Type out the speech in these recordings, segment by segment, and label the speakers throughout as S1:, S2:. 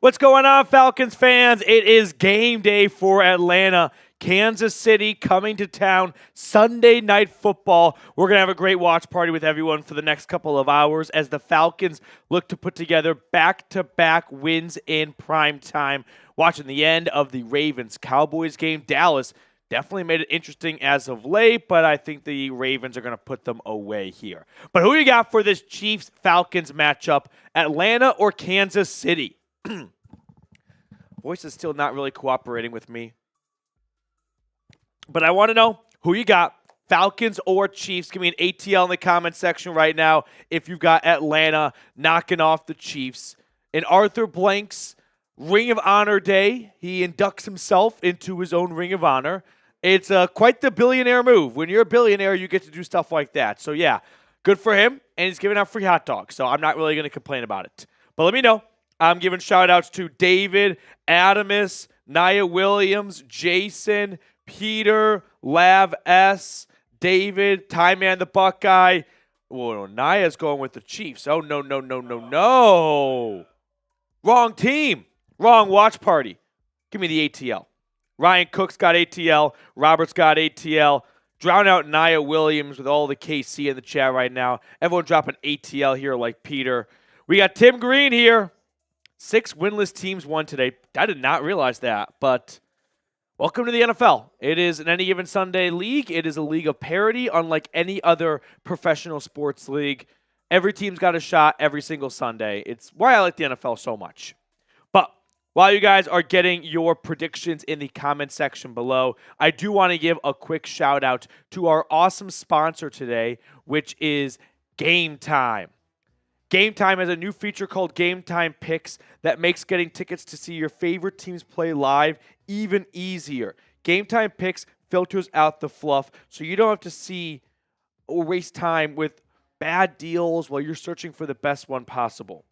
S1: What's going on, Falcons fans? It is game day for Atlanta. Kansas City coming to town, Sunday Night Football. We're going to have a great watch party with everyone for the next couple of hours as the Falcons look to put together back-to-back wins in prime time. Watching the end of the Ravens-Cowboys game. Dallas definitely made it interesting as of late, but I think the Ravens are going to put them away here. But who you got for this Chiefs-Falcons matchup, Atlanta or Kansas City? Voice is still not really cooperating with me. But I want to know who you got, Falcons or Chiefs. Give me an ATL in the comment section right now if you've got Atlanta knocking off the Chiefs. In Arthur Blank's Ring of Honor Day, he inducts himself into his own Ring of Honor. It's quite the billionaire move. When you're a billionaire, you get to do stuff like that. So, yeah, good for him. And he's giving out free hot dogs, so I'm not really going to complain about it. But let me know. I'm giving shout-outs to David, Adamus, Nia Williams, Jason, Peter, Lav S, David, Ty Man the Buckeye. Whoa, Nia's going with the Chiefs. Oh, no. Wrong team. Wrong watch party. Give me the ATL. Ryan Cook's got ATL. Robert's got ATL. Drown out Nia Williams with all the KC in the chat right now. Everyone dropping ATL here like Peter. We got Tim Green here. 6 winless teams won today. I did not realize that, but welcome to the NFL. It is an Any Given Sunday league. It is a league of parity, unlike any other professional sports league. Every team's got a shot every single Sunday. It's why I like the NFL so much. But while you guys are getting your predictions in the comment section below, I do want to give a quick shout out to our awesome sponsor today, which is Game Time. Game Time has a new feature called Game Time Picks that makes getting tickets to see your favorite teams play live even easier. Game Time Picks filters out the fluff so you don't have to see or waste time with bad deals while you're searching for the best one possible.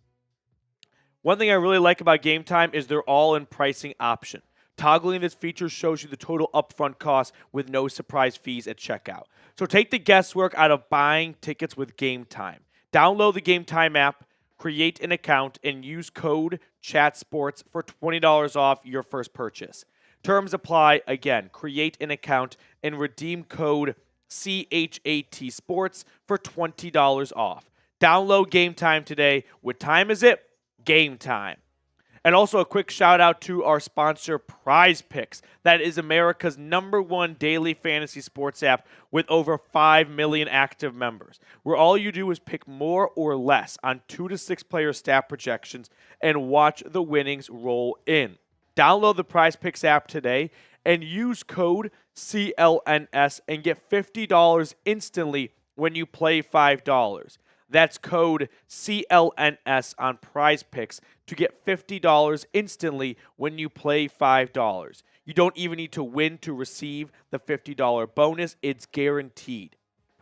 S1: One thing I really like about Game Time is their all-in pricing option. Toggling this feature shows you the total upfront cost with no surprise fees at checkout. So take the guesswork out of buying tickets with Game Time. Download the Game Time app, create an account, and use code CHATSPORTS for $20 off your first purchase. Terms apply. Again, create an account and redeem code CHAT Sports for $20 off. Download Game Time today. What time is it? Game Time. And also a quick shout out to our sponsor, Prize Picks. That is America's #1 daily fantasy sports app with over 5 million active members, where all you do is pick more or less on 2 to 6 player stat projections and watch the winnings roll in. Download the Prize Picks app today and use code CLNS and get $50 instantly when you play $5. That's code CLNS on Prize Picks to get $50 instantly when you play $5. You don't even need to win to receive the $50 bonus. It's guaranteed.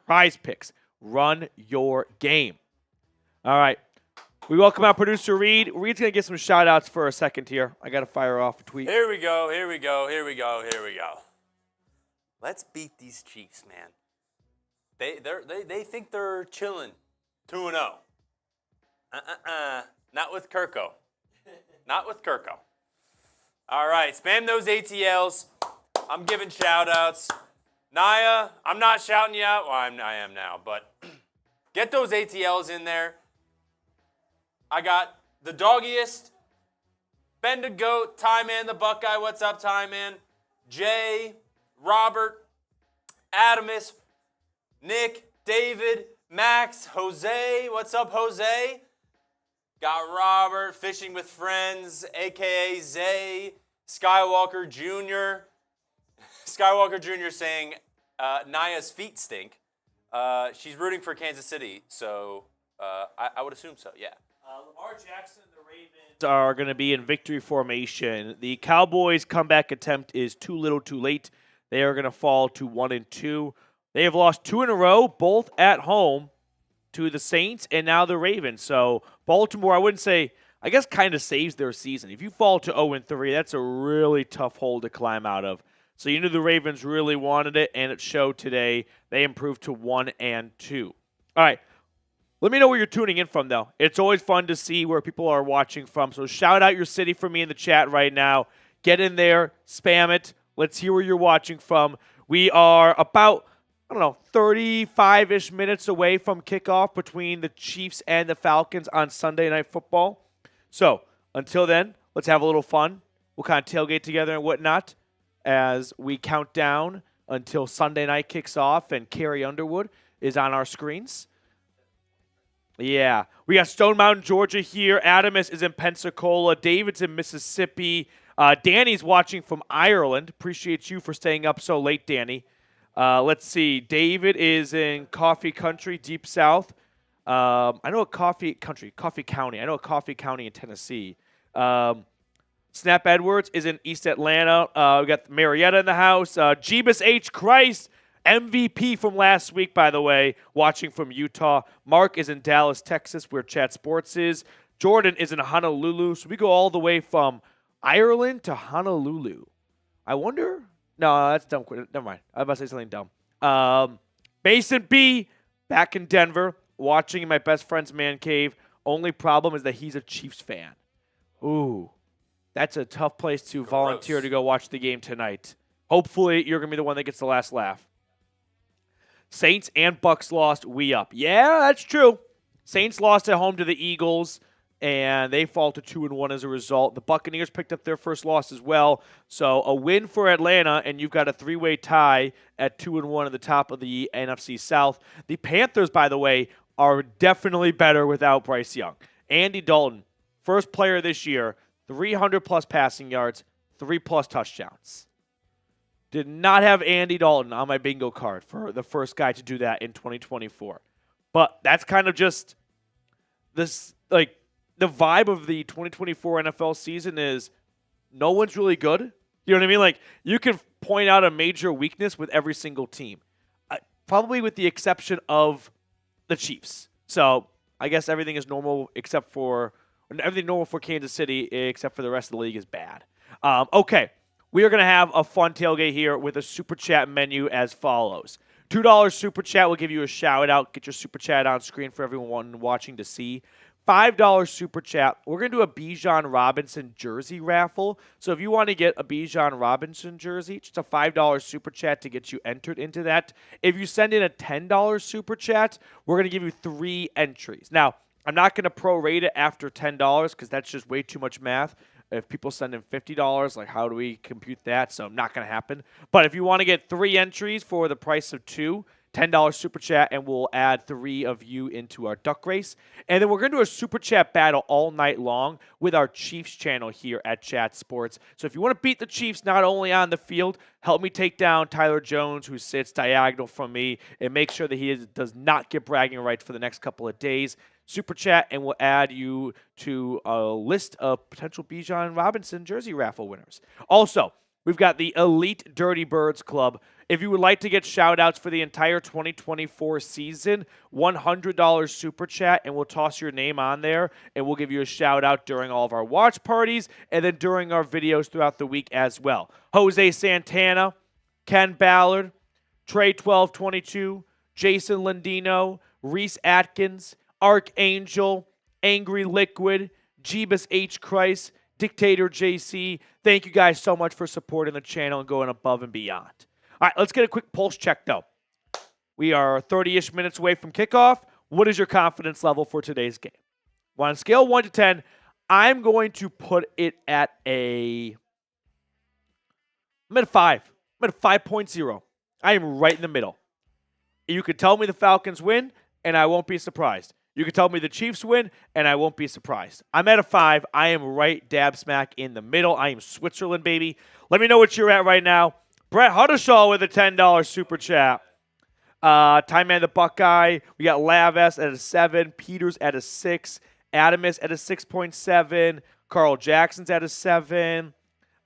S1: Prize Picks. Run your game. All right. We welcome our producer, Reed. Reed's going to get some shout-outs for a second here. I got to fire off a tweet.
S2: Here we go. Let's beat these Chiefs, man. They think they're chilling. 2-0. Not with Kirko. Not with Kirko. All right, spam those ATLs. I'm giving shout-outs. Naya, I'm not shouting you out. Well, I am now, but get those ATLs in there. I got the doggiest, Ben the Goat, Ty Man the Buckeye. What's up, Ty Man? Jay, Robert, Adamus, Nick, David, Max, Jose. What's up, Jose? Got Robert, Fishing with Friends, a.k.a. Zay, Skywalker Jr. Skywalker Jr. saying Naya's feet stink. She's rooting for Kansas City, so I would assume so, yeah.
S1: Lamar Jackson and the Ravens are going to be in victory formation. The Cowboys' comeback attempt is too little too late. They are going to fall to 1-2. They have lost 2 in a row, both at home, to the Saints and now the Ravens. So Baltimore, I wouldn't say, I guess kind of saves their season. If you fall to 0-3, that's a really tough hole to climb out of. So you knew the Ravens really wanted it, and it showed today. They improved to 1-2. All right, Let me know where you're tuning in from, though. It's always fun to see where people are watching from. So shout out your city for me in the chat right now. Get in there, spam it. Let's hear where you're watching from. We are about, 35-ish minutes away from kickoff between the Chiefs and the Falcons on Sunday Night Football. So until then, let's have a little fun. We'll kind of tailgate together and whatnot as we count down until Sunday night kicks off and Carrie Underwood is on our screens. Yeah. We got Stone Mountain, Georgia here. Adamus is in Pensacola. David's in Mississippi. Danny's watching from Ireland. Appreciate you for staying up so late, Danny. Let's see. David is in Coffee Country, Deep South. I know a Coffee County. I know a Coffee County in Tennessee. Snap Edwards is in East Atlanta. We got Marietta in the house. Jeebus H. Christ, MVP from last week, by the way, watching from Utah. Mark is in Dallas, Texas, where Chat Sports is. Jordan is in Honolulu. So we go all the way from Ireland to Honolulu. I wonder. No, that's dumb. Never mind. I was about to say something dumb. Mason B, back in Denver, watching in my best friend's man cave. Only problem is that he's a Chiefs fan. Ooh, that's a tough place to volunteer to go watch the game tonight. Hopefully, you're going to be the one that gets the last laugh. Saints and Bucks lost. We up. Yeah, that's true. Saints lost at home to the Eagles, and they fall to 2-1 as a result. The Buccaneers picked up their first loss as well. So a win for Atlanta, and you've got a three-way tie at 2-1 at the top of the NFC South. The Panthers, by the way, are definitely better without Bryce Young. Andy Dalton, first player this year, 300-plus passing yards, 3+ touchdowns. Did not have Andy Dalton on my bingo card for the first guy to do that in 2024. But that's kind of just this, like, the vibe of the 2024 NFL season is no one's really good. You know what I mean? Like, you can point out a major weakness with every single team, probably with the exception of the Chiefs. So I guess everything is normal except for everything normal for Kansas City except for the rest of the league is bad. Okay, we are going to have a fun tailgate here with a Super Chat menu as follows. $2 Super Chat will give you a shout-out. Get your Super Chat on screen for everyone watching to see. $5 Super Chat. We're going to do a Bijan Robinson jersey raffle. So if you want to get a Bijan Robinson jersey, just a $5 Super Chat to get you entered into that. If you send in a $10 Super Chat, we're going to give you 3 entries. Now, I'm not going to prorate it after $10 because that's just way too much math. If people send in $50, like how do we compute that? So not going to happen. But if you want to get 3 entries for the price of 2, $10 Super Chat, and we'll add 3 of you into our duck race. And then we're going to do a Super Chat battle all night long with our Chiefs channel here at Chat Sports. So if you want to beat the Chiefs not only on the field, help me take down Tyler Jones, who sits diagonal from me, and make sure that he does not get bragging rights for the next couple of days. Super Chat, and we'll add you to a list of potential Bijan Robinson jersey raffle winners. Also, we've got the Elite Dirty Birds Club. If you would like to get shout-outs for the entire 2024 season, $100 Super Chat, and we'll toss your name on there, and we'll give you a shout-out during all of our watch parties and then during our videos throughout the week as well. Jose Santana, Ken Ballard, Trey1222, Jason Lindino, Reese Atkins, Archangel, Angry Liquid, Jeebus H. Christ, Dictator JC. Thank you guys so much for supporting the channel and going above and beyond. All right, let's get a quick pulse check, though. We are 30-ish minutes away from kickoff. What is your confidence level for today's game? Well, on a scale of 1 to 10, I'm going to put it at I'm at a 5. I'm at a 5.0. I am right in the middle. You could tell me the Falcons win, and I won't be surprised. You can tell me the Chiefs win, and I won't be surprised. I'm at a 5. I am right dab smack in the middle. I am Switzerland, baby. Let me know what you're at right now. Brett Huddershaw with a $10 Super Chat. Time Man the Buckeye. We got Laves at a 7. Peters at a 6. Adamus at a 6.7. Carl Jackson's at a 7.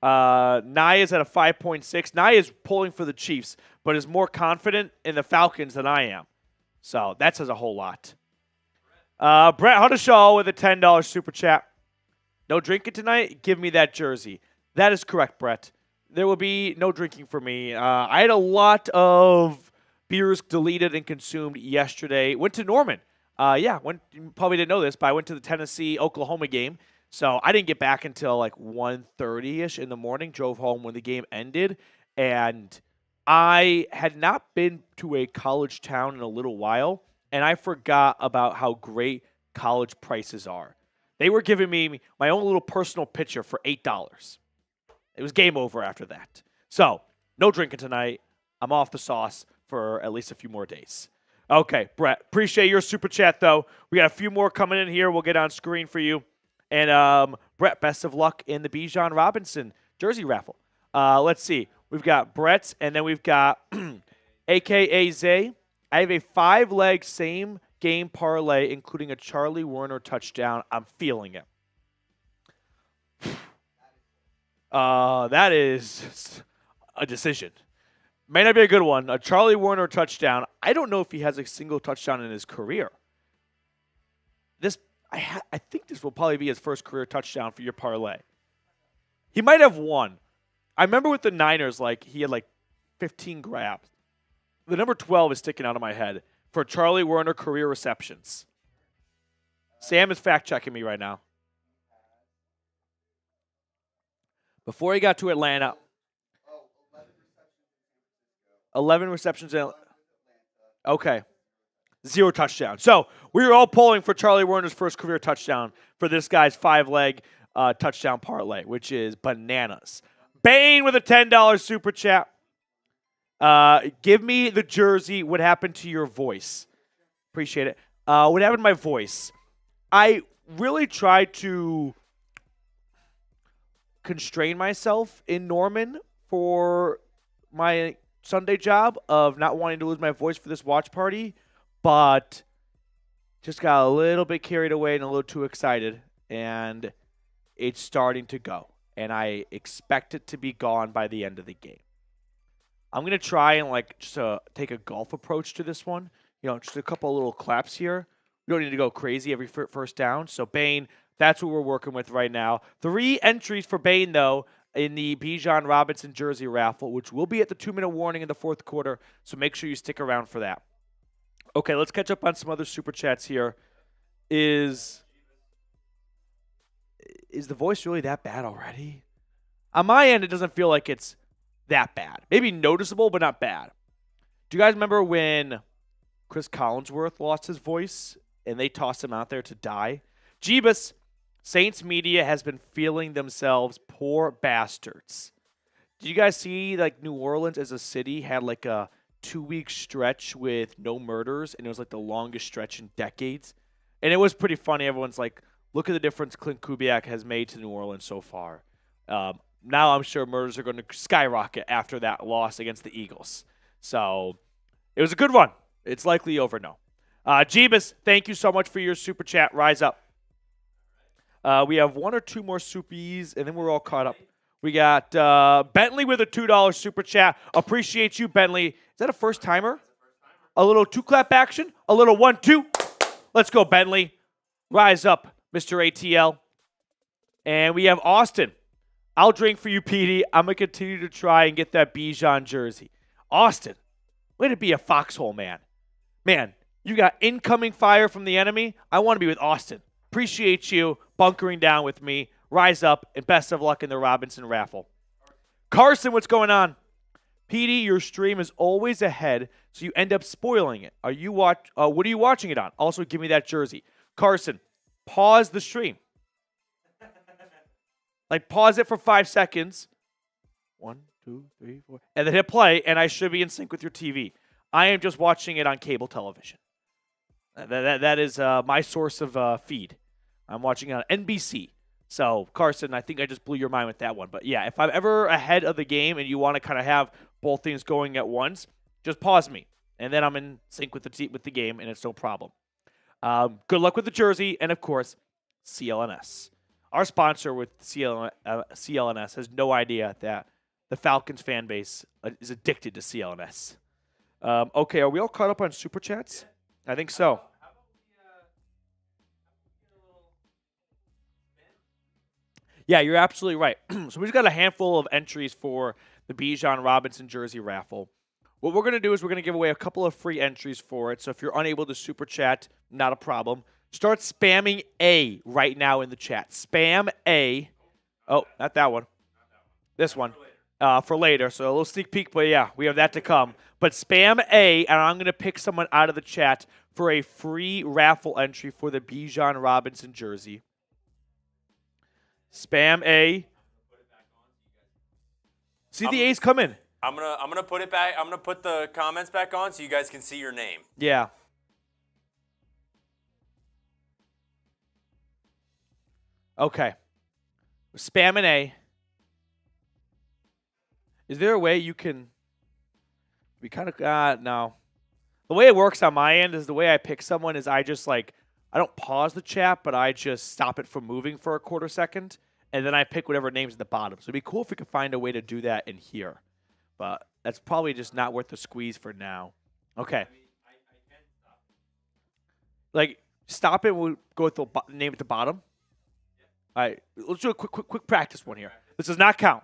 S1: Naya's at a 5.6. Naya's pulling for the Chiefs, but is more confident in the Falcons than I am. So that says a whole lot. Brett Huddershaw with a $10 Super Chat. No drinking tonight? Give me that jersey. That is correct, Brett. There will be no drinking for me. I had a lot of beers deleted and consumed yesterday. Went to Norman. You probably didn't know this, but I went to the Tennessee-Oklahoma game. So I didn't get back until like 1:30-ish in the morning, drove home when the game ended, and I had not been to a college town in a little while, and I forgot about how great college prices are. They were giving me my own little personal pitcher for $8. It was game over after that. So, no drinking tonight. I'm off the sauce for at least a few more days. Okay, Brett, appreciate your super chat, though. We got a few more coming in here. We'll get on screen for you. And, Brett, best of luck in the Bijan Robinson jersey raffle. Let's see. We've got Brett, and then we've got a.k.a. Zay. I have a 5-leg same-game parlay, including a Charlie Werner touchdown. I'm feeling it. That is a decision. May not be a good one. A Charlie Werner touchdown. I don't know if he has a single touchdown in his career. I think this will probably be his first career touchdown for your parlay. He might have one. I remember with the Niners, he had 15 grabs. The number 12 is sticking out of my head for Charlie Werner career receptions. Sam is fact-checking me right now. Before he got to Atlanta, 11 receptions in okay. 0 touchdowns. So we were all polling for Charlie Werner's first career touchdown for this guy's 5-leg touchdown parlay, which is bananas. Bane with a $10 super chat. Give me the jersey. What happened to your voice? Appreciate it. What happened to my voice? I really tried to constrain myself in Norman for my Sunday job of not wanting to lose my voice for this watch party, but just got a little bit carried away and a little too excited, and it's starting to go, and I expect it to be gone by the end of the game. I'm going to try and just take a golf approach to this one. Just a couple of little claps here. We don't need to go crazy every first down. So, Bane, that's what we're working with right now. 3 entries for Bane, though, in the Bijan Robinson jersey raffle, which will be at the 2-minute warning in the fourth quarter. So make sure you stick around for that. Okay, let's catch up on some other super chats here. Is the voice really that bad already? On my end, it doesn't feel like it's that bad. Maybe noticeable, but not bad. Do you guys remember when Chris Collinsworth lost his voice and they tossed him out there to die? Jeebus, Saints media has been feeling themselves poor bastards. Did you guys see New Orleans as a city had a 2-week stretch with no murders, and it was the longest stretch in decades? And it was pretty funny. Everyone's look at the difference Clint Kubiak has made to New Orleans so far. Now I'm sure murders are going to skyrocket after that loss against the Eagles. So it was a good one. It's likely over now. Jeebus, thank you so much for your super chat. Rise up. We have 1 or 2 more soupies, and then we're all caught up. We got Bentley with a $2 super chat. Appreciate you, Bentley. Is that a first-timer? A little 2-clap action? A little 1-2? Let's go, Bentley. Rise up, Mr. ATL. And we have Austin. I'll drink for you, Petey. I'm going to continue to try and get that Bijan jersey. Austin, way to be a foxhole, man. Man, you got incoming fire from the enemy. I want to be with Austin. Appreciate you bunkering down with me. Rise up, and best of luck in the Robinson raffle. Carson, what's going on? Petey, your stream is always ahead, so you end up spoiling it. What are you watching it on? Also, give me that jersey. Carson, pause the stream. Pause it for 5 seconds. 1, 2, 3, 4. And then hit play, and I should be in sync with your TV. I am just watching it on cable television. That is my source of feed. I'm watching it on NBC. So, Carson, I think I just blew your mind with that one. But, yeah, if I'm ever ahead of the game and you want to kind of have both things going at once, just pause me. And then I'm in sync with the game, and it's no problem. Good luck with the jersey, and, of course, CLNS. Our sponsor with CLNS has no idea that the Falcons fan base is addicted to CLNS. Okay, are we all caught up on Super Chats? I think so. Yeah, you're absolutely right. So we just got a handful of entries for the Bijan Robinson jersey raffle. What we're going to do is we're going to give away a couple of free entries for it. So if you're unable to super chat, not a problem. Start spamming A right now in the chat. Spam A. Oh, not that one. This one. For later. So a little sneak peek, but yeah, we have that to come. But spam A, and I'm going to pick someone out of the chat for a free raffle entry for the Bijan Robinson jersey. Spam A. See the A's come in.
S2: I'm gonna put it back. I'm gonna put the comments back on so you guys can see your name.
S1: Yeah. Okay. We're spamming A. Is there a way you can? We kind of no. The way it works on my end is the way I pick someone is I just I don't pause the chat, but I just stop it from moving for a quarter second, and then I pick whatever name's at the bottom. So it'd be cool if we could find a way to do that in here. But that's probably just not worth the squeeze for now. Okay. Stop it. We'll go with the name at the bottom. All right. Let's do a quick practice one here. This does not count.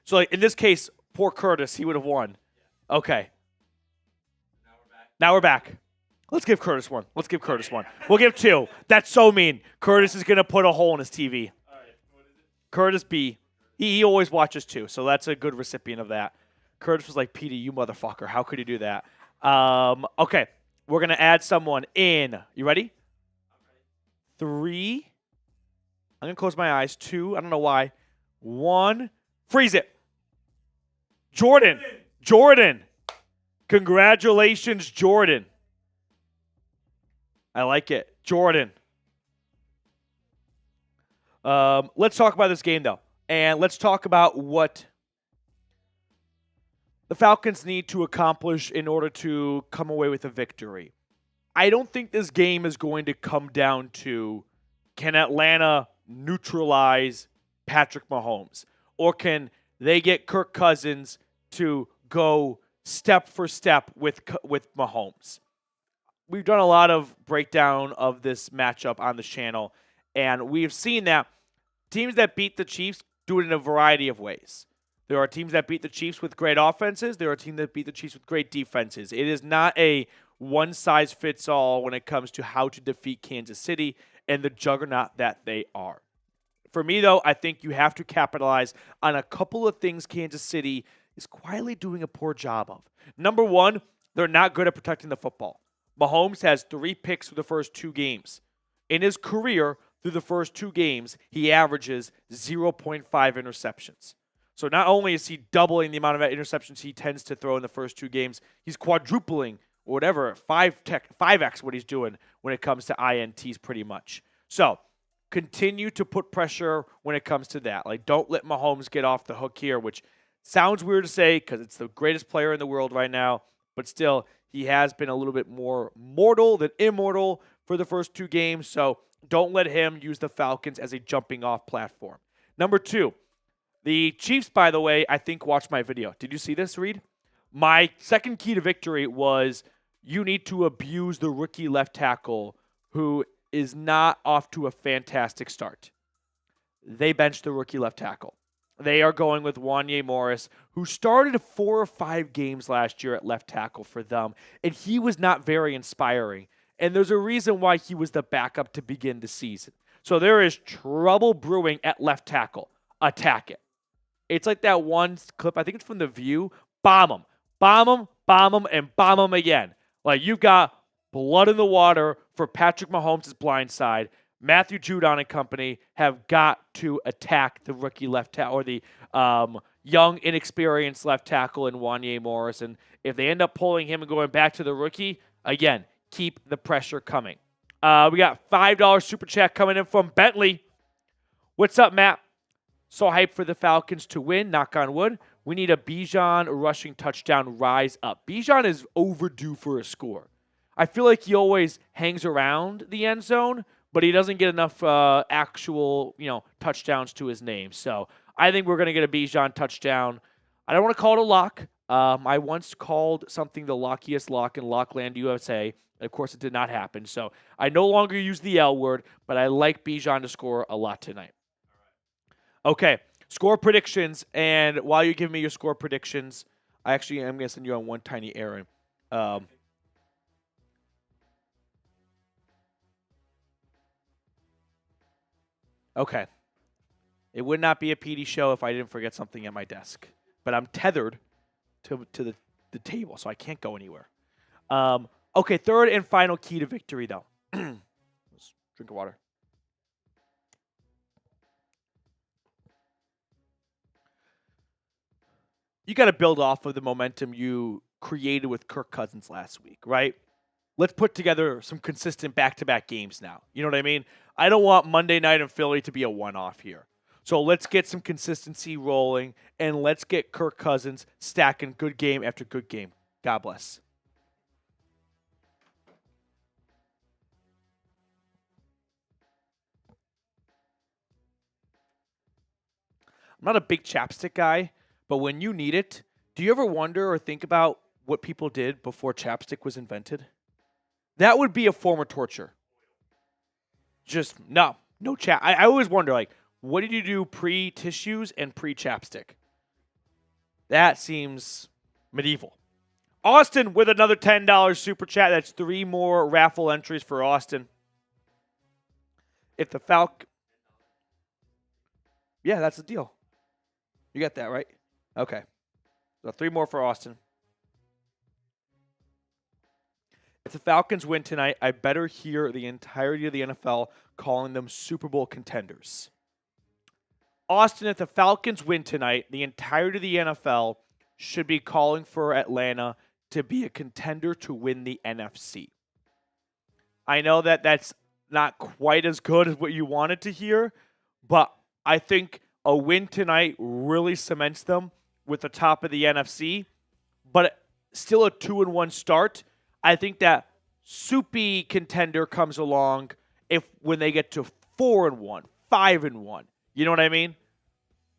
S1: So in this case, poor Curtis, he would have won. Okay. Now we're back. Let's give Curtis one. We'll give two. That's so mean. Curtis is going to put a hole in his TV. All right. What is it? Curtis B. He always watches too, so that's a good recipient of that. Curtis was like, Petey, you motherfucker. How could you do that? Okay. We're going to add someone in. You ready? I'm ready. 3. I'm going to close my eyes. 2. I don't know why. 1. Freeze it. Jordan. Congratulations, Jordan. I like it. Jordan. Let's talk about this game, though. And let's talk about what the Falcons need to accomplish in order to come away with a victory. I don't think this game is going to come down to, can Atlanta neutralize Patrick Mahomes? Or can they get Kirk Cousins to go step for step with Mahomes? We've done a lot of breakdown of this matchup on the channel, and we've seen that teams that beat the Chiefs do it in a variety of ways. There are teams that beat the Chiefs with great offenses. There are teams that beat the Chiefs with great defenses. It is not a one-size-fits-all when it comes to how to defeat Kansas City and the juggernaut that they are. For me, though, I think you have to capitalize on a couple of things Kansas City is quietly doing a poor job of. Number one, they're not good at protecting the football. Mahomes has 3 picks for the first 2 games. In his career, through the first 2 games, he averages 0.5 interceptions. So not only is he doubling the amount of interceptions he tends to throw in the first 2 games, he's quadrupling or whatever, 5x what he's doing when it comes to INTs pretty much. So continue to put pressure when it comes to that. Don't let Mahomes get off the hook here, which sounds weird to say because it's the greatest player in the world right now, but still, he has been a little bit more mortal than immortal for the first 2 games, so don't let him use the Falcons as a jumping-off platform. Number 2, the Chiefs, by the way, I think watched my video. Did you see this, Reed? My second key to victory was you need to abuse the rookie left tackle who is not off to a fantastic start. They benched the rookie left tackle. They are going with Wanya Morris, who started 4 or 5 games last year at left tackle for them, and he was not very inspiring. And there's a reason why he was the backup to begin the season. So there is trouble brewing at left tackle. Attack it. It's like that one clip, I think it's from The View. Bomb him, and bomb him again. You've got blood in the water for Patrick Mahomes' blind side. Matthew Judon and company have got to attack the rookie left tackle or the young, inexperienced left tackle in Wanya Morris. And if they end up pulling him and going back to the rookie, again, keep the pressure coming. We got $5 super chat coming in from Bentley. What's up, Matt? So hyped for the Falcons to win. Knock on wood. We need a Bijan rushing touchdown rise up. Bijan is overdue for a score. I feel like he always hangs around the end zone, but he doesn't get enough actual, touchdowns to his name. So I think we're going to get a Bijan touchdown. I don't want to call it a lock. I once called something the lockiest lock in Lockland, USA. Of course, it did not happen. So I no longer use the L word, but I like Bijan to score a lot tonight. Okay, Score predictions, and while you give me your score predictions, I actually am going to send you on one tiny errand. Okay. It would not be a PD show if I didn't forget something at my desk. But I'm tethered to the table, so I can't go anywhere. Okay, third and final key to victory, though. Let's drink of water. You got to build off of the momentum you created with Kirk Cousins last week, right? Let's put together some consistent back-to-back games now. You know what I mean? I don't want Monday night in Philly to be a one-off here. So let's get some consistency rolling, and let's get Kirk Cousins stacking good game after good game. God bless. I'm not a big chapstick guy, but when you need it, do you ever wonder or think about what people did before chapstick was invented? That would be a form of torture. Just, no chat. I always wonder, like, what did you do pre-tissues and pre-chapstick? That seems medieval. Austin with another $10 super chat. That's 3 more raffle entries for Austin. If the Yeah, that's the deal. You got that, right? Okay. So 3 more for Austin. If the Falcons win tonight, I better hear the entirety of the NFL calling them Super Bowl contenders. Austin, if the Falcons win tonight, the entirety of the NFL should be calling for Atlanta to be a contender to win the NFC. I know that that's not quite as good as what you wanted to hear, but I think a win tonight really cements them with the top of the NFC, but still a 2-1 start. I think that soupy contender comes along when they get to 4-1, 5-1. You know what I mean?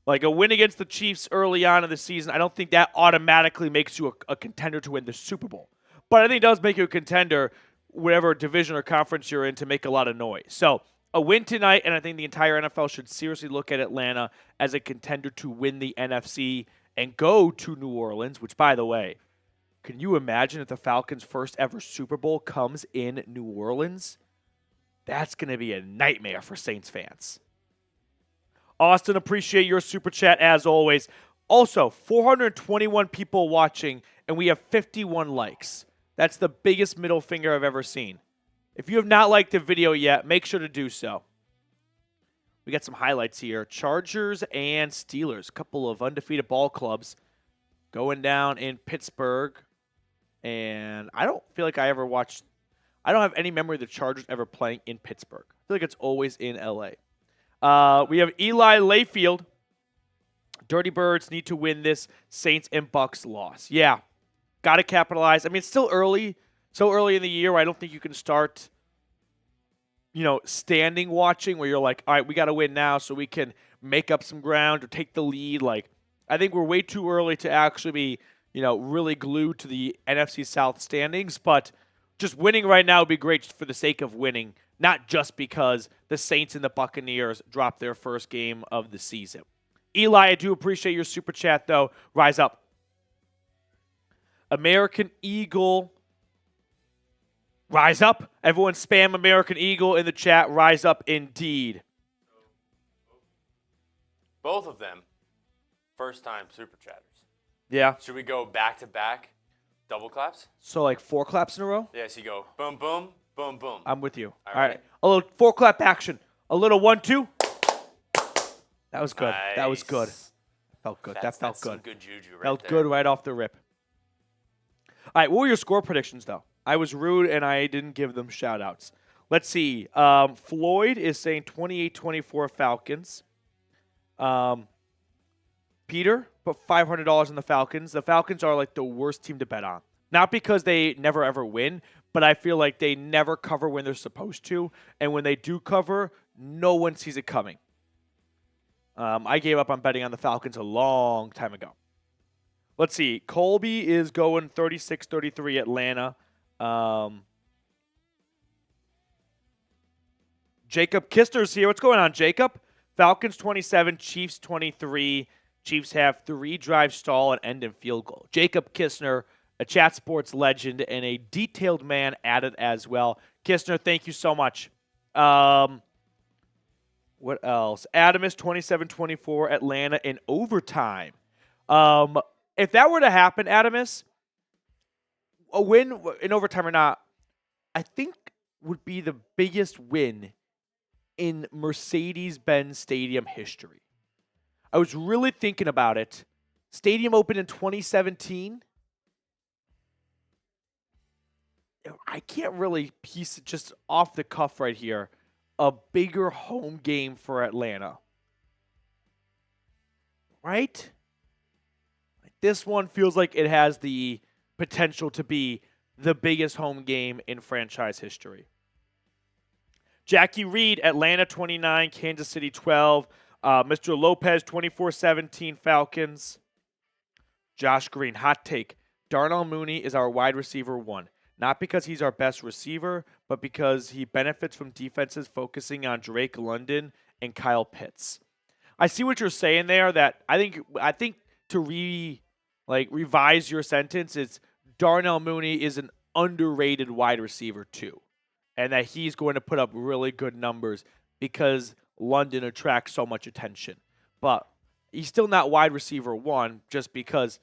S1: Like a win against the Chiefs early on in the season, I don't think that automatically makes you a contender to win the Super Bowl. But I think it does make you a contender, whatever division or conference you're in, to make a lot of noise. So a win tonight, and I think the entire NFL should seriously look at Atlanta as a contender to win the NFC and go to New Orleans, which, by the way, can you imagine if the Falcons' first ever Super Bowl comes in New Orleans? That's going to be a nightmare for Saints fans. Austin, appreciate your super chat as always. Also, 421 people watching, and we have 51 likes. That's the biggest middle finger I've ever seen. If you have not liked the video yet, make sure to do so. We got some highlights here. Chargers and Steelers, a couple of undefeated ball clubs going down in Pittsburgh. And I don't feel like I don't have any memory of the Chargers ever playing in Pittsburgh. I feel like it's always in L.A. We have Eli Layfield. Dirty Birds need to win this Saints and Bucks loss. Yeah, got to capitalize. I mean, it's still early. So early in the year where I don't think you can start, standing watching where you're like, all right, we got to win now so we can make up some ground or take the lead. Like, I think we're way too early to actually be, really glued to the NFC South standings. But just winning right now would be great just for the sake of winning, not just because the Saints and the Buccaneers dropped their first game of the season. Eli, I do appreciate your super chat, though. Rise up. American Eagle. Rise up. Everyone spam American Eagle in the chat. Rise up indeed.
S2: Both of them, first-time super chatters.
S1: Yeah.
S2: Should we go back-to-back double claps?
S1: So like 4 claps in a row?
S2: Yeah, so you go boom, boom, boom, boom.
S1: I'm with you.
S2: All
S1: right. A little 4 clap action. A little 1, 2. That was good.
S2: Nice.
S1: That was good. Felt good. That felt good.
S2: Some good juju right
S1: Felt
S2: there.
S1: good right off the rip. All right, what were your score predictions, though? I was rude, and I didn't give them shout-outs. Let's see. Floyd is saying 28-24 Falcons. Peter put $500 on the Falcons. The Falcons are like the worst team to bet on. Not because they never, ever win, but I feel like they never cover when they're supposed to. And when they do cover, no one sees it coming. I gave up on betting on the Falcons a long time ago. Let's see. Colby is going 36-33 Atlanta. Jacob Kistner's here. What's going on, Jacob? Falcons 27, Chiefs 23. Chiefs have 3-drive stall and end in field goal. Jacob Kistner, a Chat Sports legend and a detailed man, added as well. Kistner, thank you so much. What else? Adamus 27-24, Atlanta in overtime. If that were to happen, Adamus, a win in overtime or not, I think would be the biggest win in Mercedes-Benz Stadium history. I was really thinking about it. Stadium opened in 2017. I can't really piece it just off the cuff right here. A bigger home game for Atlanta. Right? This one feels like it has the potential to be the biggest home game in franchise history. Jackie Reed, Atlanta 29, Kansas City 12. Mr. Lopez 24-17 Falcons. Josh Green, hot take. Darnell Mooney is our wide receiver 1. Not because he's our best receiver, but because he benefits from defenses focusing on Drake London and Kyle Pitts. I see what you're saying there. That I think to revise your sentence, it's Darnell Mooney is an underrated wide receiver too, and that he's going to put up really good numbers because London attracts so much attention. But he's still not wide receiver 1, just because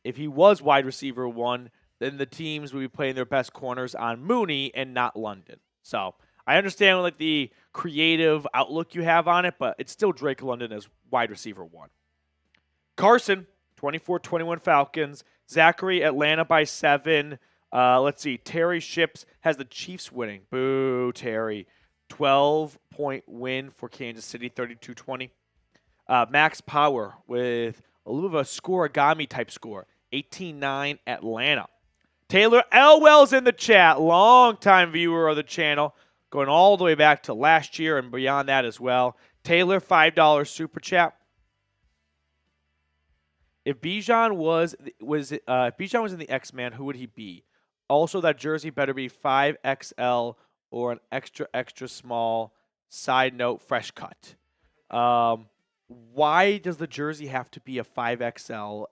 S1: if he was wide receiver 1, then the teams would be playing their best corners on Mooney and not London. So I understand like the creative outlook you have on it, but it's still Drake London as wide receiver 1. Carson, 24-21 Falcons. Zachary, Atlanta by 7. Let's see. Terry Ships has the Chiefs winning. Boo, Terry. 12-point win for Kansas City, 32-20. Max Power with a little bit of a scoregami type score. 18-9 Atlanta. Taylor Elwell's in the chat, longtime viewer of the channel, going all the way back to last year and beyond that as well. Taylor, $5 super chat. If Bijan was in the X-Man, who would he be? Also, that jersey better be 5XL or an extra small. Side note, fresh cut. Why does the jersey have to be a 5XL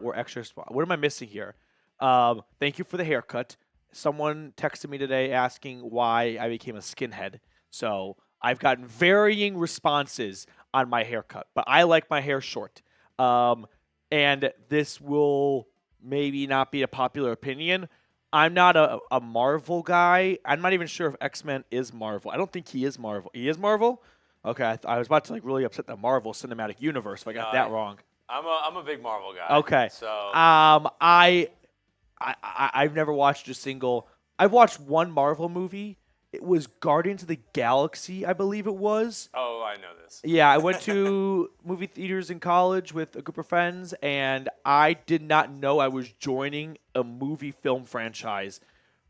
S1: or extra small? What am I missing here? Thank you for the haircut. Someone texted me today asking why I became a skinhead. So I've gotten varying responses on my haircut, but I like my hair short. And this will maybe not be a popular opinion. I'm not a Marvel guy. I'm not even sure if X-Men is Marvel. I don't think he is Marvel. He is Marvel? Okay, I was about to really upset the Marvel Cinematic Universe if I got that wrong.
S2: I'm a big Marvel guy.
S1: Okay.
S2: So
S1: I've never watched a single. I've watched one Marvel movie. It was Guardians of the Galaxy, I believe it was.
S2: Oh, I know this.
S1: Yeah, I went to movie theaters in college with a group of friends, and I did not know I was joining a movie film franchise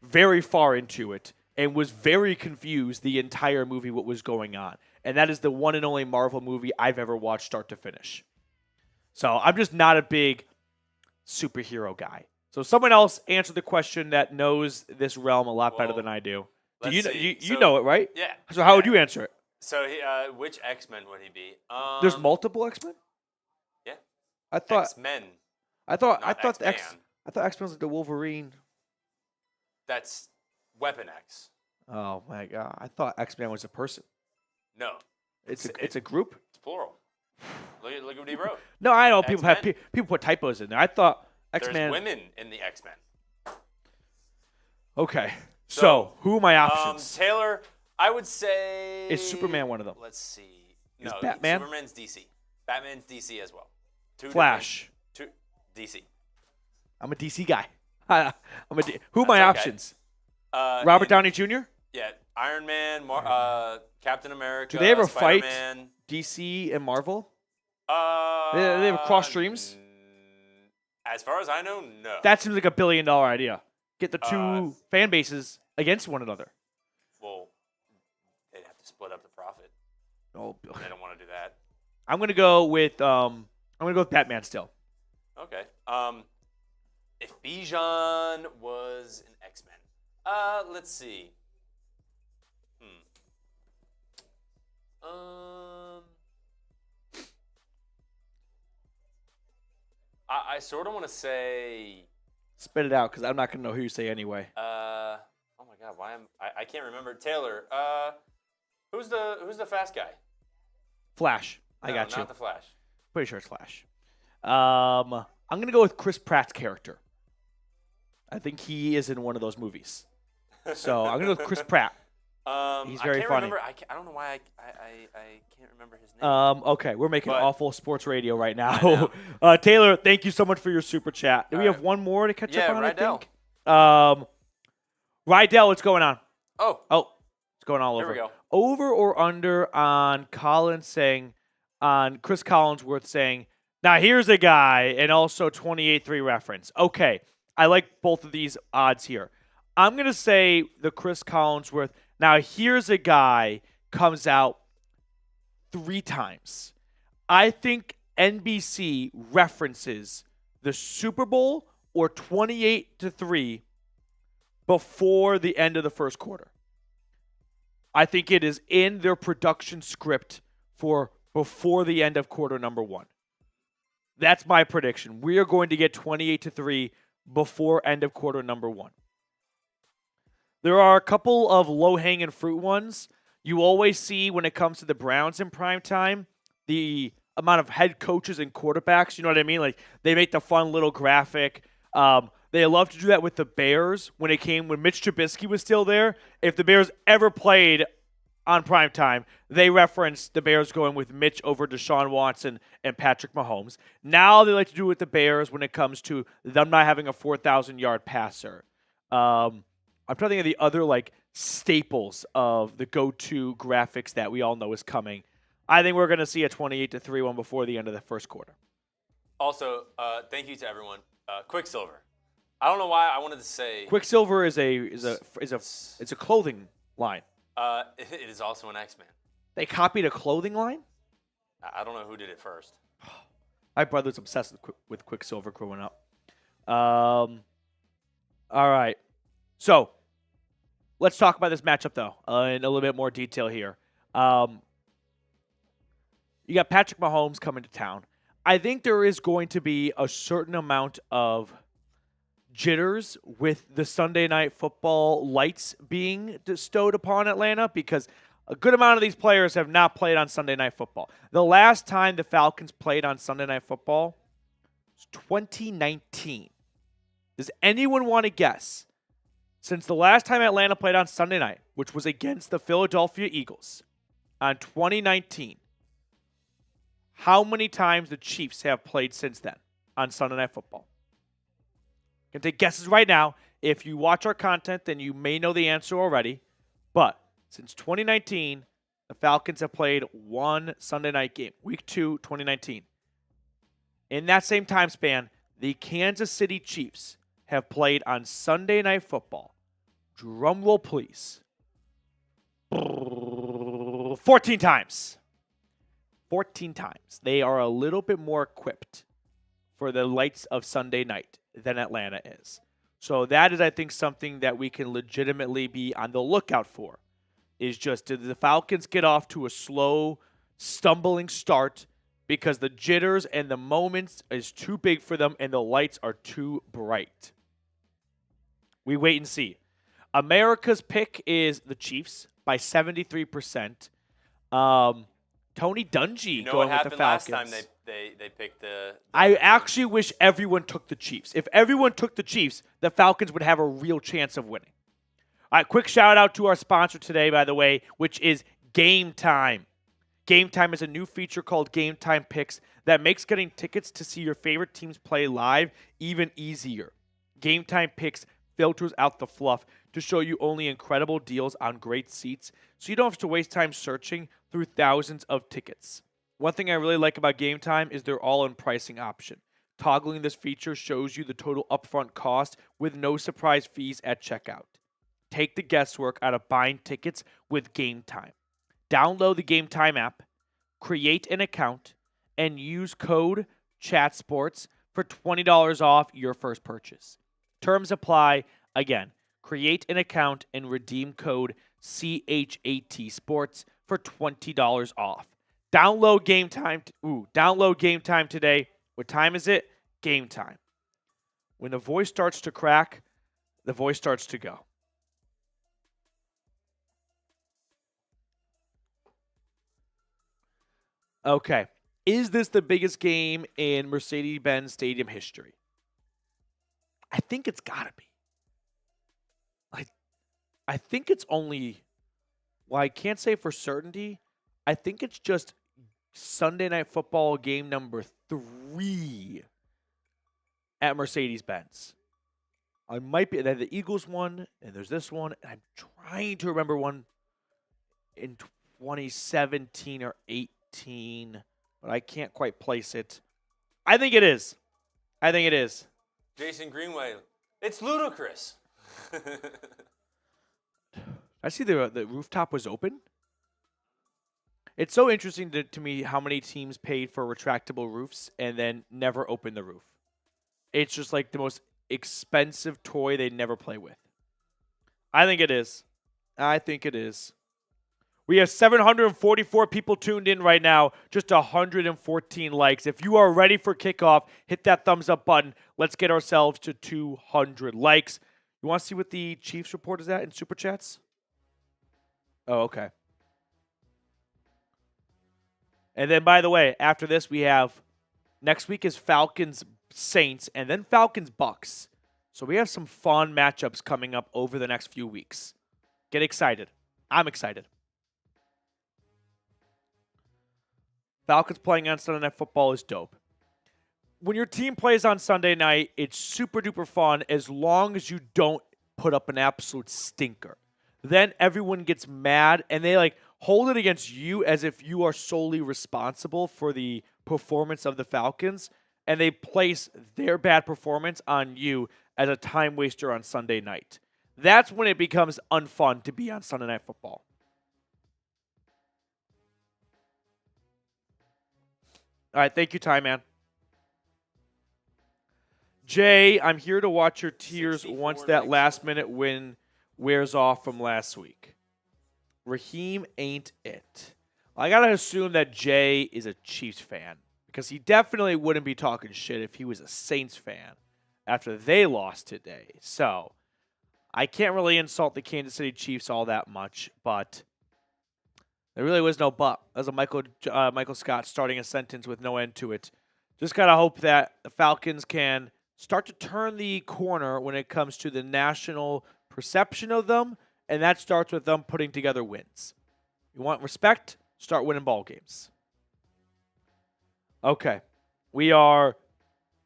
S1: very far into it and was very confused the entire movie what was going on. And that is the one and only Marvel movie I've ever watched start to finish. So I'm just not a big superhero guy. So someone else answer the question that knows this realm a lot better than I do. You know it, right?
S2: Yeah.
S1: So how would you answer it?
S2: So which X-Men would he be?
S1: There's multiple X-Men?
S2: Yeah.
S1: I thought
S2: X-Men.
S1: I thought
S2: X-Man.
S1: X-Men was like the Wolverine.
S2: That's Weapon X.
S1: Oh my god. I thought X-Men was a person.
S2: No.
S1: It's a group?
S2: It's plural. Look at what he wrote.
S1: No, I know people put typos in there. I thought X-Men.
S2: There's women in the X-Men.
S1: Okay. So who are my options?
S2: Taylor, I would say.
S1: Is Superman one of them?
S2: Let's see.
S1: Is
S2: No,
S1: Batman?
S2: Superman's DC. Batman's DC as well.
S1: Flash.
S2: DC.
S1: I'm a DC guy. Who are my options? Robert Downey Jr.?
S2: Yeah, Iron Man, Captain America.
S1: Do they ever
S2: Spider-Man.
S1: fight DC and Marvel? They have cross streams?
S2: As far as I know, no.
S1: That seems like $1 billion idea. Get the two fan bases against one another.
S2: Well, they'd have to split up the profit.
S1: Oh,
S2: They don't want to do that.
S1: I'm gonna go with Batman still.
S2: Okay. If Bijan was an X-Men, let's see. I sort of want to say.
S1: Spit it out, because I'm not going to know who you say anyway.
S2: Oh my God, I can't remember. Taylor. Who's the fast guy?
S1: Flash. I
S2: No,
S1: got you.
S2: Not the Flash.
S1: Pretty sure it's Flash. I'm going to go with Chris Pratt's character. I think he is in one of those movies. So I'm going to go with Chris Pratt. He's very funny.
S2: Remember, I don't know why I can't remember his name.
S1: Okay, we're making awful sports radio right
S2: I
S1: now. Taylor, thank you so much for your super chat. Do we
S2: All
S1: have one more to catch up on,
S2: Rydell.
S1: I think? Rydell, what's going on?
S2: Oh,
S1: it's going all over.
S2: Here we go.
S1: Over or under on Chris Collinsworth saying, now here's a guy, and also 28-3 reference. Okay, I like both of these odds here. I'm going to say the Chris Collinsworth, now here's a guy, comes out 3 times. I think NBC references the Super Bowl or 28-3 before the end of the first quarter. I think it is in their production script for before the end of quarter number 1. That's my prediction. We are going to get 28-3 before end of quarter number 1. There are a couple of low-hanging fruit ones. You always see when it comes to the Browns in prime time, the amount of head coaches and quarterbacks. You know what I mean? Like, they make the fun little graphic. They love to do that with the Bears when Mitch Trubisky was still there. If the Bears ever played on prime time, they referenced the Bears going with Mitch over Deshaun Watson and Patrick Mahomes. Now they like to do it with the Bears when it comes to them not having a 4,000-yard passer. I'm trying to think of the other staples of the go-to graphics that we all know is coming. I think we're going to see a 28-3 one before the end of the first quarter.
S2: Also, thank you to everyone. Quicksilver. I don't know why I wanted to say
S1: Quicksilver is a clothing line.
S2: It is also an X-Man.
S1: They copied a clothing line?
S2: I don't know who did it first.
S1: My brother's obsessed with Quicksilver growing up. All right. So, let's talk about this matchup, though, in a little bit more detail here. You got Patrick Mahomes coming to town. I think there is going to be a certain amount of jitters with the Sunday Night Football lights being bestowed upon Atlanta because a good amount of these players have not played on Sunday Night Football. The last time the Falcons played on Sunday Night Football was 2019. Does anyone want to guess, since the last time Atlanta played on Sunday night, which was against the Philadelphia Eagles on 2019, how many times the Chiefs have played since then on Sunday Night Football? You can take guesses right now. If you watch our content, then you may know the answer already. But since 2019, the Falcons have played one Sunday night game, Week 2, 2019. In that same time span, the Kansas City Chiefs have played on Sunday Night Football. Drum roll, please. 14 times. 14 times. They are a little bit more equipped for the lights of Sunday night than Atlanta is. So that is, I think, something that we can legitimately be on the lookout for. Is just, did the Falcons get off to a slow, stumbling start because the jitters and the moments is too big for them and the lights are too bright? We wait and see. America's pick is the Chiefs by 73%. Tony Dungy going with the Falcons.
S2: Last time they picked the
S1: I actually wish everyone took the Chiefs. If everyone took the Chiefs, the Falcons would have a real chance of winning. All right, quick shout out to our sponsor today, by the way, which is Game Time. Game Time is a new feature called Game Time Picks that makes getting tickets to see your favorite teams play live even easier. Game Time Picks filters out the fluff to show you only incredible deals on great seats, so you don't have to waste time searching through thousands of tickets. One thing I really like about Game Time is their all-in pricing option. Toggling this feature shows you the total upfront cost with no surprise fees at checkout. Take the guesswork out of buying tickets with Game Time. Download the Game Time app, create an account, and use code CHATSPORTS for $20 off your first purchase. Terms apply. Again, create an account and redeem code CHAT Sports for $20 off. Download Game Time. Download Game Time today. What time is it? game time. When the voice starts to crack, the voice starts to go. Okay. Is this the biggest game in Mercedes-Benz Stadium history? I think it's got to be. I think it's only, well, I can't say for certainty. I think it's just Sunday Night Football game number 3 at Mercedes-Benz. I might be, the Eagles one, and there's this one, and I'm trying to remember one in 2017 or 18, but I can't quite place it. I think it is.
S2: Jason Greenway, it's ludicrous.
S1: I see the rooftop was open. It's so interesting to me how many teams paid for retractable roofs and then never opened the roof. It's just like the most expensive toy they never play with. I think it is. We have 744 people tuned in right now, just 114 likes. If you are ready for kickoff, hit that thumbs up button. Let's get ourselves to 200 likes. You want to see what the Chiefs report is at in Super Chats? Oh, okay. And then, by the way, after this, we have next week is Falcons Saints and then Falcons Bucks. So we have some fun matchups coming up over the next few weeks. Get excited. I'm excited. Falcons playing on Sunday Night Football is dope. When your team plays on Sunday night, it's super duper fun as long as you don't put up an absolute stinker. Then everyone gets mad and they hold it against you as if you are solely responsible for the performance of the Falcons, and they place their bad performance on you as a time waster on Sunday night. That's when it becomes unfun to be on Sunday Night Football. All right, thank you, Ty Man. Jay, I'm here to watch your tears once that last-minute win wears off from last week. Raheem ain't it. I got to assume that Jay is a Chiefs fan because he definitely wouldn't be talking shit if he was a Saints fan after they lost today. So I can't really insult the Kansas City Chiefs all that much, but there really was no but. As a Michael Scott starting a sentence with no end to it. Just got to hope that the Falcons can start to turn the corner when it comes to the national perception of them, and that starts with them putting together wins. You want respect? Start winning ball games. Okay. We are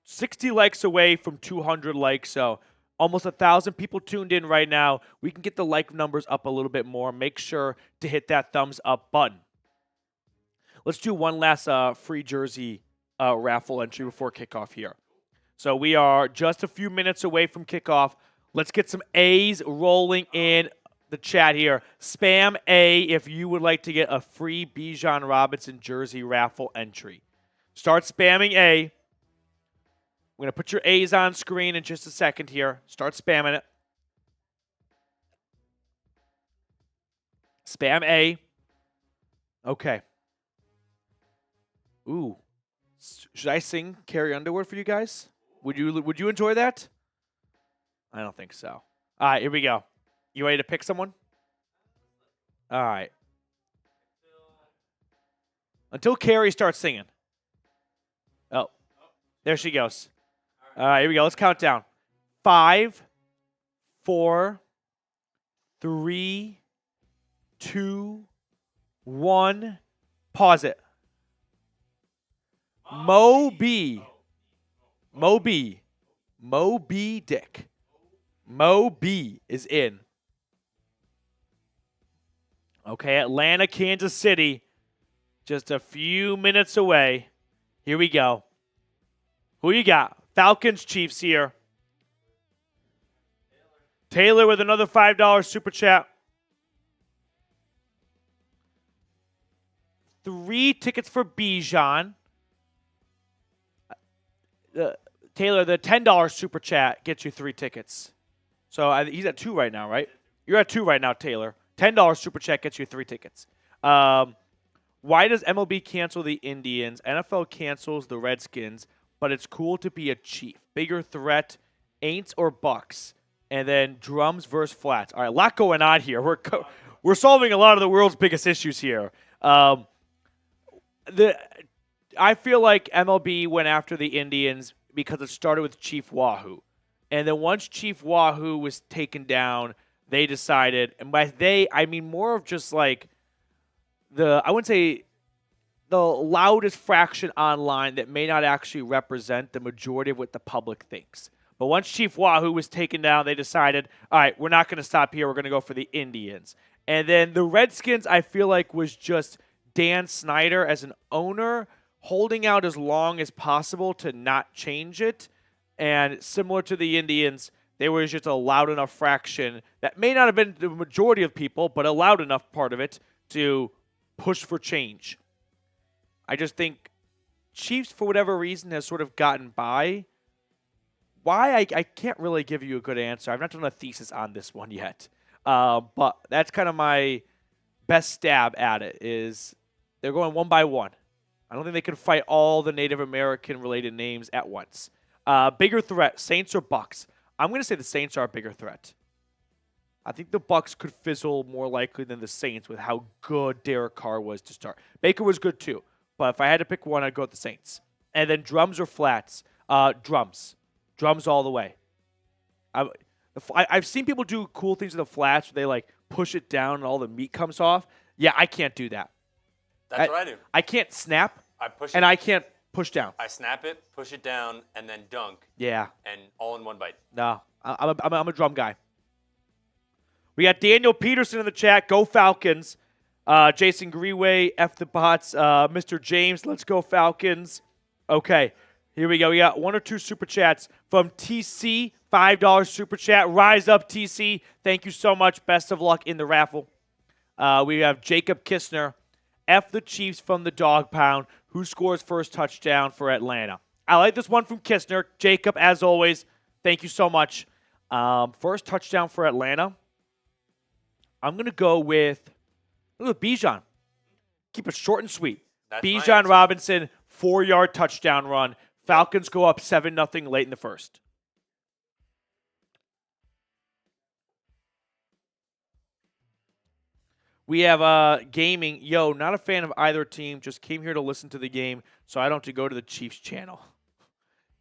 S1: 60 likes away from 200 likes, so almost 1,000 people tuned in right now. We can get the like numbers up a little bit more. Make sure to hit that thumbs up button. Let's do one last free jersey raffle entry before kickoff here. So we are just a few minutes away from kickoff. Let's get some A's rolling in the chat here. Spam A if you would like to get a free Bijan Robinson jersey raffle entry. Start spamming A. I'm going to put your A's on screen in just a second here. Start spamming it. Spam A. Okay. Ooh. Should I sing Carrie Underwood for you guys? Would you enjoy that? I don't think so. All right, here we go. You ready to pick someone? All right. Until Carrie starts singing. Oh, there she goes. All right, here we go. Let's count down. 5, 4, 3, 2, 1. Pause it. Moby Dick. Mo B is in. Okay, Atlanta, Kansas City. Just a few minutes away. Here we go. Who you got? Falcons Chiefs here. Taylor with another $5 super chat. 3 tickets for Bijan. Taylor, the $10 super chat gets you 3 tickets. So he's at 2 right now, right? You're at 2 right now, Taylor. $10 super chat gets you 3 tickets. Why does MLB cancel the Indians? NFL cancels the Redskins. but it's cool to be a Chief. Bigger threat, Aints or Bucks, and then drums versus flats. All right, a lot going on here. We're solving a lot of the world's biggest issues here. I feel like MLB went after the Indians because it started with Chief Wahoo. And then once Chief Wahoo was taken down, they decided, and by they, I mean more of just like I wouldn't say the loudest fraction online that may not actually represent the majority of what the public thinks. But once Chief Wahoo was taken down, they decided, all right, we're not going to stop here. We're going to go for the Indians. And then the Redskins, I feel like, was just Dan Snyder as an owner holding out as long as possible to not change it. And similar to the Indians, they were just a loud enough fraction that may not have been the majority of people, but a loud enough part of it to push for change. I just think Chiefs, for whatever reason, has sort of gotten by. Why? I can't really give you a good answer. I've not done a thesis on this one yet. But that's kind of my best stab at it, is they're going one by one. I don't think they can fight all the Native American-related names at once. Bigger threat, Saints or Bucks? I'm going to say the Saints are a bigger threat. I think the Bucks could fizzle more likely than the Saints with how good Derek Carr was to start. Baker was good too, but if I had to pick one, I'd go with the Saints. And then drums or flats? Drums. Drums all the way. I've seen people do cool things with the flats where they like push it down and all the meat comes off. Yeah, I can't do that.
S2: That's what I do.
S1: I can't snap,
S2: I push it.
S1: and I can't push down.
S2: I snap it, push it down, and then dunk.
S1: Yeah.
S2: And all in one bite.
S1: No, I'm a drum guy. We got Daniel Peterson in the chat. Go Falcons. Jason Greenway, F the bots. Mr. James, let's go Falcons. Okay, here we go. We got one or two super chats from TC. $5 super chat. Rise up, TC. Thank you so much. Best of luck in the raffle. We have Jacob Kistner. F the Chiefs from the dog pound. Who scores first touchdown for Atlanta? I like this one from Kistner. Jacob, as always, thank you so much. First touchdown for Atlanta. I'm going to go with Bijan. Keep it short and sweet. Bijan Robinson, 4-yard touchdown run. Falcons go up 7-0 late in the first. We have gaming. Yo, not a fan of either team. Just came here to listen to the game, so I don't have to go to the Chiefs channel.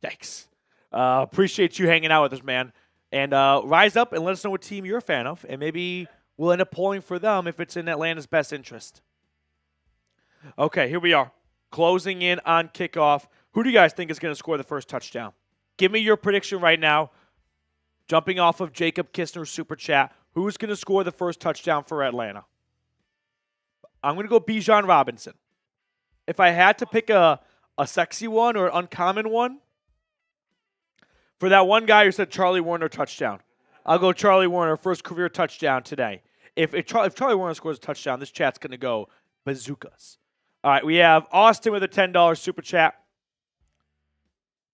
S1: Thanks. Appreciate you hanging out with us, man. And rise up and let us know what team you're a fan of, and maybe we'll end up polling for them if it's in Atlanta's best interest. Okay, here we are. Closing in on kickoff. Who do you guys think is going to score the first touchdown? Give me your prediction right now. Jumping off of Jacob Kistner's super chat, who's going to score the first touchdown for Atlanta? I'm going to go Bijan Robinson. If I had to pick a sexy one or an uncommon one, for that one guy who said Charlie Warner touchdown, I'll go Charlie Warner, first career touchdown today. If Charlie Warner scores a touchdown, this chat's going to go bazookas. All right, we have Austin with a $10 super chat.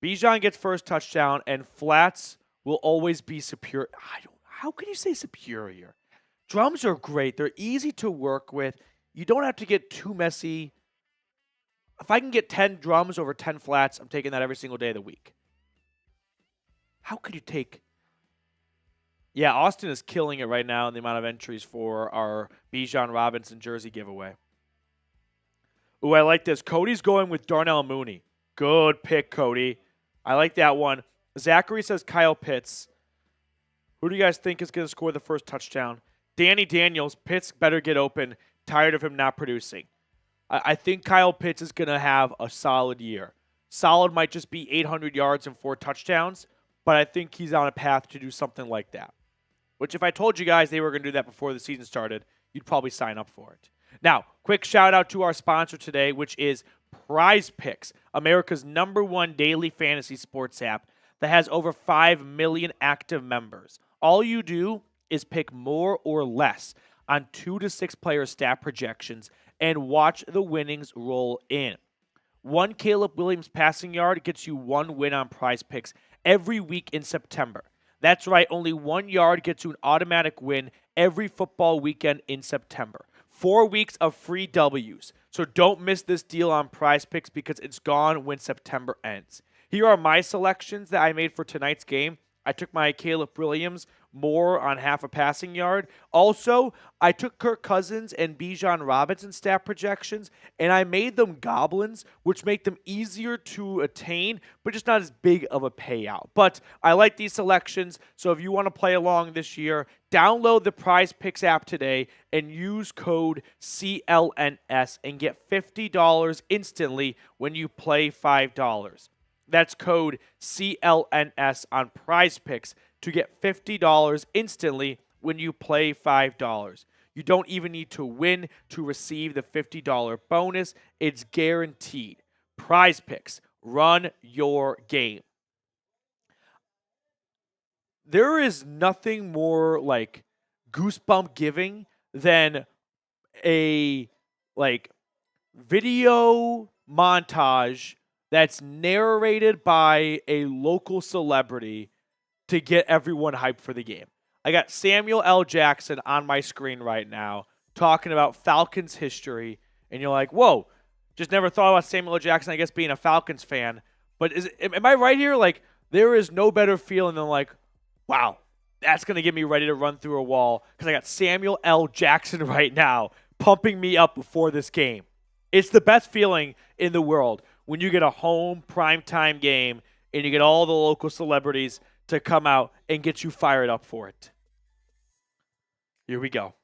S1: Bijan gets first touchdown, and flats will always be superior. How can you say superior? Drums are great. They're easy to work with. You don't have to get too messy. If I can get 10 drums over 10 flats, I'm taking that every single day of the week. How could you take... Yeah, Austin is killing it right now in the amount of entries for our Bijan Robinson jersey giveaway. Ooh, I like this. Cody's going with Darnell Mooney. Good pick, Cody. I like that one. Zachary says Kyle Pitts. Who do you guys think is going to score the first touchdown? Danny Daniels. Pitts better get open. Tired of him not producing. I think Kyle Pitts is going to have a solid year. Solid might just be 800 yards and 4 touchdowns, but I think he's on a path to do something like that. Which if I told you guys they were going to do that before the season started, you'd probably sign up for it. Now, quick shout out to our sponsor today, which is Prize Picks, America's #1 daily fantasy sports app that has over 5 million active members. All you do is pick more or less on 2 to 6 player stat projections and watch the winnings roll in. One Caleb Williams passing yard gets you 1 win on Prize Picks every week in September. That's right, only 1 yard gets you an automatic win every football weekend in September. 4 weeks of free W's. So don't miss this deal on Prize Picks because it's gone when September ends. Here are my selections that I made for tonight's game. I took my Caleb Williams more on half a passing yard. Also, I took Kirk Cousins and Bijan Robinson stat projections, and I made them goblins, which make them easier to attain, but just not as big of a payout. But I like these selections, so if you want to play along this year, download the Prize Picks app today and use code CLNS and get $50 instantly when you play $5. That's code CLNS on Prize Picks to get $50 instantly when you play $5. You don't even need to win to receive the $50 bonus. It's guaranteed. Prize Picks. Run your game. There is nothing more like goosebump giving than a video montage that's narrated by a local celebrity to get everyone hyped for the game. I got Samuel L. Jackson on my screen right now talking about Falcons history, and you're like, whoa, just never thought about Samuel L. Jackson, I guess, being a Falcons fan. But am I right here? Like, there is no better feeling than like, wow, that's going to get me ready to run through a wall because I got Samuel L. Jackson right now pumping me up before this game. It's the best feeling in the world when you get a home primetime game and you get all the local celebrities to come out and get you fired up for it. Here we go.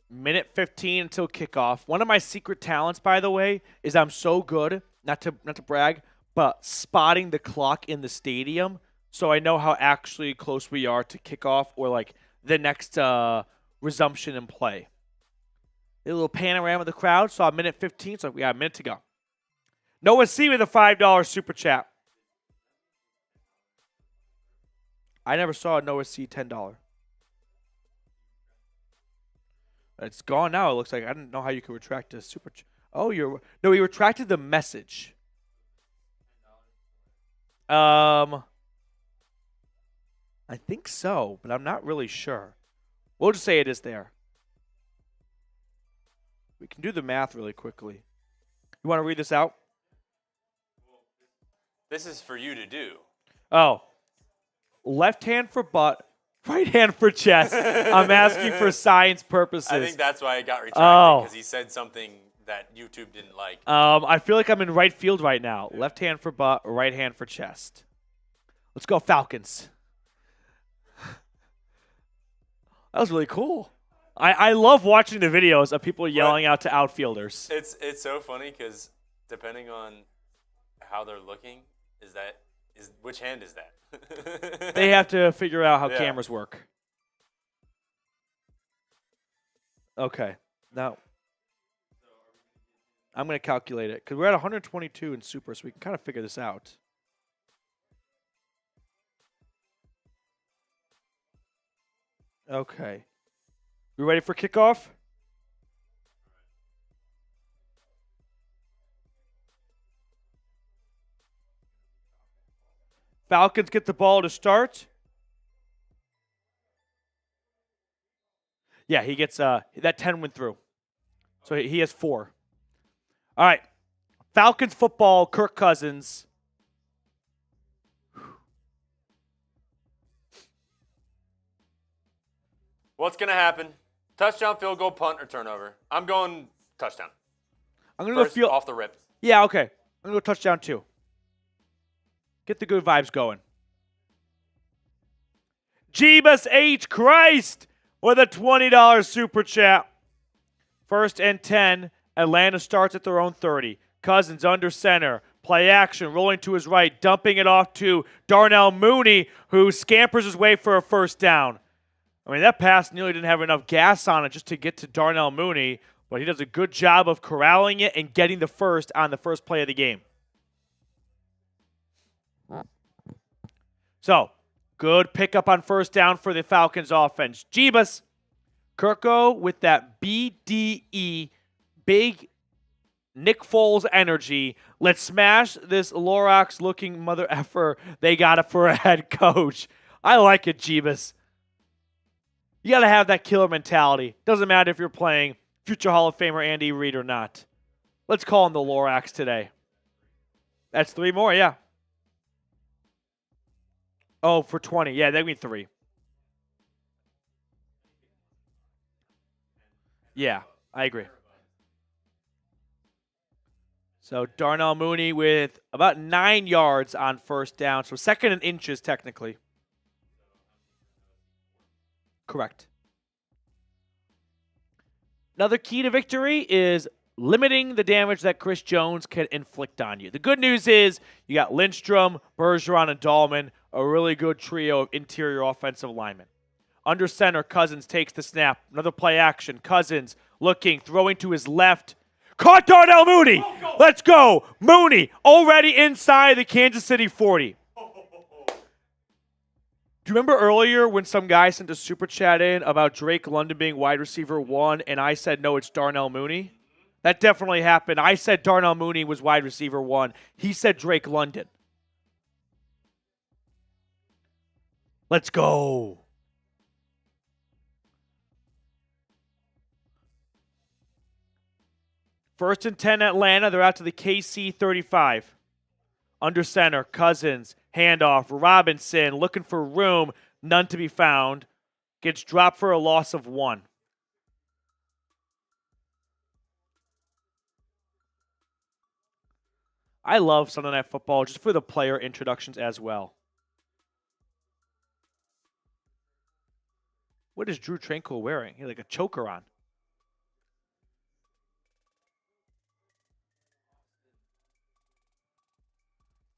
S1: Minute 15 until kickoff. One of my secret talents, by the way, is I'm so good, not to brag, but spotting the clock in the stadium so I know how actually close we are to kickoff or like the next resumption in play. A little panorama of the crowd. Saw minute 15, so we got a minute to go. Noah C with a $5 super chat. I never saw a Noah C $10. It's gone now, it looks like. I didn't know how you could retract a super chat. Oh, no, he retracted the message. I think so, but I'm not really sure. We'll just say it is there. We can do the math really quickly. You want to read this out?
S2: This is for you to do.
S1: Oh. Left hand for butt, right hand for chest. I'm asking for science purposes.
S2: I think that's why it got retracted, because he said something that YouTube didn't like.
S1: I feel like I'm in right field right now. Yeah. Left hand for butt, right hand for chest. Let's go Falcons. That was really cool. I love watching the videos of people yelling out to outfielders.
S2: It's so funny because depending on how they're looking, which hand is that?
S1: They have to figure out how cameras work. Okay. Now, I'm going to calculate it because we're at 122 in Super, so we can kind of figure this out. Okay. We ready for kickoff? Falcons get the ball to start. Yeah, he gets that 10 went through. So he has 4. All right. Falcons football, Kirk Cousins.
S2: What's going to happen? Touchdown, field goal, punt, or turnover. I'm going touchdown.
S1: I'm going to go
S2: off the rip.
S1: Yeah, okay. I'm going to go touchdown too. Get the good vibes going. Jeebus H. Christ with a $20 super chat. 1st and 10. Atlanta starts at their own 30. Cousins under center. Play action. Rolling to his right. Dumping it off to Darnell Mooney, who scampers his way for a first down. I mean, that pass nearly didn't have enough gas on it just to get to Darnell Mooney, but he does a good job of corralling it and getting the first on the first play of the game. So, good pickup on first down for the Falcons offense. Jeebus, Kirko with that BDE, big Nick Foles energy. Let's smash this Lorax-looking mother effer. They got it for a head coach. I like it, Jeebus. You got to have that killer mentality. Doesn't matter if you're playing future Hall of Famer Andy Reid or not. Let's call him the Lorax today. That's 3 more, yeah. Oh, for 20. Yeah, that'd be 3. Yeah, I agree. So Darnell Mooney with about 9 yards on first down. So second in inches, technically. Correct. Another key to victory is limiting the damage that Chris Jones can inflict on you. The good news is you got Lindstrom, Bergeron, and Dahlman, a really good trio of interior offensive linemen. Under center, Cousins takes the snap. Another play action. Cousins looking, throwing to his left. Caught Darnell Mooney. Let's go. Mooney already inside the Kansas City 40. Do you remember earlier when some guy sent a super chat in about Drake London being wide receiver 1 and I said, no, it's Darnell Mooney? That definitely happened. I said Darnell Mooney was wide receiver 1. He said Drake London. Let's go. First and 10 Atlanta. They're out to the KC 35. Under center, Cousins, handoff, Robinson looking for room, none to be found. Gets dropped for a loss of 1. I love Sunday Night Football just for the player introductions as well. What is Drew Tranquil wearing? He has like a choker on.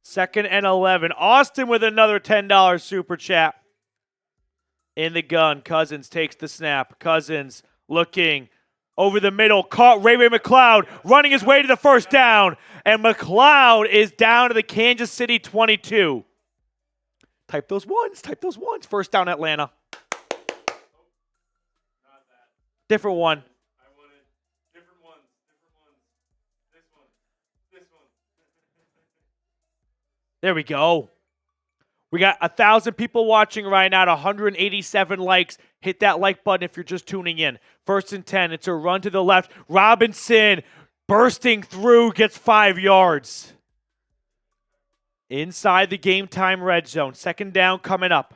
S1: Second and 11. Austin with another $10 super chat. In the gun. Cousins takes the snap. Cousins looking over the middle. Caught Ray McLeod running his way to the first down. And McLeod is down to the Kansas City 22. Type those ones. Type those ones. First down Atlanta. Different one. There we go. We got 1,000 people watching right now, 187 likes. Hit that like button if you're just tuning in. First and 10. It's a run to the left. Robinson bursting through, gets 5 yards. Inside the game time red zone. Second down coming up.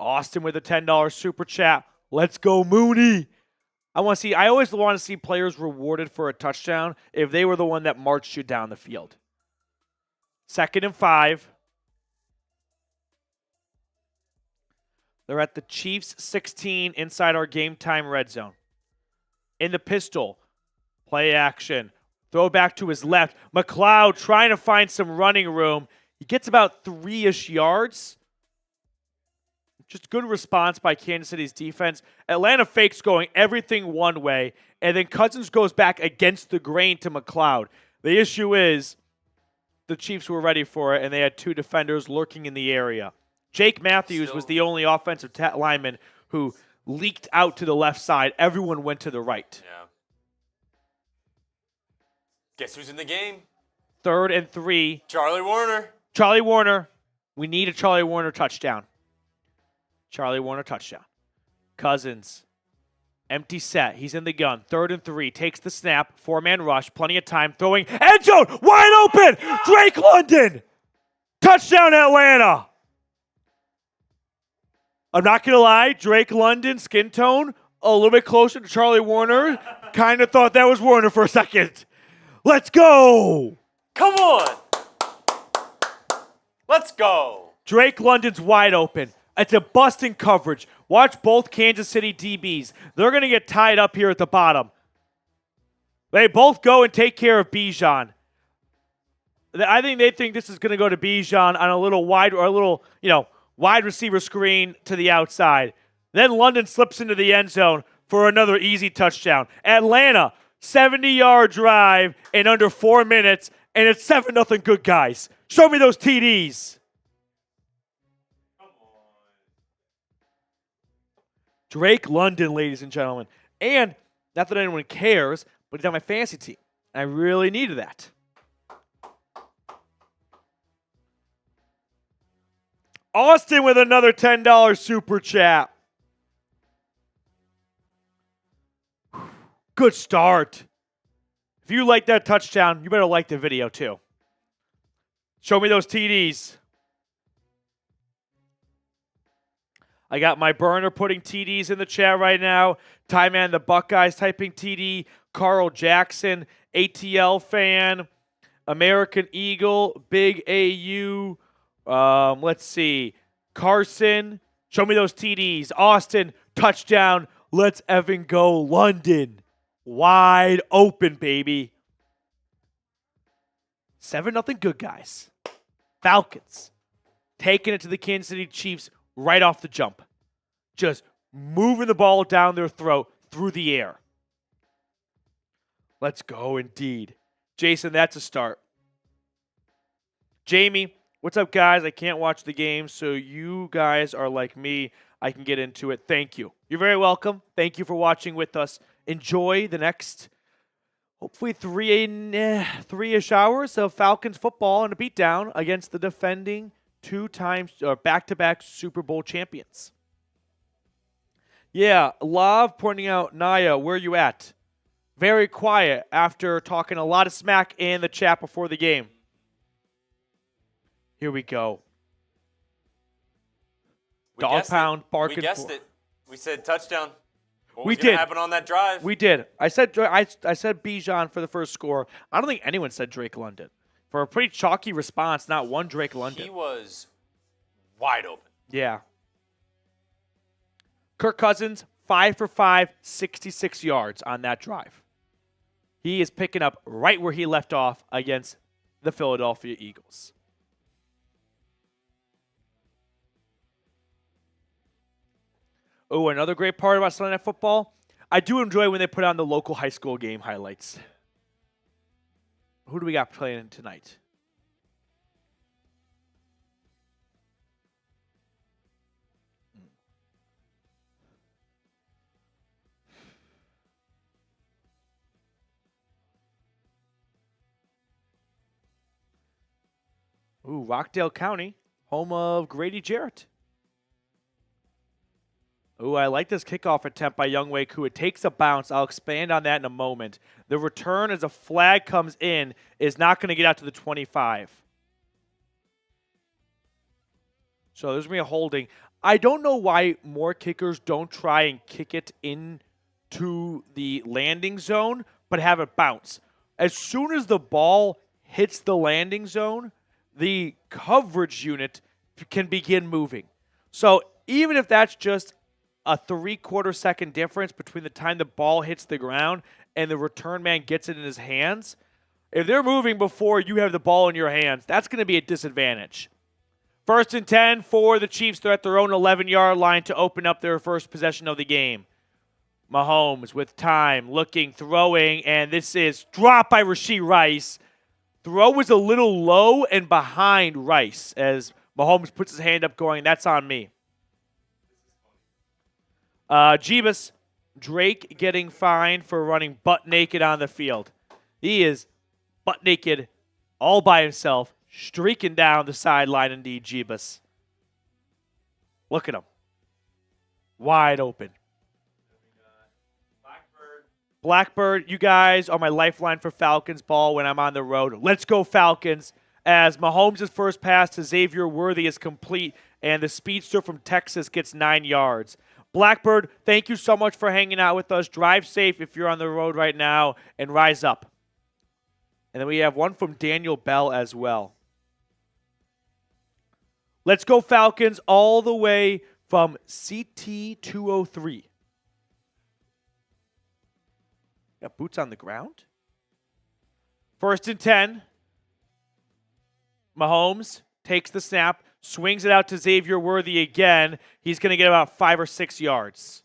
S1: Austin with a $10 super chat. Let's go, Mooney. I always want to see players rewarded for a touchdown if they were the one that marched you down the field. Second and 5. They're at the Chiefs 16 inside our game time red zone. In the pistol, play action. Throw back to his left. McLeod trying to find some running room. He gets about 3-ish yards. Just good response by Kansas City's defense. Atlanta fakes going everything one way, and then Cousins goes back against the grain to McLeod. The issue is the Chiefs were ready for it, and they had 2 defenders lurking in the area. Jake Matthews was the only offensive lineman who leaked out to the left side. Everyone went to the right.
S2: Yeah. Guess who's in the game?
S1: Third and 3.
S2: Charlie Warner.
S1: Charlie Warner. We need a Charlie Warner touchdown. Charlie Warner touchdown. Cousins. Empty set. He's in the gun. Third and 3. Takes the snap. 4-man rush. Plenty of time. Throwing. End zone. Wide open. Drake London. Touchdown Atlanta. I'm not going to lie. Drake London, skin tone, a little bit closer to Charlie Warner. Kind of thought that was Warner for a second. Let's go.
S2: Come on. Let's go.
S1: Drake London's wide open. It's a busting coverage. Watch both Kansas City DBs. They're going to get tied up here at the bottom. They both go and take care of Bijan. I think they think this is going to go to Bijan on a little wide wide receiver screen to the outside. Then London slips into the end zone for another easy touchdown. Atlanta, 70-yard drive in under 4 minutes, and it's 7-0 good guys. Show me those TDs. Drake London, ladies and gentlemen. And Not that anyone cares, but he's on my fantasy team. I really needed that. Austin with another $10 super chat. Good start. If you like that touchdown, you better like the video too. Show me those TDs. I got my burner putting TDs in the chat right now. Ty Man the Buckeyes typing TD. Carl Jackson, ATL fan. American Eagle, Big AU. Let's see. Carson, show me those TDs. Austin, touchdown. Let's effing go. London, wide open, baby. 7-0 good guys. Falcons taking it to the Kansas City Chiefs right off the jump. Just moving the ball down their throat through the air. Let's go indeed. Jason, that's a start. Jamie, what's up, guys? I can't watch the game, so you guys are like me. I can get into it. Thank you. You're very welcome. Thank you for watching with us. Enjoy the next, hopefully, three-ish hours of Falcons football and a beatdown against the defending back-to-back Super Bowl champions. Yeah, Love pointing out, Naya, where are you at? Very quiet after talking a lot of smack in the chat before the game. Here we go. Dog pound, barking.
S2: We guessed it. We said touchdown. What
S1: we
S2: was going
S1: did
S2: to happen on that drive?
S1: We did. I said Bijan for the first score. I don't think anyone said Drake London. For a pretty chalky response, not one Drake London.
S2: He was wide open.
S1: Yeah. Kirk Cousins, 5 for 5, 66 yards on that drive. He is picking up right where he left off against the Philadelphia Eagles. Oh, another great part about Sunday Night Football, I do enjoy when they put on the local high school game highlights. Who do we got playing tonight? Ooh, Rockdale County, home of Grady Jarrett. Ooh, I like this kickoff attempt by Youngway Koo. It takes a bounce. I'll expand on that in a moment. The return as a flag comes in is not going to get out to the 25. So there's going to be a holding. I don't know why more kickers don't try and kick it into the landing zone, but have it bounce. As soon as the ball hits the landing zone, the coverage unit can begin moving. So even if that's just a 3/4 second difference between the time the ball hits the ground and the return man gets it in his hands, if they're moving before you have the ball in your hands, that's going to be a disadvantage. 1st and 10 for the Chiefs. They're at their own 11-yard line to open up their first possession of the game. Mahomes with time, looking, throwing, and this is dropped by Rashee Rice. Throw was a little low and behind Rice as Mahomes puts his hand up going, that's on me. Jeebus, Drake getting fined for running butt naked on the field. He is butt naked all by himself, streaking down the sideline indeed, Jeebus. Look at him. Wide open. Blackbird, you guys are my lifeline for Falcons ball when I'm on the road. Let's go Falcons. As Mahomes' first pass to Xavier Worthy is complete and the speedster from Texas gets 9 yards. Blackbird, thank you so much for hanging out with us. Drive safe if you're on the road right now and rise up. And then we have one from Daniel Bell as well. Let's go Falcons all the way from CT203. Got boots on the ground. 1st and 10. Mahomes takes the snap, swings it out to Xavier Worthy again. He's going to get about 5 or 6 yards.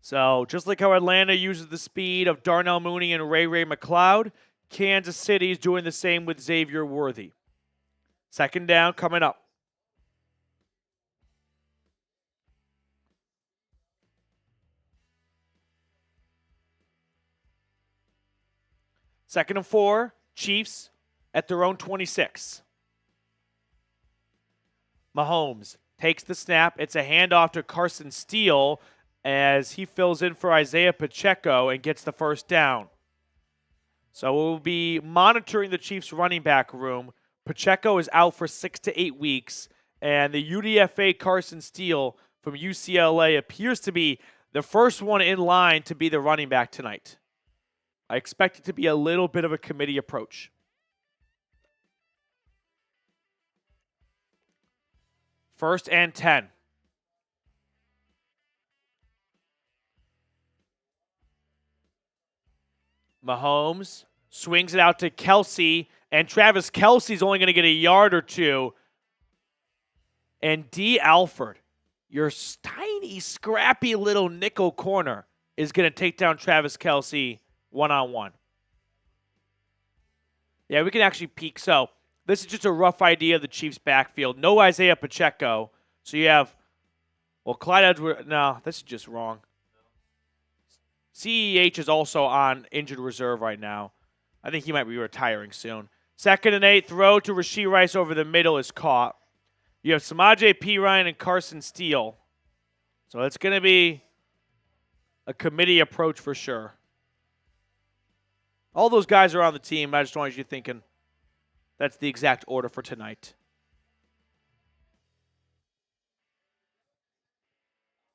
S1: So just like how Atlanta uses the speed of Darnell Mooney and Ray McLeod, Kansas City is doing the same with Xavier Worthy. 2nd down coming up. 2nd and 4, Chiefs at their own 26. Mahomes takes the snap. It's a handoff to Carson Steele as he fills in for Isaiah Pacheco and gets the first down. So we'll be monitoring the Chiefs running back room. Pacheco is out for 6 to 8 weeks, and the UDFA Carson Steele from UCLA appears to be the first one in line to be the running back tonight. I expect it to be a little bit of a committee approach. First and 10. Mahomes swings it out to Kelsey, and Travis Kelsey's only going to get a yard or two. And D. Alford, your tiny, scrappy little nickel corner, is going to take down Travis Kelsey one-on-one. Yeah, we can actually peek. So this is just a rough idea of the Chiefs' backfield. No Isaiah Pacheco. So you have, well, Clyde Edwards. No, this is just wrong. CEH is also on injured reserve right now. I think he might be retiring soon. 2nd and 8, throw to Rashee Rice over the middle is caught. You have Samaje Perine and Carson Steele. So it's going to be a committee approach for sure. All those guys are on the team. I just wanted you thinking that's the exact order for tonight.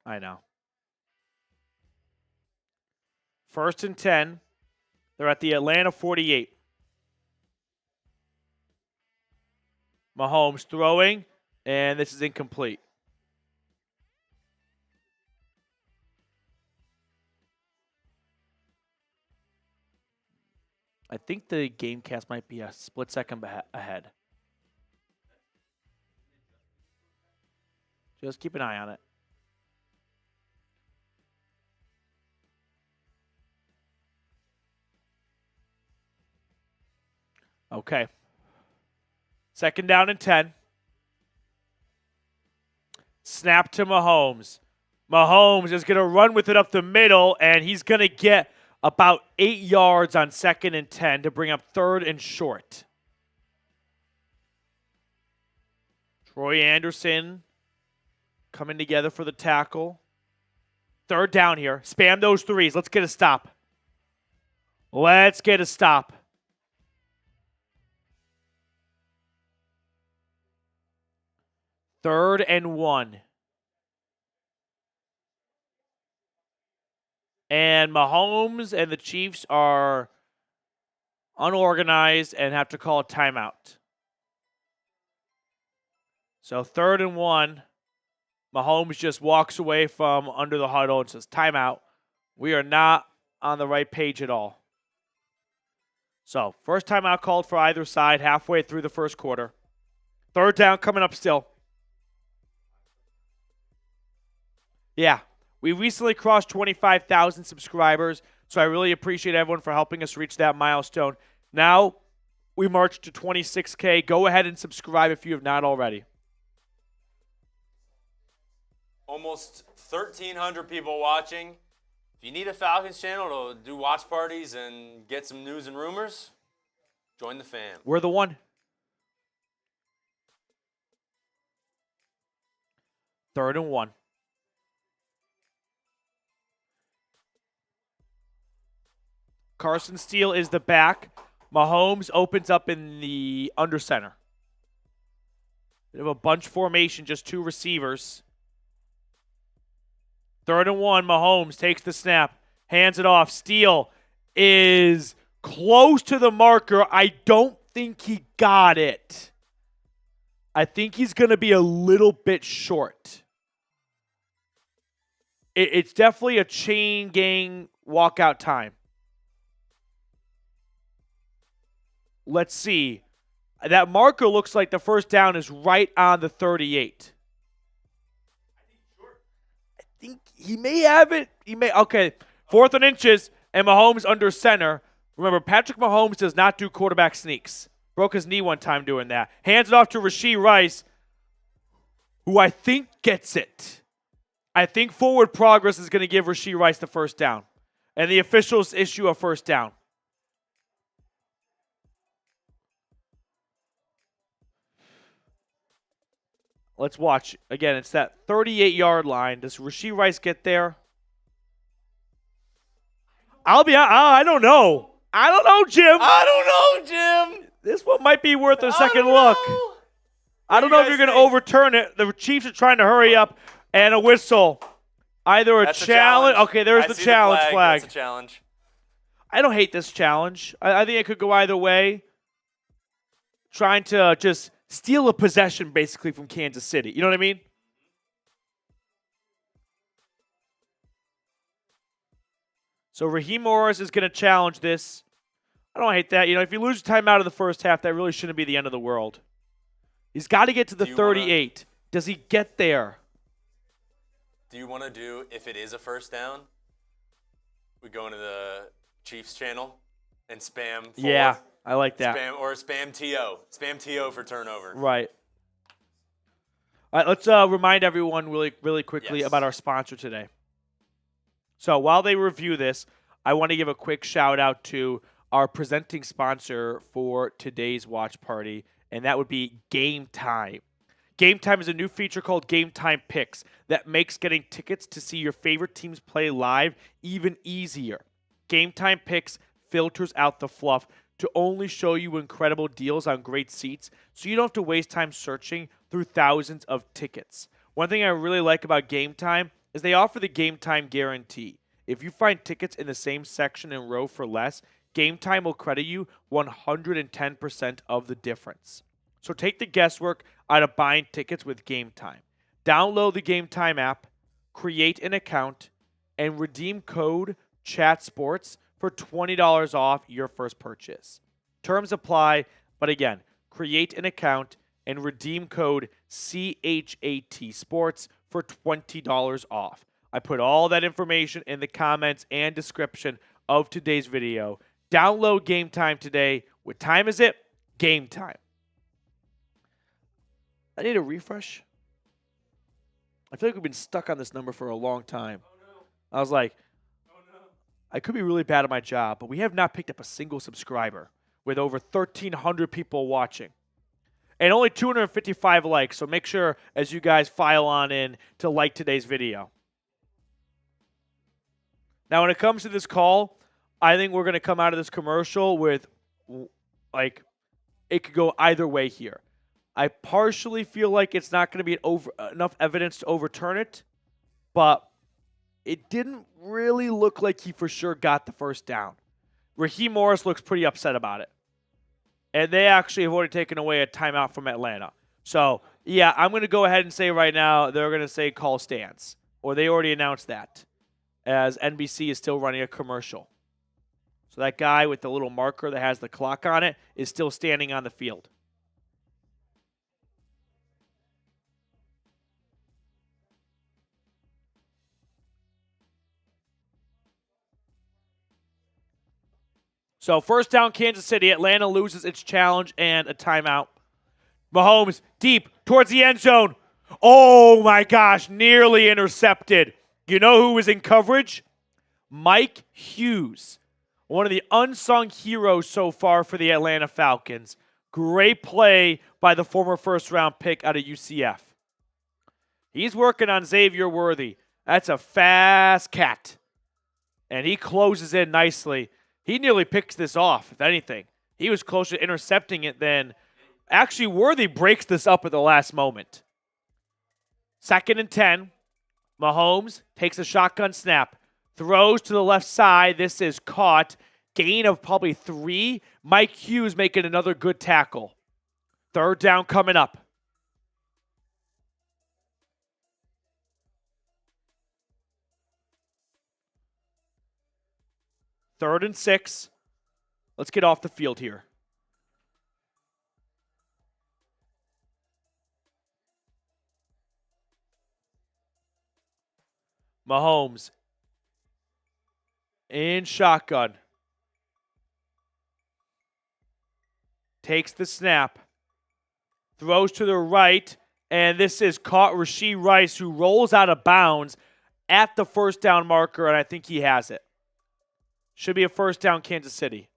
S1: I know. 1st and 10. They're at the Atlanta 48. Mahomes throwing, and this is incomplete. I think the game cast might be a split second ahead. Just keep an eye on it. Okay. 2nd down and 10. Snap to Mahomes. Mahomes is going to run with it up the middle, and he's going to get about 8 yards on 2nd and 10 to bring up 3rd and short. Troy Anderson coming together for the tackle. 3rd down here. Spam those threes. Let's get a stop. Let's get a stop. 3rd and 1. And Mahomes and the Chiefs are unorganized and have to call a timeout. So 3rd and 1. Mahomes just walks away from under the huddle and says, timeout. We are not on the right page at all. So first timeout called for either side halfway through the first quarter. 3rd down coming up still. Yeah, we recently crossed 25,000 subscribers, so I really appreciate everyone for helping us reach that milestone. Now we march to 26K. Go ahead and subscribe if you have not already.
S2: Almost 1,300 people watching. If you need a Falcons channel to do watch parties and get some news and rumors, join the fam.
S1: We're the one. 3rd and 1. Carson Steele is the back. Mahomes opens up in the under center. Bit of a bunch formation, just 2 receivers. 3rd and 1, Mahomes takes the snap, hands it off. Steele is close to the marker. I don't think he got it. I think he's going to be a little bit short. It's definitely a chain gang walkout time. Let's see. That marker looks like the first down is right on the 38. I think he may have it. Okay. 4th and inches, and Mahomes under center. Remember, Patrick Mahomes does not do quarterback sneaks. Broke his knee one time doing that. Hands it off to Rashee Rice, who I think gets it. I think forward progress is going to give Rashee Rice the first down. And the officials issue a first down. Let's watch. Again, it's that 38-yard line. Does Rashee Rice get there? I don't know. I don't know, Jim.
S2: I don't know, Jim.
S1: This one might be worth a second look. I don't know if you're going to overturn it. The Chiefs are trying to hurry up, and a whistle. Either a challenge. Okay, there's the challenge flag.
S2: That's a challenge.
S1: I don't hate this challenge. I think it could go either way. Trying to just steal a possession, basically, from Kansas City. You know what I mean? So Raheem Morris is going to challenge this. I don't hate that. If you lose timeout in the first half, that really shouldn't be the end of the world. He's got to get to the 38. Does he get there?
S2: Do you want to do, if it is a first down, we go into the Chiefs channel and spam?
S1: Yeah, I like that.
S2: Spam TO. Spam TO for turnover.
S1: Right. All right, let's remind everyone really quickly about our sponsor today. So while they review this, I want to give a quick shout out to our presenting sponsor for today's watch party, and that would be Game Time. Game Time is a new feature called Game Time Picks that makes getting tickets to see your favorite teams play live even easier. Game Time Picks filters out the fluff to only show you incredible deals on great seats, so you don't have to waste time searching through thousands of tickets. One thing I really like about Game Time is they offer the Game Time guarantee. If you find tickets in the same section and row for less, Game Time will credit you 110% of the difference. So take the guesswork out of buying tickets with Game Time. Download the Game Time app, create an account, and redeem code CHATSPORTS for $20 off your first purchase. Terms apply, but again, create an account and redeem code CHATSPORTS for $20 off. I put all that information in the comments and description of today's video. Download Game Time today. What time is it? Game time. I need a refresh. I feel like we've been stuck on this number for a long time. Oh, no. I was like, I could be really bad at my job, but we have not picked up a single subscriber with over 1,300 people watching. And only 255 likes, so make sure as you guys file on in to like today's video. Now, when it comes to this call, I think we're going to come out of this commercial with, it could go either way here. I partially feel like it's not going to be enough evidence to overturn it, but it didn't really look like he for sure got the first down. Raheem Morris looks pretty upset about it. And they actually have already taken away a timeout from Atlanta. So, yeah, I'm going to go ahead and say right now they're going to say call stands. Or they already announced that, as NBC is still running a commercial. So that guy with the little marker that has the clock on it is still standing on the field. So first down, Kansas City. Atlanta loses its challenge and a timeout. Mahomes deep towards the end zone. Oh, my gosh, nearly intercepted. You know who was in coverage? Mike Hughes, one of the unsung heroes so far for the Atlanta Falcons. Great play by the former first-round pick out of UCF. He's working on Xavier Worthy. That's a fast cat. And he closes in nicely. He nearly picks this off, if anything. He was closer to intercepting it than... Actually, Worthy breaks this up at the last moment. 2nd and 10. Mahomes takes a shotgun snap. Throws to the left side. This is caught. Gain of probably 3. Mike Hughes making another good tackle. 3rd down coming up. Third and 6. Let's get off the field here. Mahomes in shotgun. Takes the snap. Throws to the right. And this is caught Rashee Rice, who rolls out of bounds at the first down marker, and I think he has it. Should be a first down, Kansas City.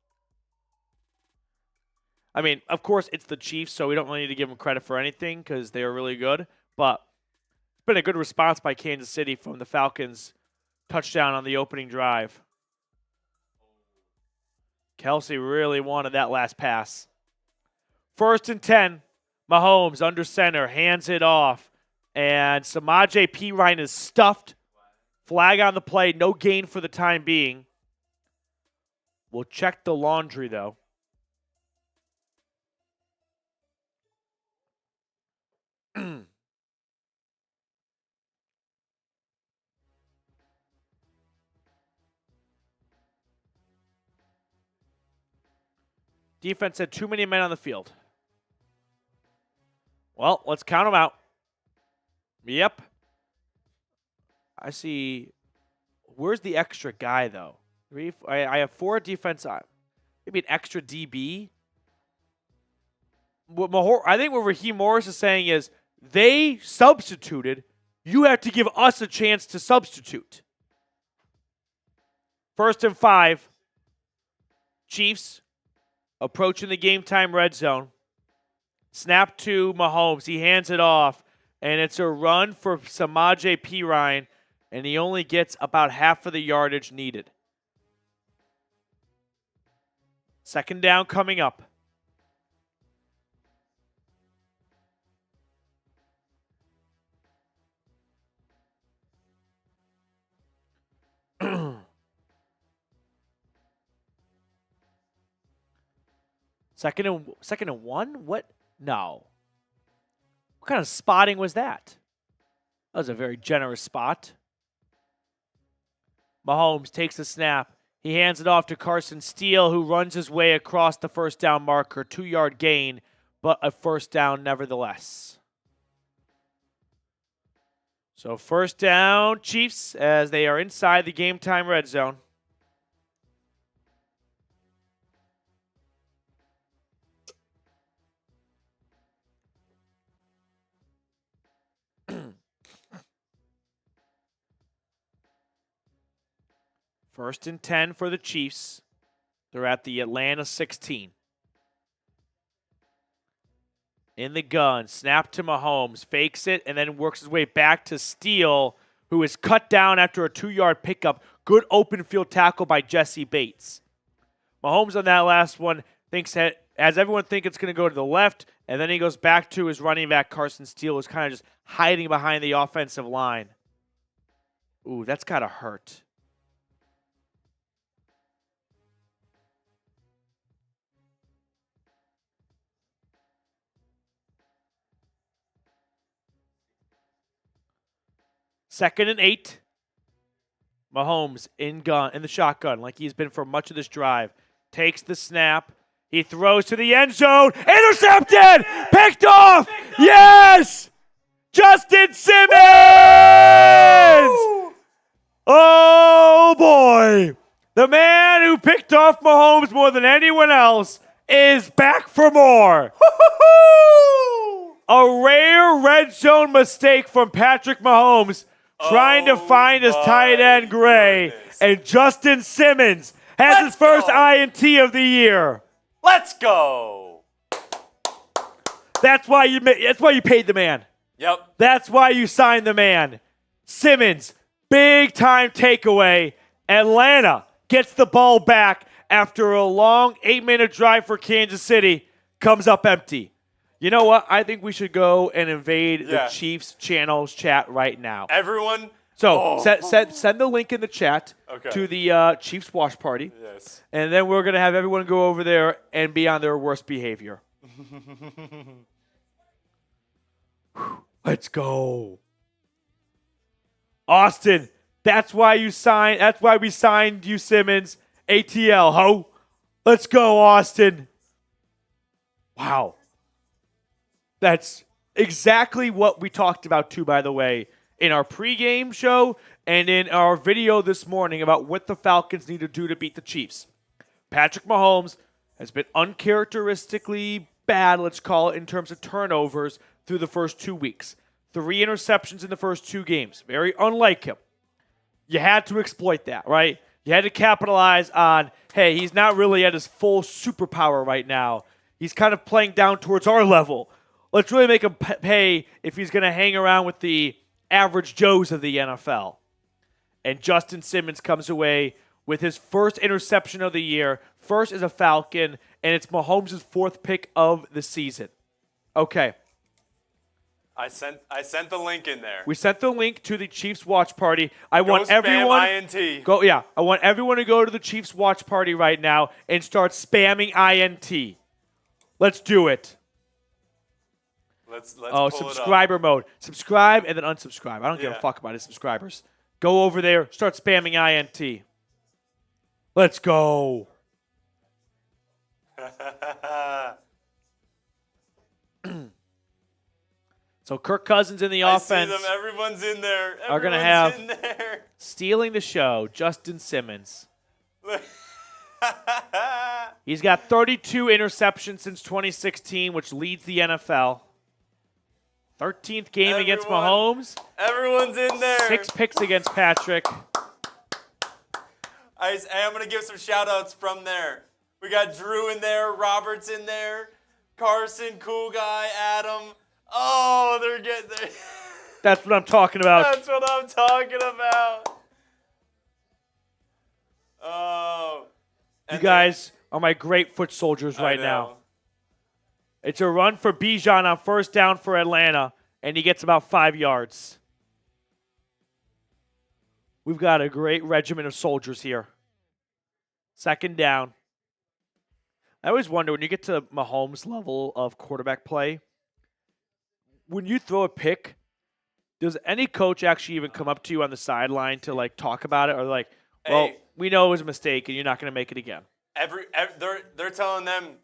S1: I mean, of course, it's the Chiefs, so we don't really need to give them credit for anything because they are really good. But it's been a good response by Kansas City from the Falcons' touchdown on the opening drive. Kelsey really wanted that last pass. 1st and 10. Mahomes under center, hands it off. And Samaje Perine is stuffed. Flag on the play, no gain for the time being. We'll check the laundry, though. Defense had too many men on the field. Well, let's count them out. Yep. I see. Where's the extra guy, though? I have 4 defense. Maybe an extra DB. I think what Raheem Morris is saying is they substituted. You have to give us a chance to substitute. 1st and 5. Chiefs approaching the game time red zone. Snap to Mahomes. He hands it off. And it's a run for Samaje Perine. And he only gets about half of the yardage needed. 2nd down coming up. Second and 1? What? No. What kind of spotting was that? That was a very generous spot. Mahomes takes the snap. He hands it off to Carson Steele, who runs his way across the 1st down marker. 2-yard gain, but a 1st down nevertheless. So 1st down, Chiefs, as they are inside the game time red zone. First and 10 for the Chiefs. They're at the Atlanta 16. In the gun, snap to Mahomes, fakes it, and then works his way back to Steele, who is cut down after a 2-yard pickup. Good open field tackle by Jesse Bates. Mahomes on that last one thinks that, as everyone thinks it's going to go to the left, and then he goes back to his running back, Carson Steele, who's kind of just hiding behind the offensive line. Ooh, that's got to hurt. Second and 8. Mahomes in the shotgun, like he's been for much of this drive. Takes the snap. He throws to the end zone. Intercepted! Picked off! Yes! Justin Simmons! Oh, boy. The man who picked off Mahomes more than anyone else is back for more. A rare red zone mistake from Patrick Mahomes. Trying to find his tight end, Gray. Goodness. And Justin Simmons has his first INT of the year.
S2: Let's go.
S1: That's why you paid the man.
S2: Yep.
S1: That's why you signed the man. Simmons, big time takeaway. Atlanta gets the ball back after a long 8-minute drive for Kansas City. Comes up empty. You know what? I think we should go and invade the Chiefs channel's chat right now.
S2: Everyone?
S1: So send the link in the chat to the Chiefs watch party.
S2: Yes.
S1: And then we're going to have everyone go over there and be on their worst behavior. Let's go. Austin, that's why we signed you, Simmons. ATL, ho. Let's go, Austin. Wow. That's exactly what we talked about, too, by the way, in our pregame show and in our video this morning about what the Falcons need to do to beat the Chiefs. Patrick Mahomes has been uncharacteristically bad, let's call it, in terms of turnovers through the first 2 weeks. 3 interceptions in the first 2 games. Very unlike him. You had to exploit that, right? You had to capitalize on, hey, he's not really at his full superpower right now. He's kind of playing down towards our level. let's really make him pay if he's going to hang around with the average Joes of the NFL. And Justin Simmons comes away with his first interception of the year, first as a Falcon, and it's Mahomes' fourth pick of the season. Okay.
S2: I sent the link in there.
S1: We sent the link to the Chiefs watch party. I
S2: Go
S1: want
S2: spam
S1: everyone
S2: INT.
S1: I want everyone to go to the Chiefs watch party right now and start spamming INT. Let's do it.
S2: Let's pull
S1: subscriber mode. Subscribe and then unsubscribe. I don't give a fuck about his subscribers. Go over there, start spamming INT. Let's go. So Kirk Cousins in the offense.
S2: I see them. Everyone's in there.
S1: Are going to have stealing the show, Justin Simmons. He's got 32 interceptions since 2016, which leads the NFL. 13th game against Mahomes.
S2: Everyone's in there.
S1: 6 picks against Patrick.
S2: I'm going to give some shout-outs from there. We got Drew in there, Robert's in there, Carson, cool guy, Adam. Oh, they're getting there.
S1: That's what I'm talking about.
S2: That's what I'm talking about. Oh.
S1: You guys are my great foot soldiers right now. It's a run for Bijan on first down for Atlanta, and he gets about 5 yards. We've got a great regiment of soldiers here. Second down. I always wonder, when you get to Mahomes' level of quarterback play, when you throw a pick, does any coach actually even come up to you on the sideline to, like, talk about it? Or, like, well, we know it was a mistake, and you're not going to make it again.
S2: They're telling them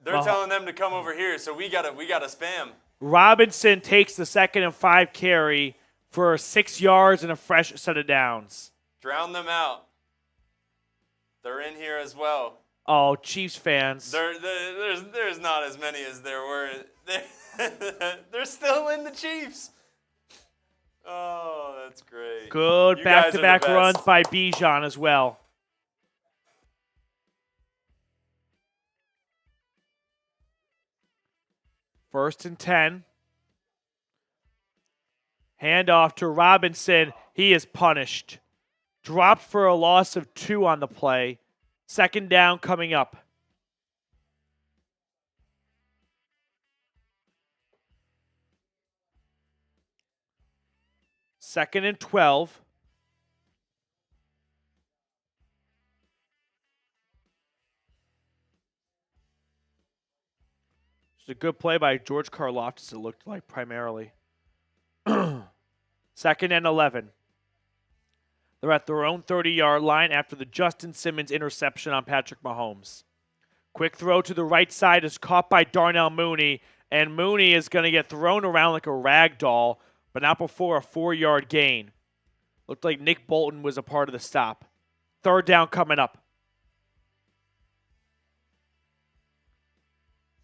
S2: telling them to come over here, so we gotta spam.
S1: Robinson takes the 2nd and 5 carry for 6 yards and a fresh set of downs.
S2: Drown them out. They're in here as well.
S1: Oh, Chiefs fans.
S2: There's not as many as there were. They're still in the Chiefs. Oh, that's great.
S1: Good back-to-back runs by Bijan as well. First and 10. Handoff to Robinson. He is punished. Dropped for a loss of 2 on the play. Second down coming up. Second and 12. It's a good play by George Karlaftis, it looked like, primarily. Second and 11. They're at their own 30-yard line after the Justin Simmons interception on Patrick Mahomes. Quick throw to the right side is caught by Darnell Mooney, and Mooney is going to get thrown around like a rag doll, but not before a 4-yard gain. Looked like Nick Bolton was a part of the stop. Third down coming up.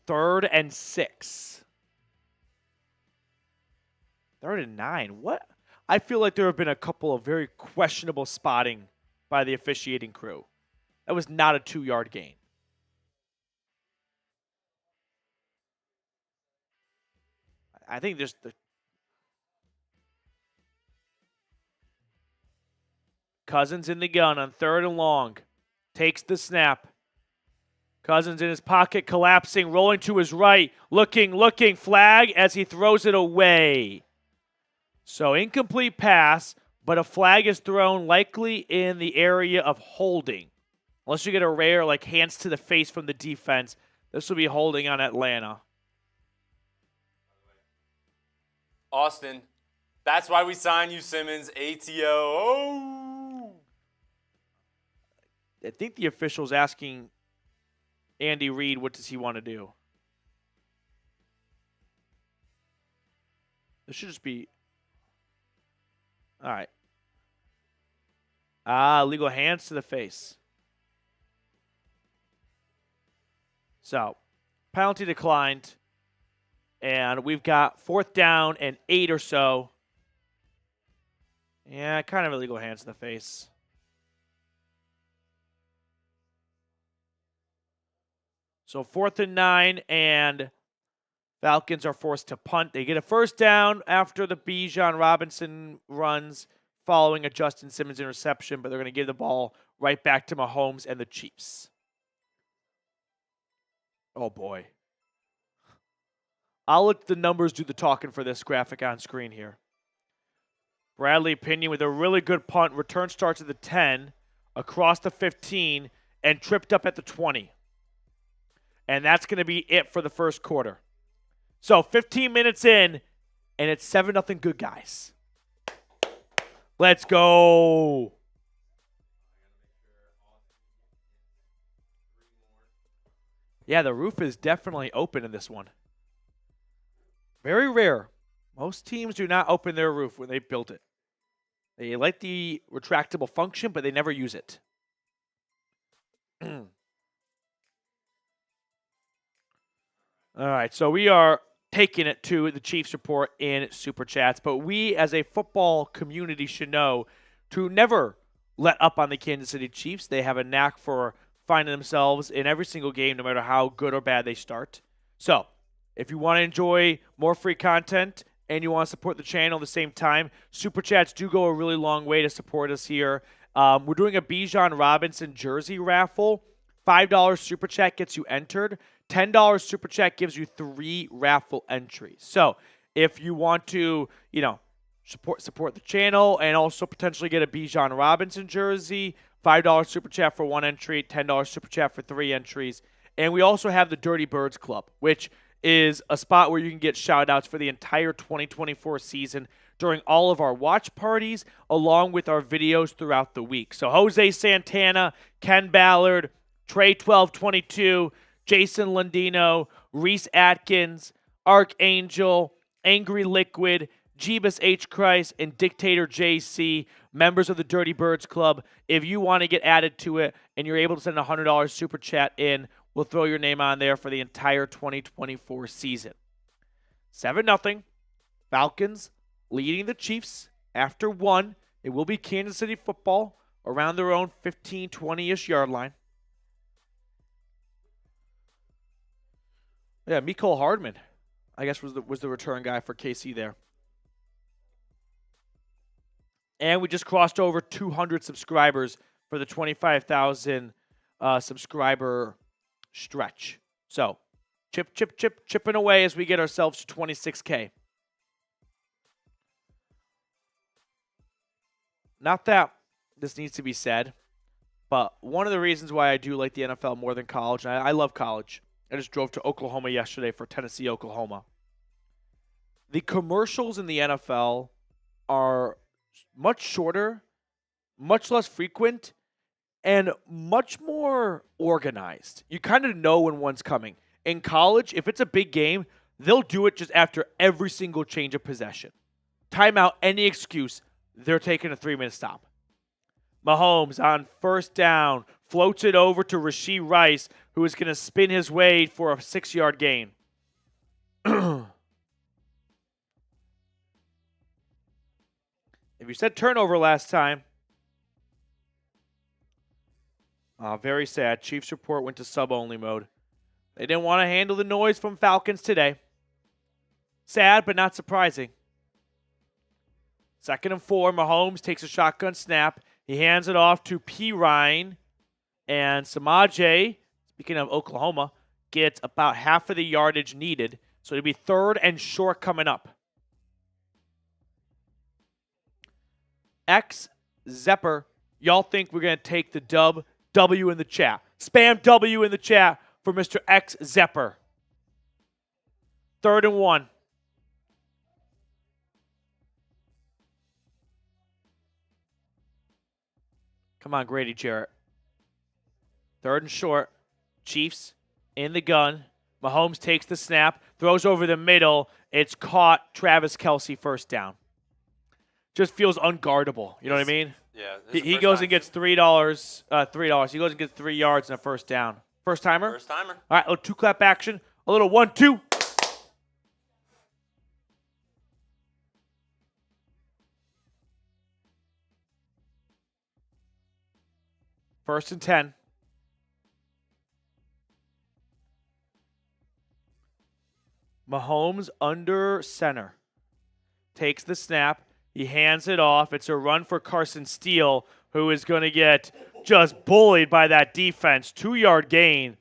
S1: 3rd and 6. 3rd and 9. What? I feel like there have been a couple of very questionable spotting by the officiating crew. That was not a 2-yard gain. I think there's the Cousins in the gun on 3rd and long. Takes the snap. Cousins in his pocket, collapsing, rolling to his right, looking, flag as he throws it away. So incomplete pass, but a flag is thrown likely in the area of holding. Unless you get a rare, like, hands to the face from the defense, this will be holding on Atlanta.
S2: Austin, that's why we signed you, Simmons, ATO. Oh!
S1: I think the official's asking Andy Reid, what does he want to do? This should just be... All right. Legal hands to the face. So, penalty declined. And we've got 4th down and 8 or so. Yeah, kind of illegal hands to the face. So 4th and 9 and Falcons are forced to punt. They get a first down after the Bijan Robinson runs following a Justin Simmons interception, but they're going to give the ball right back to Mahomes and the Chiefs. Oh, boy. I'll let the numbers do the talking for this graphic on screen here. Bradley Pinion with a really good punt. Return starts at the 10, across the 15, and tripped up at the 20. And that's going to be it for the first quarter. So 15 minutes in, and it's 7-0 good guys. Let's go. Yeah, the roof is definitely open in this one. Very rare. Most teams do not open their roof when they built it. They like the retractable function, but they never use it. All right, so we are taking it to the Chiefs report in Super Chats, but we as a football community should know to never let up on the Kansas City Chiefs. They have a knack for finding themselves in every single game, no matter how good or bad they start. So, if you want to enjoy more free content and you want to support the channel at the same time, Super Chats do go a really long way to support us here. We're doing a Bijan Robinson jersey raffle. $5 Super Chat gets you entered. $10 Super Chat gives you 3 raffle entries. So if you want to, support the channel and also potentially get a Bijan Robinson jersey, $5 Super Chat for 1 entry, $10 Super Chat for 3 entries. And we also have the Dirty Birds Club, which is a spot where you can get shout-outs for the entire 2024 season during all of our watch parties, along with our videos throughout the week. So Jose Santana, Ken Ballard, Trey1222, Jason Landino, Reese Atkins, Archangel, Angry Liquid, Jeebus H. Christ, and Dictator JC, members of the Dirty Birds Club. If you want to get added to it and you're able to send a $100 Super Chat in, we'll throw your name on there for the entire 2024 season. 7-0. Falcons leading the Chiefs after 1. It will be Kansas City football around their own 15, 20-ish yard line. Yeah, Mecole Hardman, I guess, was the return guy for KC there. And we just crossed over 200 subscribers for the 25,000 subscriber stretch. So, chipping away as we get ourselves to 26K. Not that this needs to be said, but one of the reasons why I do like the NFL more than college, and I love college. I just drove to Oklahoma yesterday for Tennessee, Oklahoma. The commercials in the NFL are much shorter, much less frequent, and much more organized. You kind of know when one's coming. In college, if it's a big game, they'll do it just after every single change of possession. Timeout, any excuse, they're taking a 3-minute stop. Mahomes on first down, floats it over to Rashee Rice, who is going to spin his way for a 6-yard gain. If you said turnover last time, very sad. Chiefs report went to sub-only mode. They didn't want to handle the noise from Falcons today. Sad, but not surprising. 2nd and 4, Mahomes takes a shotgun snap. He hands it off to P. Ryan. And Samaje, speaking of Oklahoma, gets about half of the yardage needed. So it'll be 3rd and short coming up. X Zepper, y'all think we're going to take the W in the chat. Spam W in the chat for Mr. X Zepper. 3rd and 1. Come on, Grady Jarrett. 3rd and short. Chiefs in the gun. Mahomes takes the snap, throws over the middle. It's caught. Travis Kelce first down. Just feels unguardable. You know what I mean?
S2: Yeah.
S1: He goes and gets $3. $3. He goes and gets 3 yards and a first down. First timer?
S2: First timer.
S1: All right, a little 2-clap action. A little 1-2. First and 10. Mahomes under center. Takes the snap. He hands it off. It's a run for Carson Steele, who is going to get just bullied by that defense. 2-yard gain.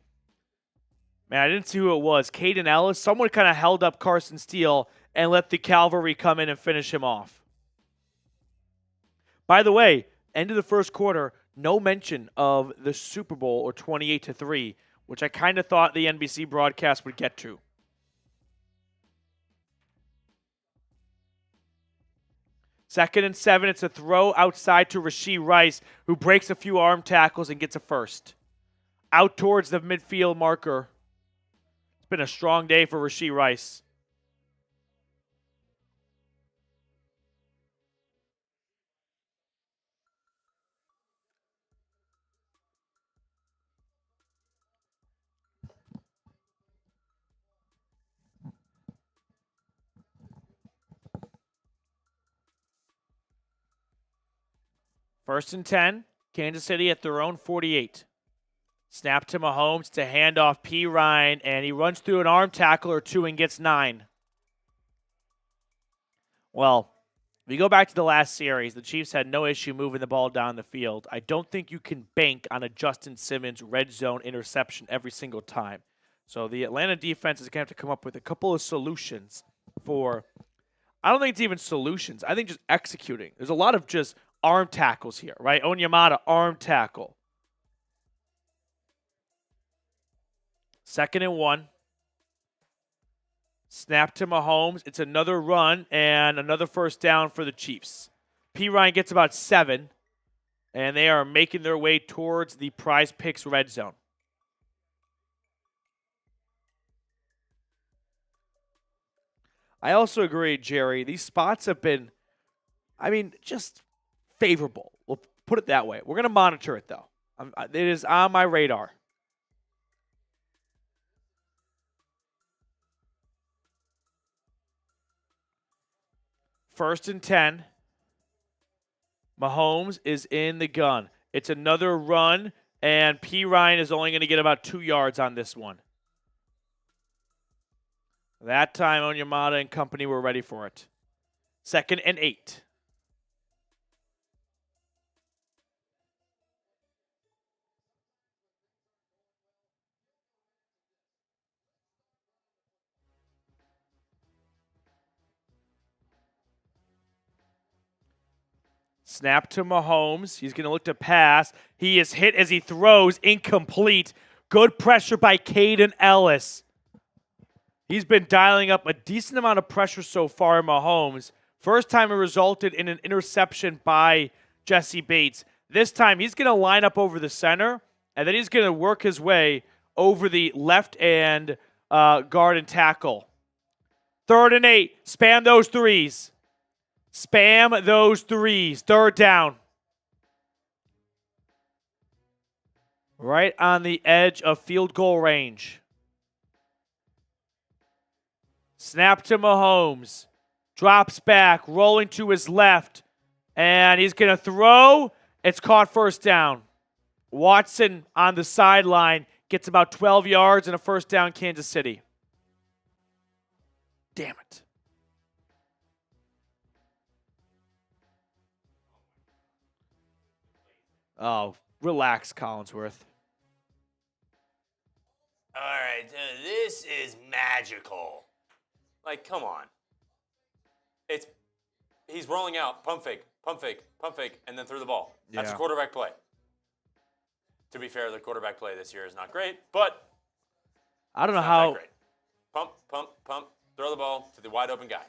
S1: Man, I didn't see who it was. Caden Ellis. Someone kind of held up Carson Steele and let the cavalry come in and finish him off. By the way, end of the first quarter, no mention of the Super Bowl or 28-3, which I kind of thought the NBC broadcast would get to. Second and 7, it's a throw outside to Rashee Rice, who breaks a few arm tackles and gets a first. Out towards the midfield marker. It's been a strong day for Rashee Rice. First and 10, Kansas City at their own 48. Snap to Mahomes to hand off P. Ryan, and he runs through an arm tackle or two and gets 9. Well, if you go back to the last series, the Chiefs had no issue moving the ball down the field. I don't think you can bank on a Justin Simmons red zone interception every single time. So the Atlanta defense is going to have to come up with a couple of solutions for, I don't think it's even solutions. I think just executing. There's a lot of just arm tackles here, right? Onyemata, arm tackle. Second and 1. Snap to Mahomes. It's another run and another first down for the Chiefs. P. Ryan gets about 7, and they are making their way towards the Prize Picks red zone. I also agree, Jerry. These spots have been, just favorable. We'll put it that way. We're going to monitor it, though. It is on my radar. First and 10. Mahomes is in the gun. It's another run, and P. Ryan is only going to get about 2 yards on this one. That time, Onyemata and company were ready for it. Second and 8. Snap to Mahomes. He's going to look to pass. He is hit as he throws. Incomplete. Good pressure by Caden Ellis. He's been dialing up a decent amount of pressure so far in Mahomes. First time it resulted in an interception by Jesse Bates. This time he's going to line up over the center, and then he's going to work his way over the left and guard and tackle. Third and 8. Spam those threes. Spam those threes. Third down. Right on the edge of field goal range. Snap to Mahomes. Drops back, rolling to his left. And he's going to throw. It's caught first down. Watson on the sideline gets about 12 yards and a first down, Kansas City. Damn it. Oh, relax, Collinsworth.
S2: All right, this is magical. Like, come on. He's rolling out, pump fake, and then through the ball. That's a quarterback play. To be fair, the quarterback play this year is not great, but
S1: I don't know how.
S2: Great. Pump, throw the ball to the wide open guy.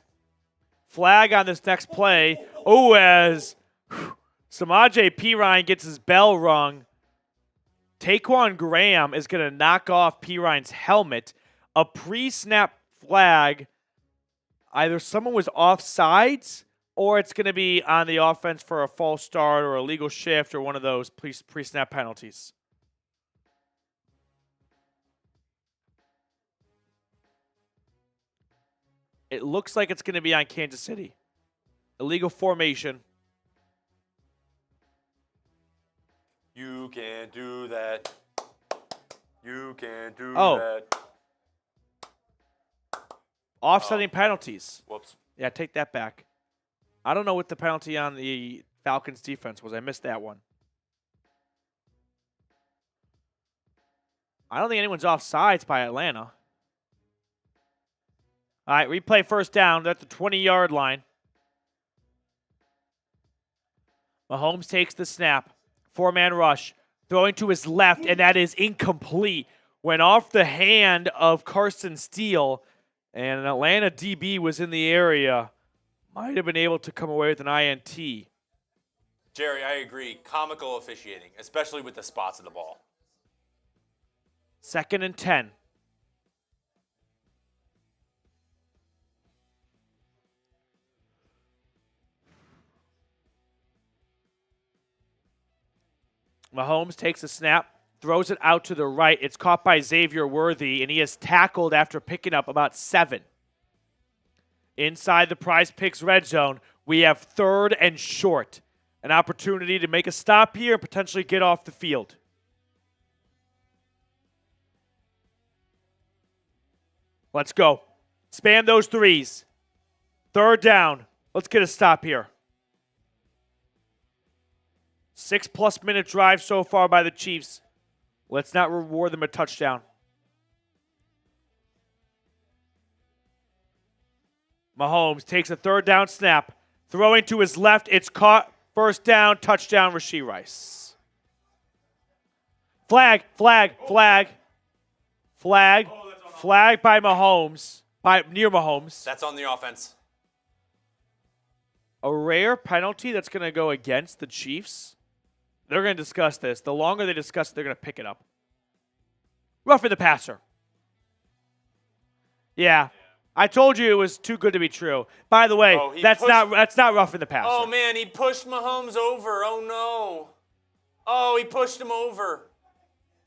S1: Flag on this next play. Oh, as Samaje Perine gets his bell rung. Taquan Graham is going to knock off Perine's helmet. A pre-snap flag. Either someone was offsides or it's going to be on the offense for a false start or a legal shift or one of those pre-snap penalties. It looks like it's going to be on Kansas City. Illegal formation.
S2: You can't do that. You can't do that.
S1: Offsetting penalties.
S2: Whoops.
S1: Yeah, take that back. I don't know what the penalty on the Falcons defense was. I missed that one. I don't think anyone's offsides by Atlanta. All right, replay first down. They're at the 20-yard line. Mahomes takes the snap. 4-man rush. Throwing to his left, and that is incomplete. Went off the hand of Carson Steele, and an Atlanta DB was in the area. Might have been able to come away with an INT.
S2: Jerry, I agree. Comical officiating, especially with the spots of the ball.
S1: 2nd and 10. Mahomes takes a snap, throws it out to the right. It's caught by Xavier Worthy, and he is tackled after picking up about 7. Inside the Prize Picks red zone, we have 3rd and short. An opportunity to make a stop here and potentially get off the field. Let's go. Spam those threes. 3rd down. Let's get a stop here. 6+ minute drive so far by the Chiefs. Let's not reward them a touchdown. Mahomes takes a 3rd down snap. Throwing to his left. It's caught. 1st down. Touchdown, Rashee Rice. Flag, flag, flag. Flag. Flag by Mahomes. Near Mahomes.
S2: That's on the offense.
S1: A rare penalty that's going to go against the Chiefs. They're going to discuss this. The longer they discuss it, they're going to pick it up. Roughing the passer. Yeah. I told you it was too good to be true. By the way, that's not roughing the passer.
S2: Oh, man, he pushed Mahomes over. Oh, no. Oh, he pushed him over.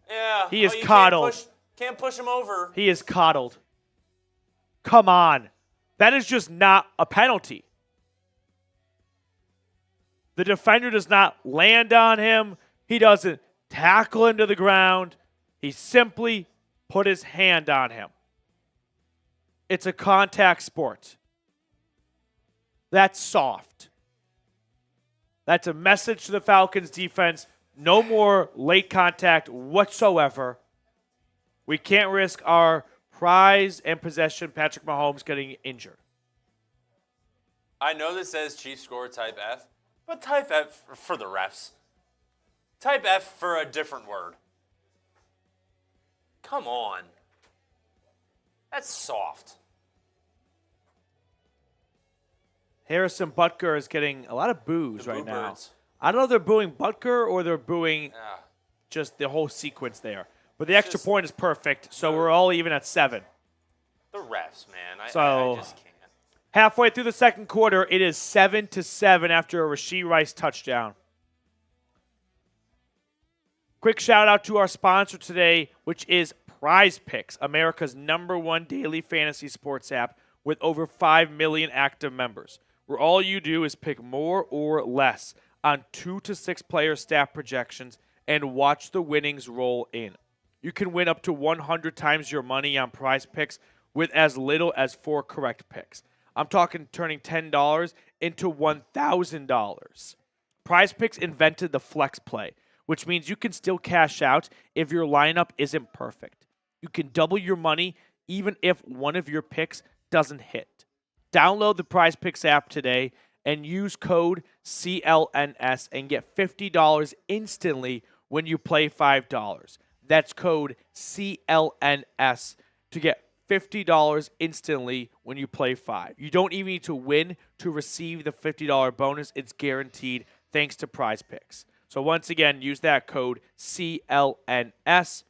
S2: Yeah.
S1: He is coddled.
S2: Can't push him over.
S1: He is coddled. Come on. That is just not a penalty. The defender does not land on him. He doesn't tackle him to the ground. He simply put his hand on him. It's a contact sport. That's soft. That's a message to the Falcons defense. No more late contact whatsoever. We can't risk our prize and possession, Patrick Mahomes, getting injured.
S2: I know this says Chiefs score type F, but type F for the refs. Type F for a different word. Come on. That's soft.
S1: Harrison Butker is getting a lot of boos right now.
S2: Birds.
S1: I don't know if they're booing Butker or they're booing just the whole sequence there. But the extra point is perfect, so we're all even at 7.
S2: The refs, man. I just can't.
S1: Halfway through the second quarter, it is 7-7 after a Rashee Rice touchdown. Quick shout out to our sponsor today, which is Prize Picks, America's #1 daily fantasy sports app with over 5 million active members, where all you do is pick more or less on 2 to 6 player staff projections and watch the winnings roll in. You can win up to 100 times your money on Prize Picks with as little as 4 correct picks. I'm talking turning $10 into $1,000. Prize Picks invented the flex play, which means you can still cash out if your lineup isn't perfect. You can double your money even if one of your picks doesn't hit. Download the Prize Picks app today and use code CLNS and get $50 instantly when you play $5. That's code CLNS to get $50 instantly when you play 5. You don't even need to win to receive the $50 bonus. It's guaranteed thanks to Prize Picks. So once again, use that code CLNS.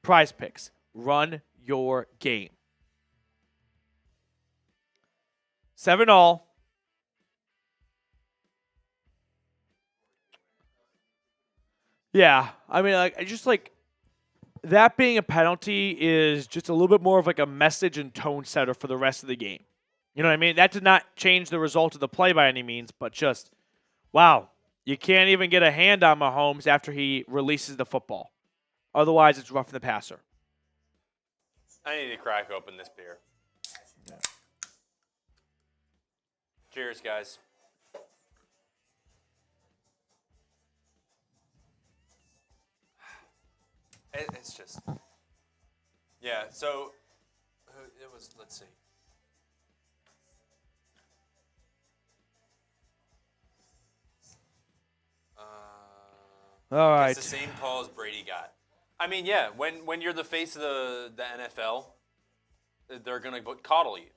S1: Prize Picks. Run your game. 7-all. Yeah, I mean, that being a penalty is just a little bit more of like a message and tone setter for the rest of the game. You know what I mean? That did not change the result of the play by any means, but just, wow, you can't even get a hand on Mahomes after he releases the football. Otherwise, it's roughing the passer.
S2: I need to crack open this beer.
S1: Yeah.
S2: Cheers, guys. It's just, yeah. So it was. Let's see.
S1: All right.
S2: It's the same call as Brady got. I mean, yeah. When you're the face of the NFL, they're gonna coddle you.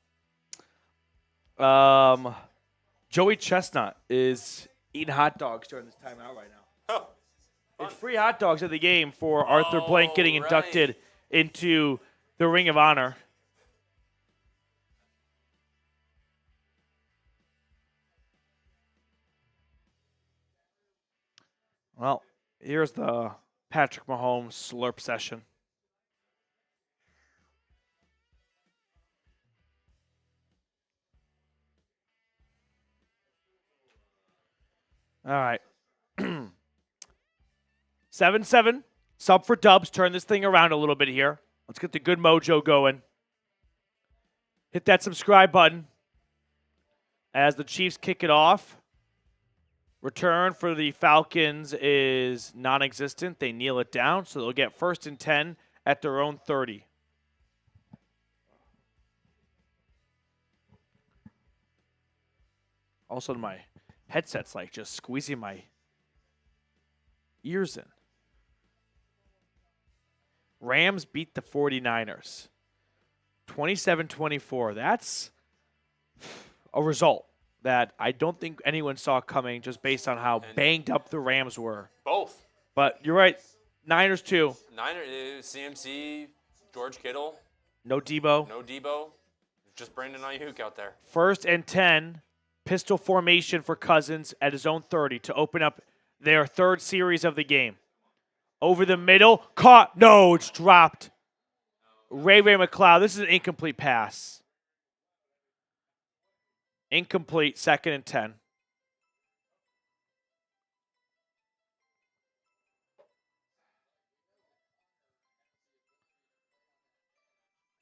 S1: Joey Chestnut is eating hot dogs during this timeout right now.
S2: Oh.
S1: It's free hot dogs at the game for Arthur Blank getting inducted into the Ring of Honor. Well, here's the Patrick Mahomes slurp session. All right. 7-7. Sub for Dubs. Turn this thing around a little bit here. Let's get the good mojo going. Hit that subscribe button as the Chiefs kick it off. Return for the Falcons is non-existent. They kneel it down, so they'll get 1st and 10 at their own 30. Also, my headset's like just squeezing my ears in. Rams beat the 49ers. 27-24. That's a result that I don't think anyone saw coming just based on how banged up the Rams were.
S2: Both.
S1: But you're right. Niners too.
S2: CMC, George Kittle.
S1: No Debo.
S2: No Debo. Just Brandon Ayuk out there.
S1: 1st and 10. Pistol formation for Cousins at his own 30 to open up their 3rd series of the game. Over the middle. Caught. No, it's dropped. Ray McLeod. This is an incomplete pass. Incomplete. 2nd and 10.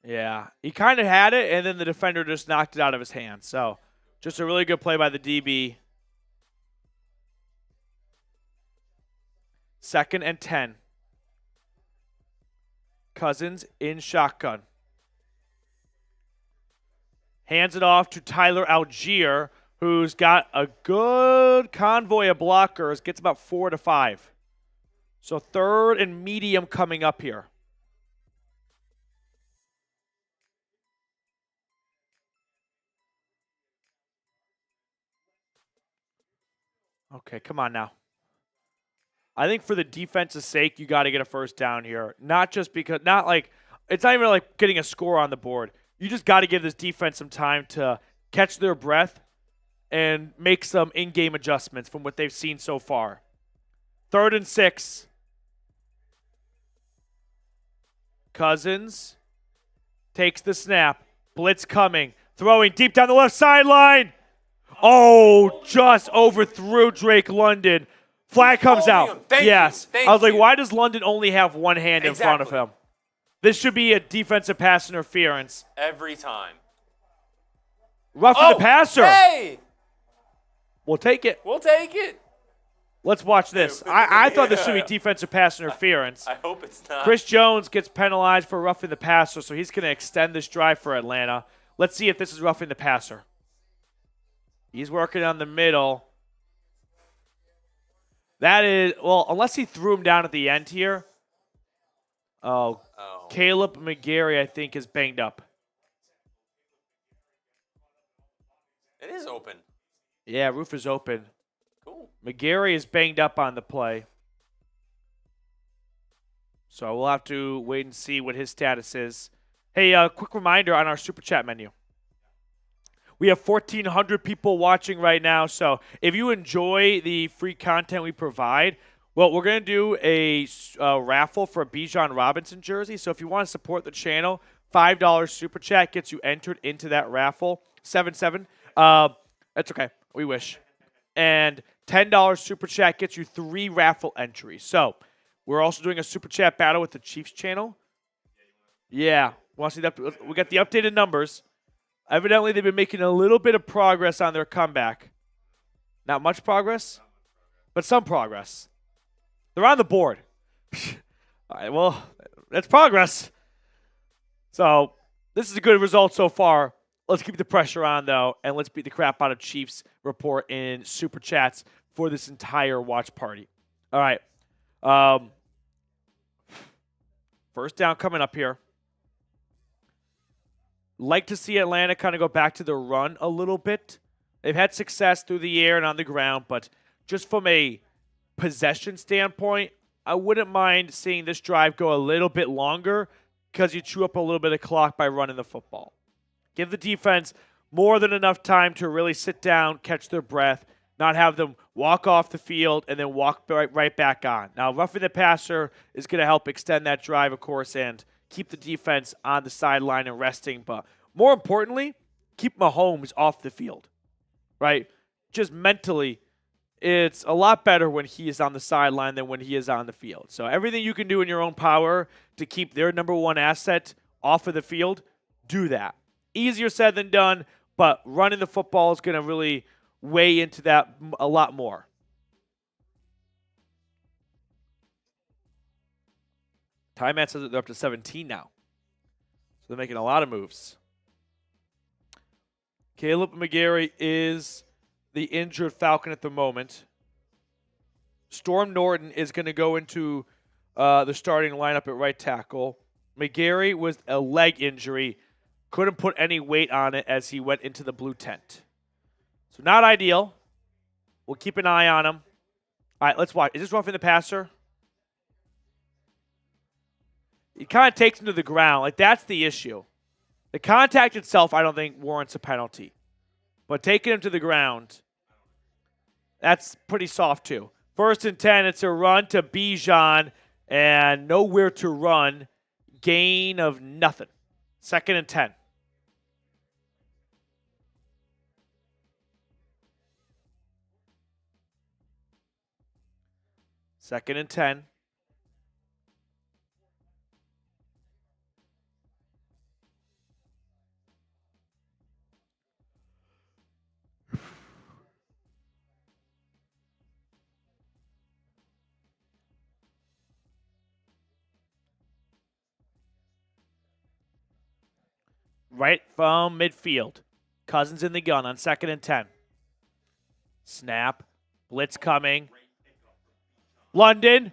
S1: Yeah. He kind of had it, and then the defender just knocked it out of his hand. So, just a really good play by the DB. 2nd and 10. Cousins in shotgun. Hands it off to Tyler Algier, who's got a good convoy of blockers. Gets about 4 to 5. So 3rd and medium coming up here. Okay, come on now. I think for the defense's sake, you got to get a 1st down here. Not just because, it's not even like getting a score on the board. You just got to give this defense some time to catch their breath and make some in-game adjustments from what they've seen so far. 3rd and 6. Cousins takes the snap. Blitz coming. Throwing deep down the left sideline. Oh, just overthrew Drake London. Flag comes out. Yes. I was like, why does London only have one hand in front of him? This should be a defensive pass interference.
S2: Every time.
S1: Roughing the passer.
S2: Hey!
S1: We'll take it.
S2: We'll take it.
S1: Let's watch this. I thought this should be defensive pass interference.
S2: I hope it's not.
S1: Chris Jones gets penalized for roughing the passer, so he's going to extend this drive for Atlanta. Let's see if this is roughing the passer. He's working on the middle. That is, well, unless he threw him down at the end here. Oh. Caleb McGarry, I think, is banged up.
S2: It is open.
S1: Yeah, roof is open.
S2: Cool.
S1: McGarry is banged up on the play. So we'll have to wait and see what his status is. Hey, quick reminder on our Super Chat menu. We have 1,400 people watching right now, so if you enjoy the free content we provide, well, we're going to do a raffle for a Bijan Robinson jersey. So if you want to support the channel, $5 Super Chat gets you entered into that raffle. 7-7. That's okay. We wish. And $10 Super Chat gets you 3 raffle entries. So we're also doing a Super Chat battle with the Chiefs channel. Yeah. Want to see that? We got the updated numbers. Evidently, they've been making a little bit of progress on their comeback. Not much progress, but some progress. They're on the board. All right, well, that's progress. So this is a good result so far. Let's keep the pressure on, though, and let's beat the crap out of Chiefs report in Super Chats for this entire watch party. All right. First down coming up here. Like to see Atlanta kind of go back to the run a little bit. They've had success through the air and on the ground, but just from a possession standpoint, I wouldn't mind seeing this drive go a little bit longer because you chew up a little bit of clock by running the football. Give the defense more than enough time to really sit down, catch their breath, not have them walk off the field and then walk right back on. Now, roughing the passer is going to help extend that drive, of course, and keep the defense on the sideline and resting. But more importantly, keep Mahomes off the field, right? Just mentally, it's a lot better when he is on the sideline than when he is on the field. So everything you can do in your own power to keep their number one asset off of the field, do that. Easier said than done, but running the football is going to really weigh into that a lot more. Timeout says that they're up to 17 now. So they're making a lot of moves. Caleb McGarry is the injured Falcon at the moment. Storm Norton is going to go into the starting lineup at right tackle. McGarry was a leg injury. Couldn't put any weight on it as he went into the blue tent. So not ideal. We'll keep an eye on him. All right, let's watch. Is this roughing the passer? He kind of takes him to the ground. Like, that's the issue. The contact itself, I don't think, warrants a penalty. But taking him to the ground, that's pretty soft, too. 1st and 10, it's a run to Bijan, and nowhere to run. Gain of nothing. 2nd and 10. Second and 10. Right from midfield. Cousins in the gun on 2nd and 10. Snap. Blitz coming. London.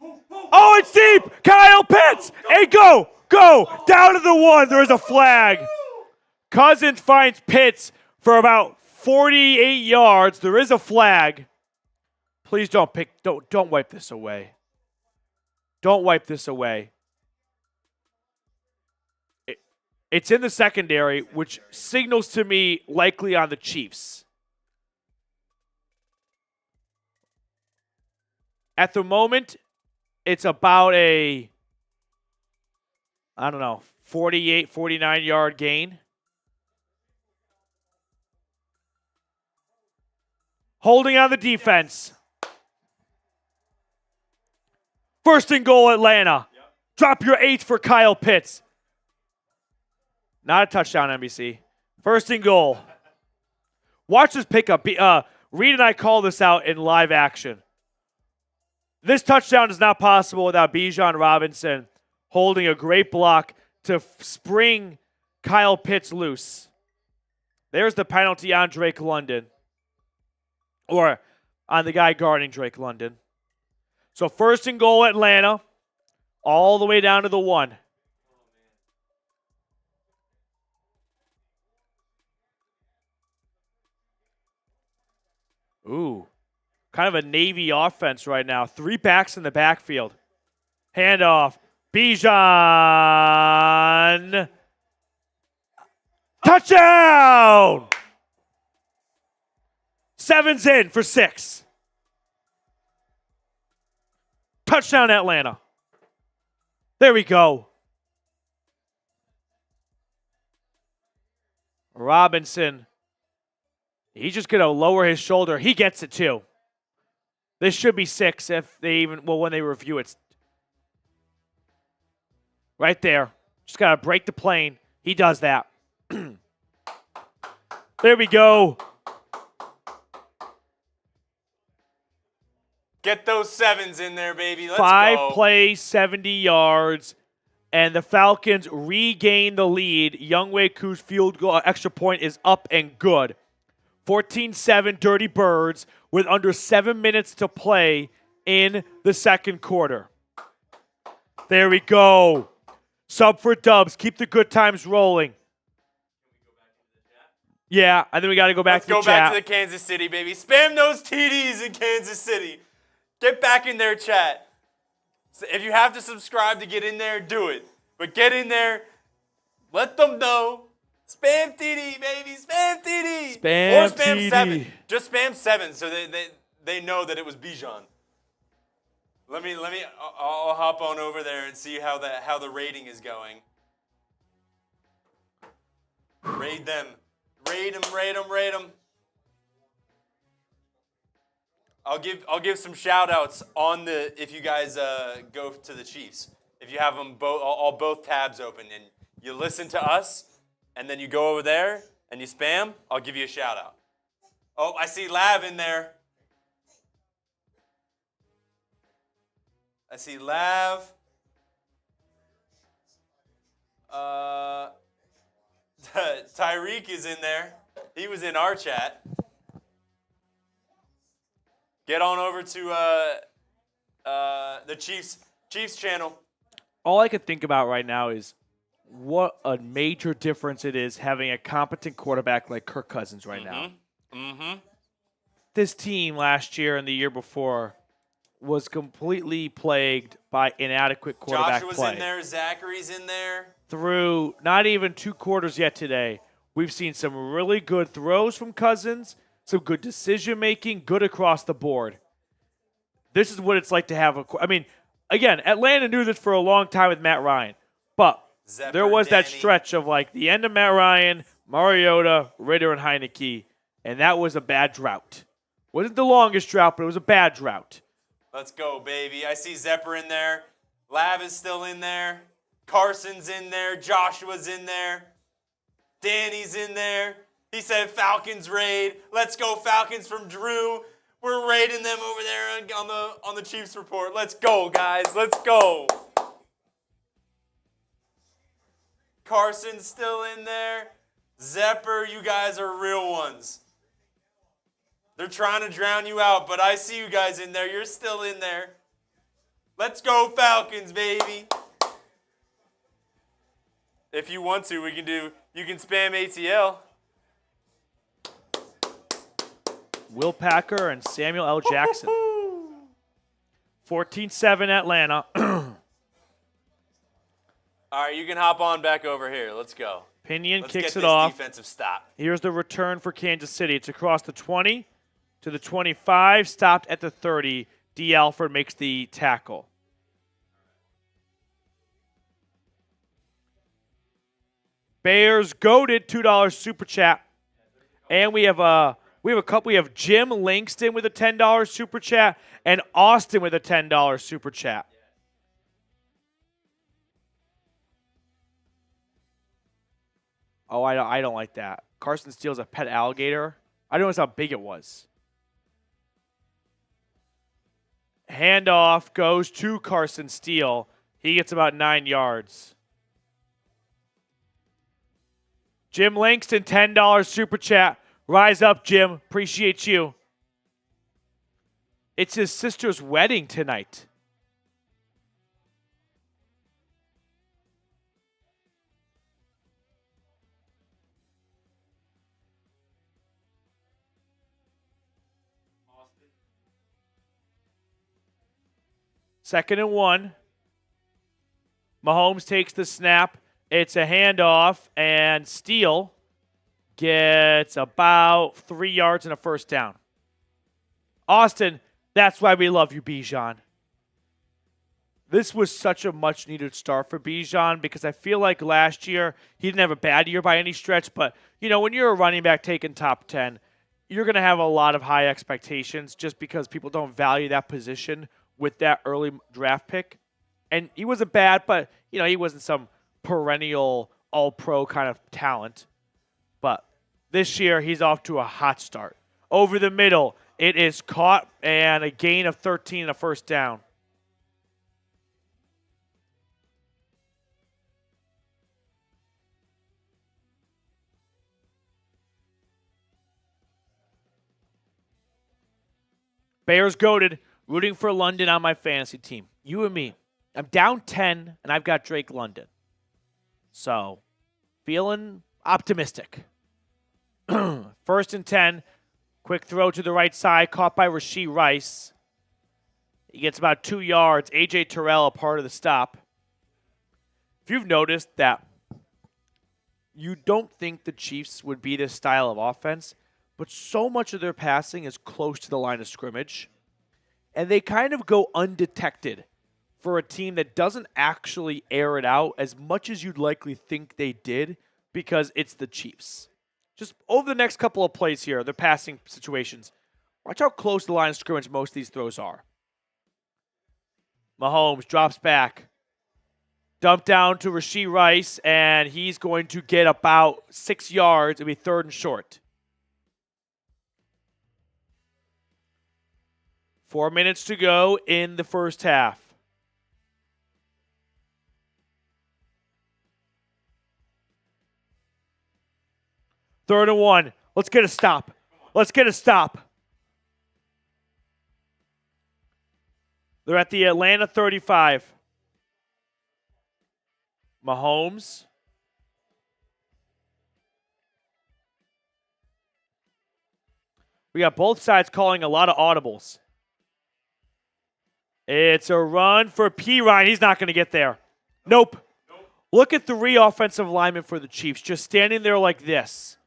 S1: Oh, it's deep. Kyle Pitts. Hey, go. Down to the 1. There is a flag. Cousins finds Pitts for about 48 yards. There is a flag. Please don't wipe this away. Don't wipe this away. It's in the secondary, which signals to me likely on the Chiefs. At the moment, it's about a, 48, 49-yard gain. Holding on the defense. 1st and goal, Atlanta. Yep. Drop your 8 for Kyle Pitts. Not a touchdown, NBC. 1st and goal. Watch this pickup. Reed and I call this out in live action. This touchdown is not possible without Bijan Robinson holding a great block to spring Kyle Pitts loose. There's the penalty on Drake London. Or on the guy guarding Drake London. So 1st and goal, Atlanta. All the way down to the 1. Ooh, kind of a Navy offense right now. 3 backs in the backfield. Handoff. Bijan. Touchdown! 7's in for 6. Touchdown, Atlanta. There we go. Robinson. He's just going to lower his shoulder. He gets it, too. This should be 6 if they when they review it. Right there. Just got to break the plane. He does that. There we go.
S2: Get those sevens in there, baby. Let's
S1: 5
S2: go.
S1: plays, 70 yards, and the Falcons regain the lead. Younghoe Koo's field goal extra point is up and good. 14-7 Dirty Birds with under 7 minutes to play in the second quarter. There we go. Sub for Dubs. Keep the good times rolling. Yeah, I think we got to go back to the chat.
S2: Let's go back to the Kansas City, baby. Spam those TDs in Kansas City. Get back in their chat. So if you have to subscribe to get in there, do it. But get in there. Let them know. Spam TD, baby. Spam TD.
S1: Spam
S2: or spam
S1: TD.
S2: 7. Just spam 7 so they know that it was Bijan. I'll hop on over there and see how the rating is going. Raid them. Raid them. I'll give some shout outs on if you guys go to the Chiefs. If you have them both tabs open and you listen to us and then you go over there and you spam, I'll give you a shout out. Oh, I see Lav in there. I see Lav. Tyreek is in there. He was in our chat. Get on over to the Chiefs channel.
S1: All I can think about right now is what a major difference it is having a competent quarterback like Kirk Cousins right now.
S2: Mm-hmm.
S1: This team last year and the year before was completely plagued by inadequate quarterback
S2: Joshua's
S1: play.
S2: in there. Zachary's in there.
S1: Through not even 2 quarters yet today, we've seen some really good throws from Cousins, some good decision-making, good across the board. This is what it's like to have again, Atlanta knew this for a long time with Matt Ryan, but there was that stretch of like the end of Matt Ryan, Mariota, Ritter, and Heineke, and that was a bad drought. Wasn't the longest drought, but it was a bad drought.
S2: Let's go, baby. I see Zepper in there. Lav is still in there. Carson's in there. Joshua's in there. Danny's in there. He said Falcons raid. Let's go Falcons from Drew. We're raiding them over there on the Chiefs report. Let's go, guys. Let's go. Carson's still in there. Zepper, you guys are real ones. They're trying to drown you out, but I see you guys in there. You're still in there. Let's go Falcons, baby. If you want to, you can spam ATL.
S1: Will Packer and Samuel L. Jackson. 14-7 Atlanta.
S2: All right, you can hop on back over here. Let's go.
S1: Pinion
S2: Let's
S1: kicks
S2: get
S1: it
S2: this
S1: off.
S2: Defensive stop.
S1: Here's the return for Kansas City. It's across the 20 to the 25, stopped at the 30. D. Alford makes the tackle. Bears goated $2 super chat. And we have a couple. We have Jim Langston with a $10 super chat and Austin with a $10 super chat. Oh, I don't like that. Carson steals a pet alligator. I don't know how big it was. Handoff goes to Carson Steele. He gets about 9 yards. Jim Langston, $10 super chat. Rise up, Jim. Appreciate you. It's his sister's wedding tonight. Second and 1. Mahomes takes the snap. It's a handoff, and Steele gets about 3 yards and a first down. Austin, that's why we love you, Bijan. This was such a much-needed start for Bijan because I feel like last year he didn't have a bad year by any stretch, but, when you're a running back taking top 10, you're going to have a lot of high expectations just because people don't value that position with that early draft pick. And he wasn't bad, but, he wasn't some perennial all-pro kind of talent. But this year he's off to a hot start. Over the middle, it is caught and a gain of 13 and a first down. Bears goated, rooting for London on my fantasy team. You and me. I'm down 10, and I've got Drake London. So, feeling optimistic. First and 10. Quick throw to the right side, caught by Rashee Rice. He gets about 2 yards. A.J. Terrell, a part of the stop. If you've noticed that you don't think the Chiefs would be this style of offense, but so much of their passing is close to the line of scrimmage, and they kind of go undetected for a team that doesn't actually air it out as much as you'd likely think they did because it's the Chiefs. Just over the next couple of plays here, the passing situations, watch how close to the line of scrimmage most of these throws are. Mahomes drops back. Dump down to Rashee Rice, and he's going to get about 6 yards. It'll be 3rd and short. 4 minutes to go in the first half. Third and 1. Let's get a stop. Let's get a stop. They're at the Atlanta 35. Mahomes. We got both sides calling a lot of audibles. It's a run for P. Ryan. He's not going to get there. Nope. Look at 3 offensive linemen for the Chiefs just standing there like this.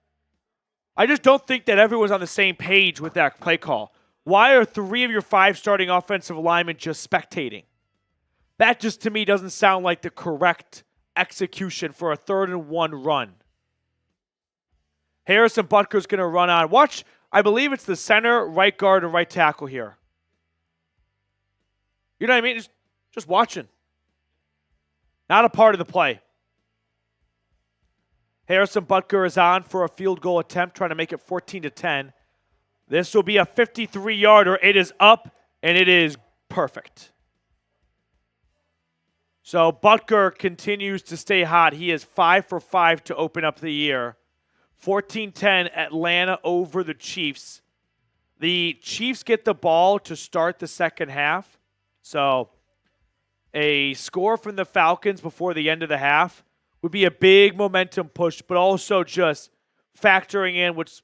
S1: I just don't think that everyone's on the same page with that play call. Why are 3 of your 5 starting offensive linemen just spectating? That just, to me, doesn't sound like the correct execution for a 3rd and 1 run. Harrison Butker's going to run on. Watch, I believe it's the center, right guard, and right tackle here. You know what I mean? Just watching. Not a part of the play. Harrison Butker is on for a field goal attempt, trying to make it 14-10. This will be a 53-yarder. It is up, and it is perfect. So Butker continues to stay hot. He is 5 for 5 to open up the year. 14-10, Atlanta over the Chiefs. The Chiefs get the ball to start the second half. So a score from the Falcons before the end of the half would be a big momentum push, but also just factoring in what's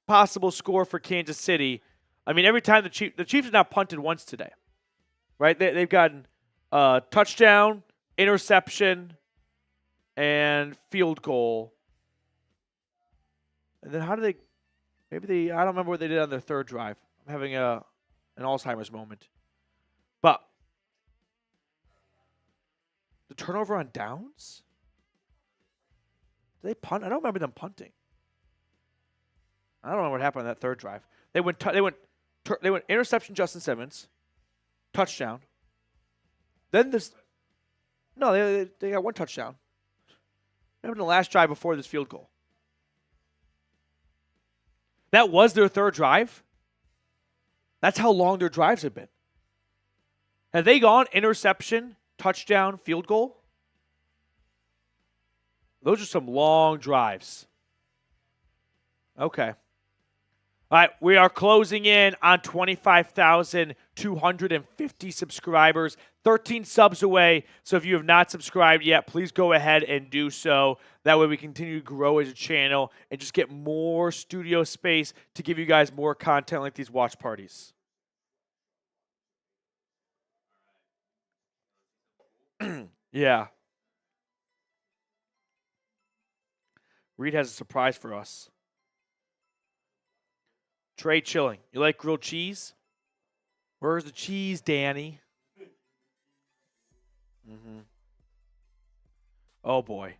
S1: possible score for Kansas City. I mean, every time the Chiefs have not punted once today, right? They've gotten touchdown, interception, and field goal. And then how do they? I don't remember what they did on their 3rd drive. I'm having an Alzheimer's moment. But the turnover on downs? Did they punt? I don't remember them punting. I don't know what happened on that 3rd drive. They went interception, Justin Simmons, touchdown. Then this, no, they got 1 touchdown. What happened the last drive before this field goal? That was their 3rd drive. That's how long their drives have been. Have they gone interception, touchdown, field goal? Those are some long drives. Okay. All right, we are closing in on 25,250 subscribers, 13 subs away. So if you have not subscribed yet, please go ahead and do so. That way we continue to grow as a channel and just get more studio space to give you guys more content like these watch parties. Yeah. Reed has a surprise for us. Trey chilling. You like grilled cheese? Where's the cheese, Danny? Oh, boy.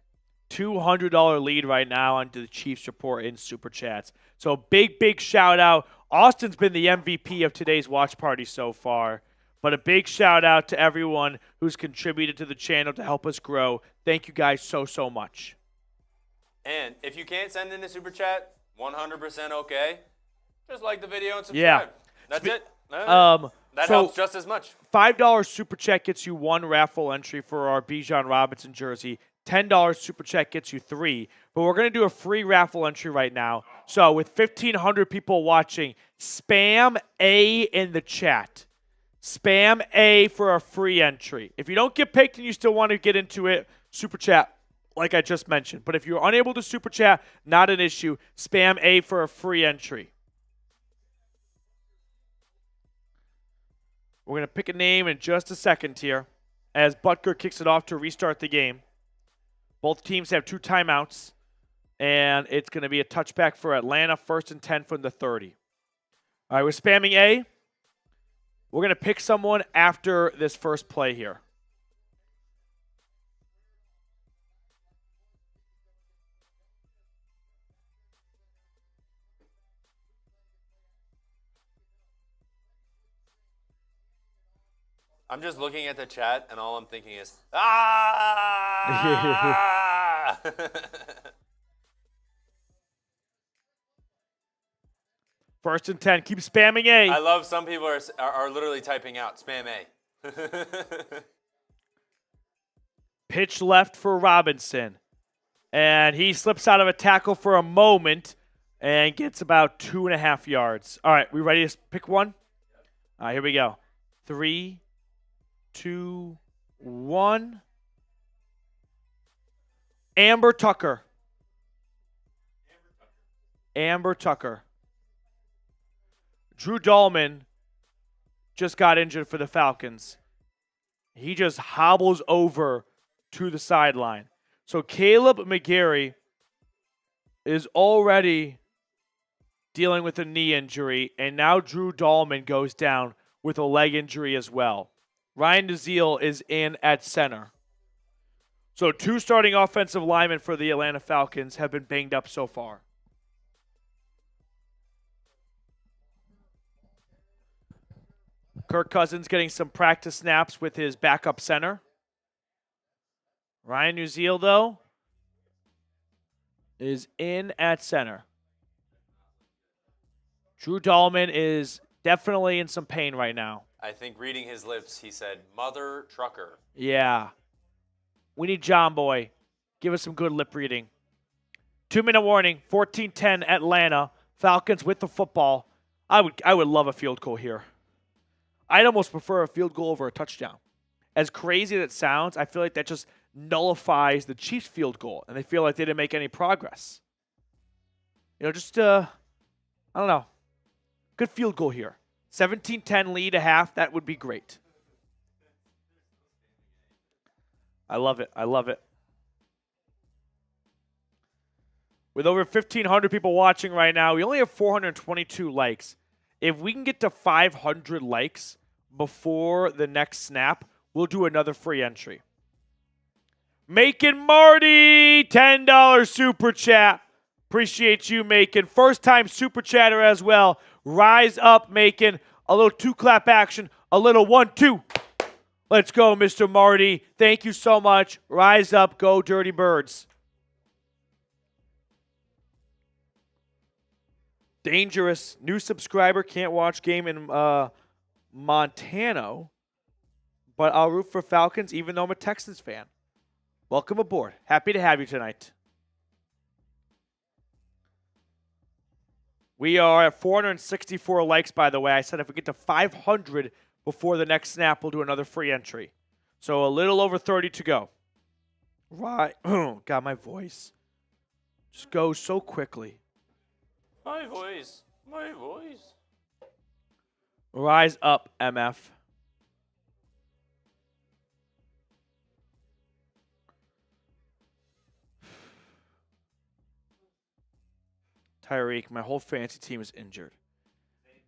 S1: $200 lead right now onto the Chiefs report in Super Chats. So big shout out. Austin's been the MVP of today's watch party so far. But a big shout out to everyone who's contributed to the channel to help us grow. Thank you guys so much.
S2: And if you can't send in a Super Chat, 100% okay. Just like the video and subscribe.
S1: Yeah.
S2: That's it. That
S1: so
S2: helps just as much.
S1: $5 super chat gets you 1 raffle entry for our Bijan Robinson jersey. $10 super chat gets you 3. But we're going to do a free raffle entry right now. So with 1,500 people watching, spam A in the chat. Spam A for a free entry. If you don't get picked and you still want to get into it, super chat like I just mentioned. But if you're unable to super chat, not an issue. Spam A for a free entry. We're going to pick a name in just a second here as Butker kicks it off to restart the game. Both teams have 2 timeouts, and it's going to be a touchback for Atlanta, 1st and 10 from the 30. All right, we're spamming A. We're going to pick someone after this first play here.
S2: I'm just looking at the chat, and all I'm thinking is, ah!
S1: First and 10. Keep spamming A.
S2: I love some people are literally typing out, spam A.
S1: Pitch left for Robinson. And he slips out of a tackle for a moment and gets about 2.5 yards. All right, we ready to pick one? All right, here we go. 3, 2, 1. Amber Tucker. Amber Tucker. Drew Dahlman just got injured for the Falcons. He just hobbles over to the sideline. So Caleb McGarry is already dealing with a knee injury, and now Drew Dahlman goes down with a leg injury as well. Ryan Nazeal is in at center. So 2 starting offensive linemen for the Atlanta Falcons have been banged up so far. Kirk Cousins getting some practice snaps with his backup center. Ryan Nazeal, though, is in at center. Drew Dahlman is definitely in some pain right now.
S2: I think reading his lips, he said, Mother Trucker.
S1: Yeah. We need John Boy. Give us some good lip reading. 2-minute warning, 14-10 Atlanta. Falcons with the football. I would love a field goal here. I'd almost prefer a field goal over a touchdown. As crazy as it sounds, I feel like that just nullifies the Chiefs' field goal, and they feel like they didn't make any progress. You know, just, I don't know. Good field goal here. 17-10 lead a half, that would be great. I love it. I love it. With over 1,500 people watching right now, we only have 422 likes. If we can get to 500 likes before the next snap, we'll do another free entry. Macon Marty, $10 super chat. Appreciate you, Macon. First time super chatter as well. Rise up, Macon. A little 2-clap action. A little 1-2. Let's go, Mr. Marty. Thank you so much. Rise up. Go, Dirty Birds. Dangerous. New subscriber. Can't watch game in Montana. But I'll root for Falcons even though I'm a Texans fan. Welcome aboard. Happy to have you tonight. We are at 464 likes, by the way. I said if we get to 500 before the next snap, we'll do another free entry. So a little over 30 to go. Right. God, my voice just goes so quickly.
S2: My voice. My voice.
S1: Rise up, MF. Tyreek, my whole fantasy team is injured.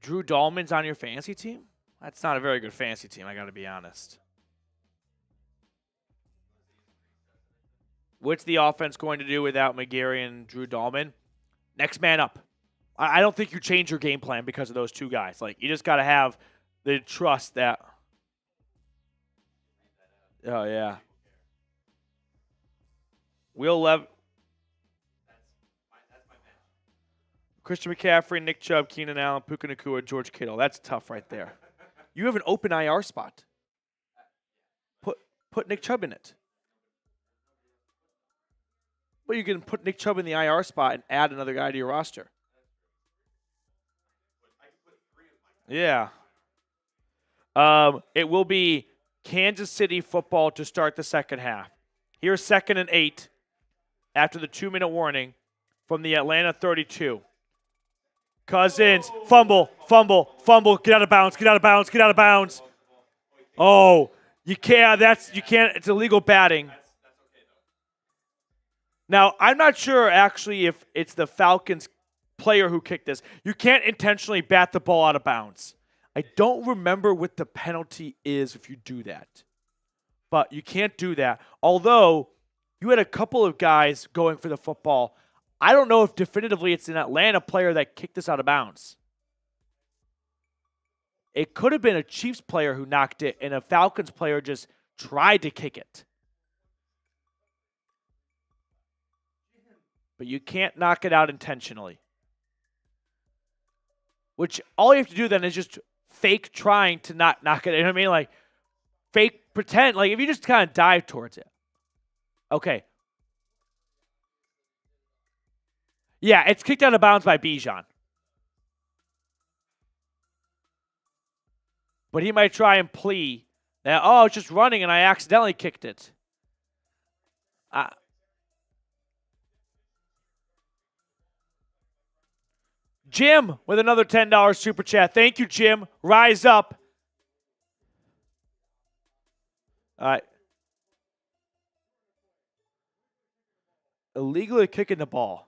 S1: Drew Dahlman's on your fantasy team? That's not a very good fantasy team, I got to be honest. What's the offense going to do without McGarry and Drew Dahlman? Next man up. I don't think you change your game plan because of those two guys. Like, you just got to have the trust that. Oh, yeah. Will Lev. Christian McCaffrey, Nick Chubb, Keenan Allen, Puka Nacua, George Kittle. That's tough right there. You have an open IR spot. Put Nick Chubb in it. Well, you can put Nick Chubb in the IR spot and add another guy to your roster. Yeah. It will be Kansas City football to start the second half. Here's 2nd and 8 after the 2-minute warning from the Atlanta 32. Cousins, fumble, get out of bounds. Oh, you can't, it's illegal batting. Now, I'm not sure actually if it's the Falcons player who kicked this. You can't intentionally bat the ball out of bounds. I don't remember what the penalty is if you do that. But you can't do that. Although, you had a couple of guys going for the football. I don't know if definitively it's an Atlanta player that kicked this out of bounds. It could have been a Chiefs player who knocked it, and a Falcons player just tried to kick it. But you can't knock it out intentionally. Which all you have to do then is just fake trying to not knock it. You know what I mean? Like, fake pretend. Like, if you just kind of dive towards it. Okay. Yeah, it's kicked out of bounds by Bijan. But he might try and plea that, oh, it's just running and I accidentally kicked it. Jim with another $10 super chat. Thank you, Jim. Rise up. All right. Illegally kicking the ball.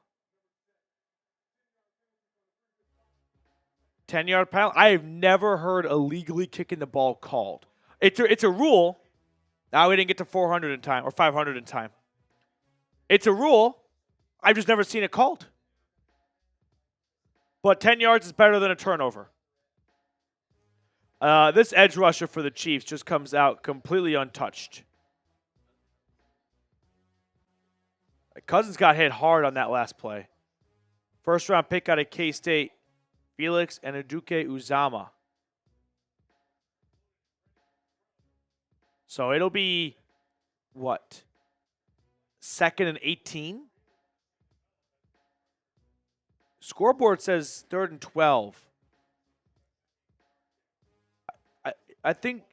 S1: 10-yard penalty. I have never heard illegally kicking the ball called. It's a rule. Now we didn't get to 400 in time or 500 in time. It's a rule. I've just never seen it called. But 10 yards is better than a turnover. This edge rusher for the Chiefs just comes out completely untouched. Cousins got hit hard on that last play. First round pick out of K-State, Felix and Aduke Uzama. So it'll be, what, 2nd and 18? Scoreboard says 3rd and 12. I think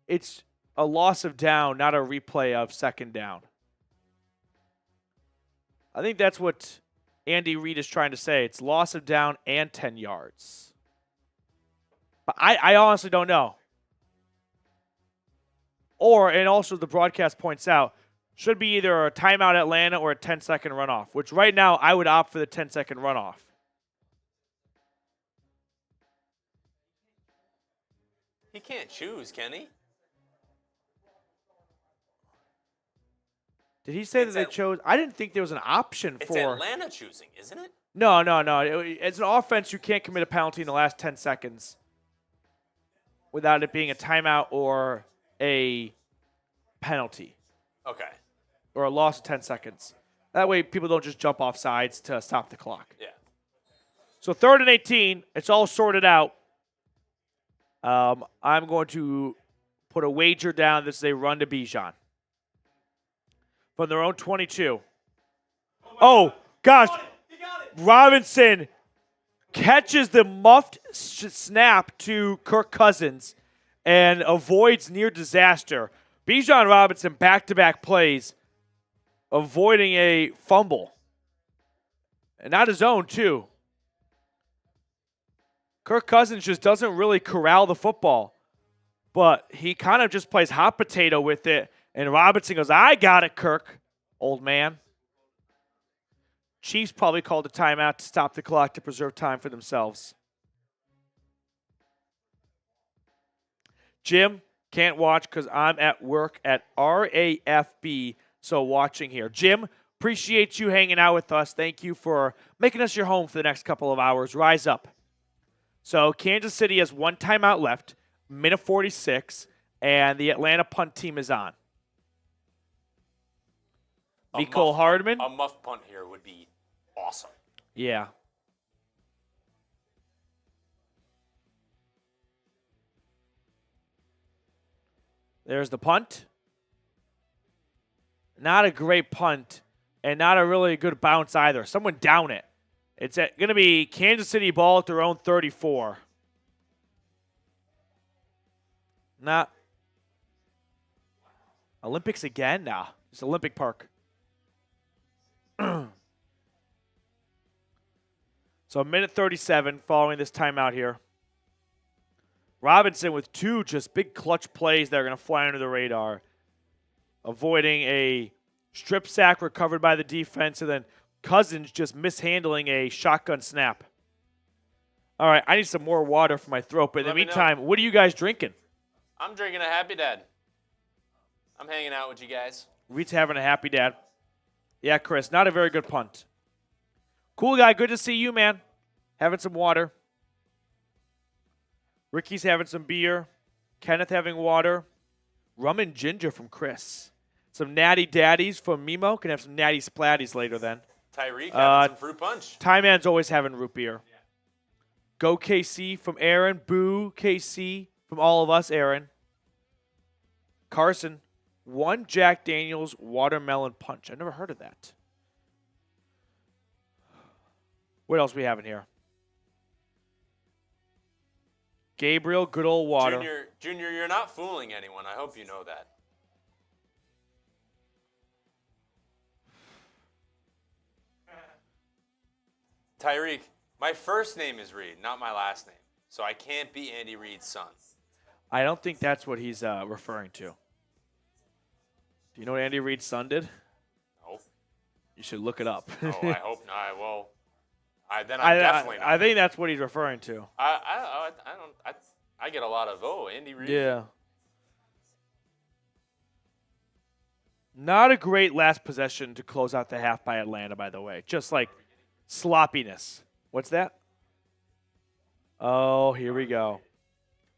S1: it's a loss of down, not a replay of 2nd down. I think that's what Andy Reid is trying to say. It's loss of down and 10 yards. But I honestly don't know. And also the broadcast points out, should be either a timeout Atlanta or a 10-second runoff, which right now I would opt for the 10-second runoff.
S2: He can't choose, can he?
S1: Did he say that they chose? I didn't think there was an option for.
S2: It's Atlanta choosing, isn't it?
S1: No. It's an offense. You can't commit a penalty in the last 10 seconds without it being a timeout or a penalty.
S2: Okay.
S1: Or a loss of 10 seconds. That way people don't just jump off sides to stop the clock.
S2: Yeah.
S1: So 3rd and 18. It's all sorted out. I'm going to put a wager down. This is a run to Bijan. From their own 22. Oh, gosh. Robinson catches the muffed snap to Kirk Cousins and avoids near disaster. Bijan Robinson, back-to-back plays, avoiding a fumble. And not his own, too. Kirk Cousins just doesn't really corral the football. But he kind of just plays hot potato with it. And Robinson goes, I got it, Kirk, old man. Chiefs probably called a timeout to stop the clock to preserve time for themselves. Jim, can't watch because I'm at work at RAFB, so watching here. Jim, appreciate you hanging out with us. Thank you for making us your home for the next couple of hours. Rise up. So Kansas City has one timeout left, minute 46, and the Atlanta punt team is on. Mecole Hardman.
S2: A muff punt here would be awesome.
S1: Yeah. There's the punt. Not a great punt, and not a really good bounce either. Someone down it. It's going to be Kansas City ball at their own 34. Not Olympics again? Nah, it's Olympic Park. So a minute 37 following this timeout here. Robinson with two just big clutch plays that are going to fly under the radar. Avoiding a strip sack recovered by the defense, and then Cousins just mishandling a shotgun snap. All right, I need some more water for my throat, but in the meantime, what are you guys drinking?
S2: I'm drinking a Happy Dad. I'm hanging out with you guys.
S1: Reed's having a Happy Dad. Yeah, Chris, not a very good punt. Cool guy, good to see you, man. Having some water. Ricky's having some beer. Kenneth having water. Rum and ginger from Chris. Some natty daddies from Mimo. Can have some natty splatties later then.
S2: Tyreek having some fruit punch.
S1: Ty Man's always having root beer. Yeah. Go KC from Aaron. Boo KC from all of us, Aaron. Carson, one Jack Daniels watermelon punch. I've never heard of that. What else we have in here? Gabriel, good old water.
S2: Junior, you're not fooling anyone. I hope you know that. Tyreek, my first name is Reed, not my last name. So I can't be Andy Reid's son.
S1: I don't think that's what he's referring to. Do you know what Andy Reid's son did?
S2: No.
S1: You should look it up.
S2: Oh, I hope not. Well, then I'm definitely not.
S1: I think that's what he's referring to.
S2: I get a lot of, Andy Reid.
S1: Yeah. Not a great last possession to close out the half by Atlanta, by the way. Just like sloppiness. What's that? Oh, here we go.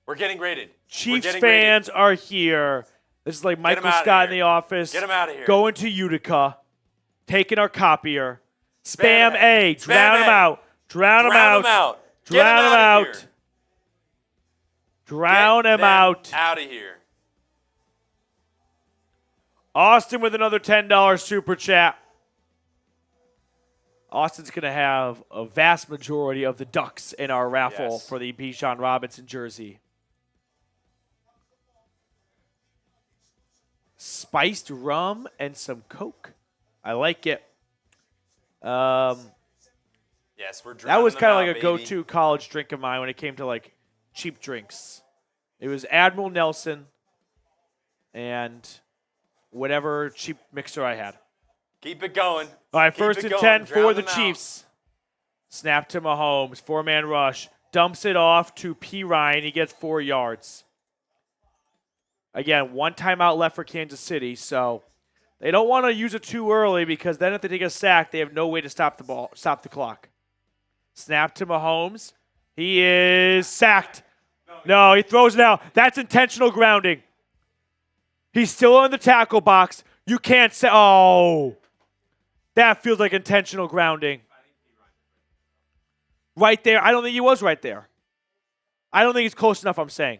S2: We're getting graded.
S1: Chiefs fans are here. This is like Michael Scott in the office.
S2: Get him out of here.
S1: Going to Utica. Taking our copier. Spam A. Drown him out. Drown him out. Drown him out. Drown him out.
S2: Out of here.
S1: Austin with another $10 super chat. Austin's going to have a vast majority of the ducks in our raffle for the Bijan Robinson jersey. Spiced rum and some Coke. I like it.
S2: Yes, we're drinking.
S1: That was kind of like a
S2: baby.
S1: go-to college drink of mine when it came to like cheap drinks. It was Admiral Nelson and whatever cheap mixer I had.
S2: Keep it going.
S1: All right, first and 10 for the Chiefs. Snap to Mahomes, four-man rush. Dumps it off to P. Ryan. He gets 4 yards. Again, one timeout left for Kansas City, so they don't want to use it too early because then if they take a sack, they have no way to stop the clock. Snap to Mahomes. He is sacked. No, he throws it out. That's intentional grounding. He's still in the tackle box. You can't say, oh. That feels like intentional grounding. Right there. I don't think he was right there. I don't think he's close enough, I'm saying.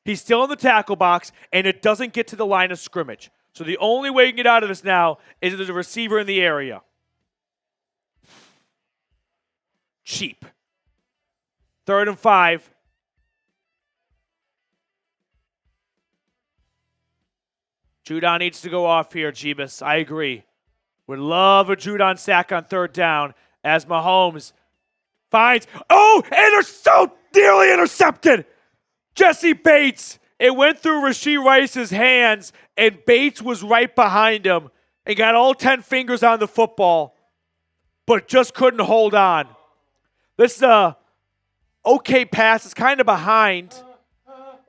S1: He's still in the tackle box, and it doesn't get to the line of scrimmage. So the only way you can get out of this now is if there's a receiver in the area. Cheap. 3rd and 5. Judon needs to go off here, Jeebus. I agree. Would love a Judon sack on 3rd down as Mahomes finds. Oh, so nearly intercepted. Jesse Bates. It went through Rashee Rice's hands, and Bates was right behind him and got all 10 fingers on the football, but just couldn't hold on. This is a okay pass. It's kind of behind.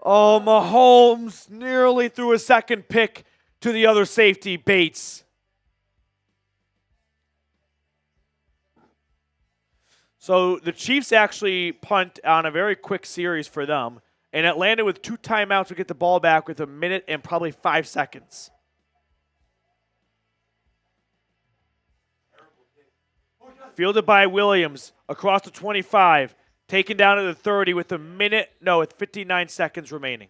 S1: Oh, Mahomes nearly threw a second pick to the other safety, Bates. So the Chiefs actually punt on a very quick series for them. And Atlanta with 2 timeouts will get the ball back with 1 minute and probably 5 seconds. Fielded by Williams across the 25. Taken down to the 30 with with 59 seconds remaining.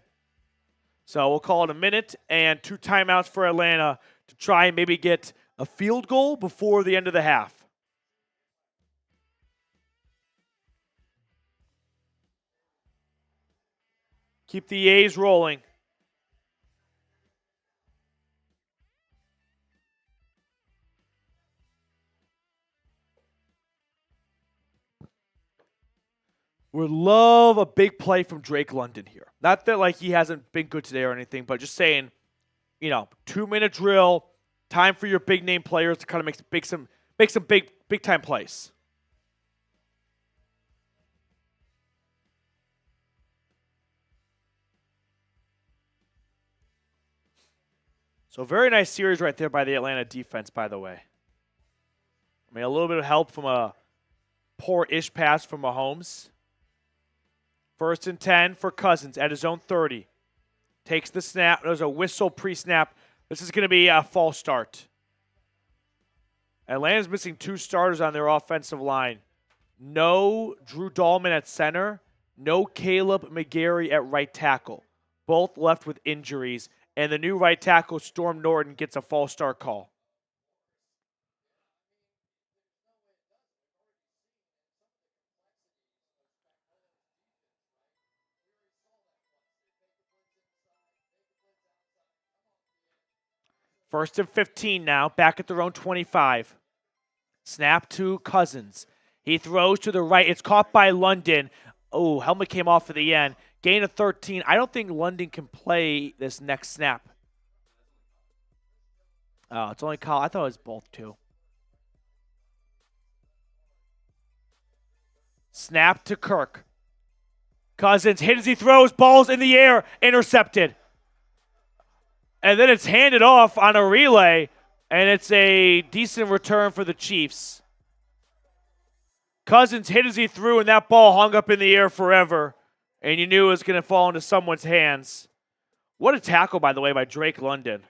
S1: So we'll call it a minute and 2 timeouts for Atlanta to try and maybe get a field goal before the end of the half. Keep the A's rolling. Would love a big play from Drake London here. Not that like he hasn't been good today or anything, but just saying, 2-minute drill, time for your big name players to kind of make some big time plays. So very nice series right there by the Atlanta defense, by the way. I mean, a little bit of help from a poor-ish pass from Mahomes. 1st and 10 for Cousins at his own 30. Takes the snap. There's a whistle pre-snap. This is going to be a false start. Atlanta's missing 2 starters on their offensive line. No Drew Dahlman at center. No Caleb McGarry at right tackle. Both left with injuries. And the new right tackle, Storm Norton, gets a false start call. First and 15 now, back at their own 25. Snap to Cousins. He throws to the right. It's caught by London. Oh, helmet came off at the end. Gain of 13. I don't think London can play this next snap. Oh, it's only Kyle. I thought it was both two. Snap to Kirk. Cousins hit as he throws. Ball's in the air. Intercepted. And then it's handed off on a relay, and it's a decent return for the Chiefs. Cousins hit as he threw, and that ball hung up in the air forever, and you knew it was going to fall into someone's hands. What a tackle, by the way, by Drake London.